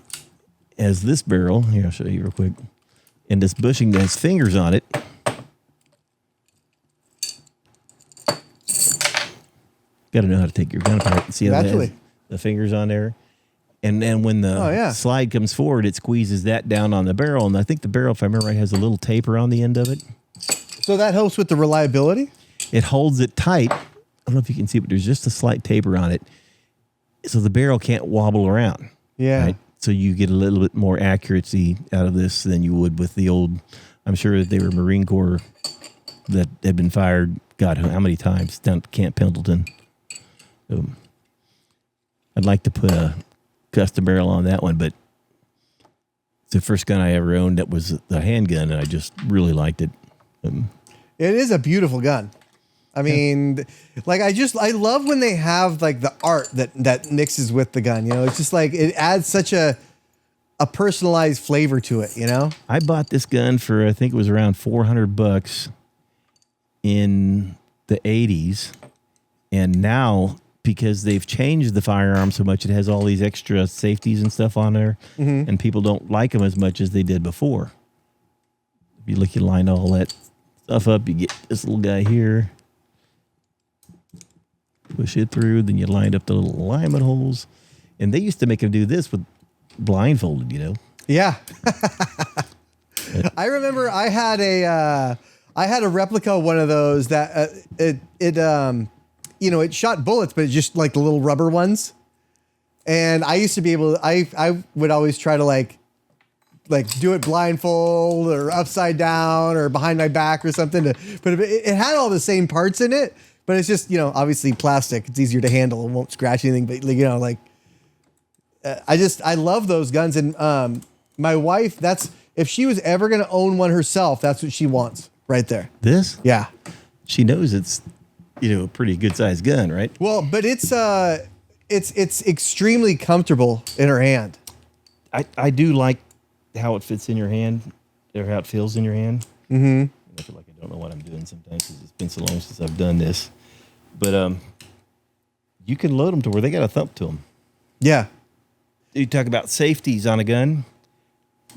has this barrel. Here, I'll show you real quick. And this bushing that has fingers on it. Got to know how to take your gun apart. See how that has the fingers on there? And then when the slide comes forward, it squeezes that down on the barrel. And I think the barrel, if I remember right, has a little taper on the end of it. So that helps with the reliability? It holds it tight. I don't know if you can see, but there's just a slight taper on it. So the barrel can't wobble around. Yeah. Right? So you get a little bit more accuracy out of this than you would with the old, I'm sure that they were Marine Corps that had been fired, God, how many times down at Camp Pendleton. I'd like to put a custom barrel on that one, but it's the first gun I ever owned that was the handgun, and I just really liked it. It is a beautiful gun. I mean, like I love when they have like the art that mixes with the gun. You know, it's just like it adds such a personalized flavor to it. You know, I bought this gun for I think it was around $400 in the 80s, and now because they've changed the firearm so much, it has all these extra safeties and stuff on there, and people don't like them as much as they did before. If you look, you line all that stuff up, you get this little guy here. Push it through, then you line up the little alignment holes. And they used to make them do this with blindfolded, you know? Yeah. I remember I had a replica of one of those that it shot bullets, but it just like the little rubber ones. And I used to be able to, I would always try to like do it blindfold or upside down or behind my back or something but it had all the same parts in it. But it's just, obviously plastic. It's easier to handle and won't scratch anything. But, I love those guns. And my wife, if she was ever going to own one herself, that's what she wants right there. This? Yeah. She knows it's, a pretty good sized gun, right? Well, but it's extremely comfortable in her hand. I do like how it fits in your hand or how it feels in your hand. Mm-hmm. I feel like I don't know what I'm doing sometimes because it's been so long since I've done this. But you can load them to where they got a thump to them. Yeah. You talk about safeties on a gun.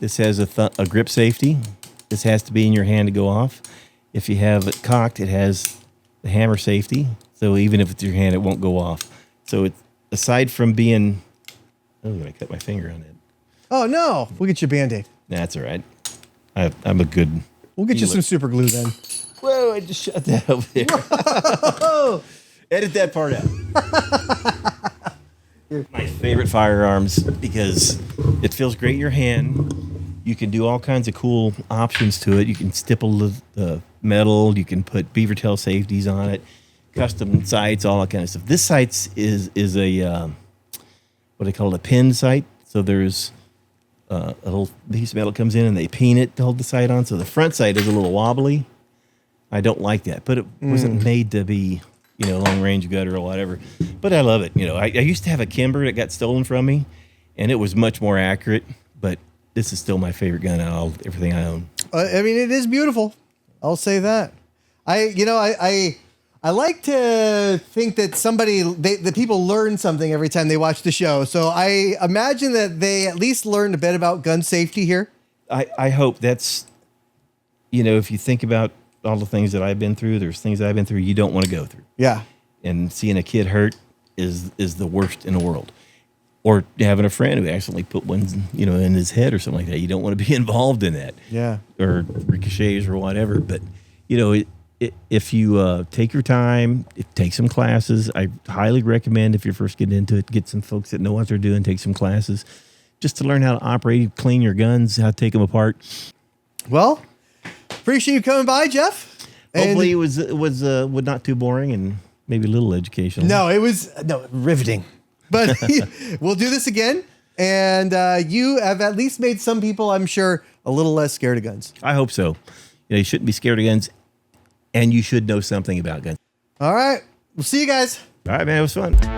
This has a grip safety. This has to be in your hand to go off. If you have it cocked, it has the hammer safety. So even if it's your hand, it won't go off. So it's aside from being, I cut my finger on it. Oh no! We'll get you a Band-Aid. That's all right. I'm a good. We'll get you some super glue then. Whoa! I just shot that over there. Edit that part out. My favorite firearms because it feels great in your hand. You can do all kinds of cool options to it. You can stipple the metal. You can put beaver tail safeties on it. custom sights, all that kind of stuff. This sight is a what they call it, a pin sight. So there's a little piece of metal comes in and they pin it to hold the sight on. So the front sight is a little wobbly. I don't like that, but it wasn't made to be, long range gutter or whatever. But I love it. I used to have a Kimber that got stolen from me, and it was much more accurate. But this is still my favorite gun out of everything I own. I mean, it is beautiful. I'll say that. I like to think that the people learn something every time they watch the show. So I imagine that they at least learned a bit about gun safety here. I hope that's, if you think about all the things that I've been through, there's things I've been through you don't want to go through. Yeah. And seeing a kid hurt is the worst in the world. Or having a friend who accidentally put one, in his head or something like that. You don't want to be involved in that. Yeah. Or ricochets or whatever. But, if you take your time, take some classes. I highly recommend, if you're first getting into it, get some folks that know what they're doing, take some classes just to learn how to operate, clean your guns, how to take them apart. Well, appreciate you coming by, Jeff. Hopefully it was not too boring and maybe a little educational. No, it was riveting. But we'll do this again. And you have at least made some people, I'm sure, a little less scared of guns. I hope so. You shouldn't be scared of guns, and you should know something about guns. All right. We'll see you guys. All right, man. It was fun.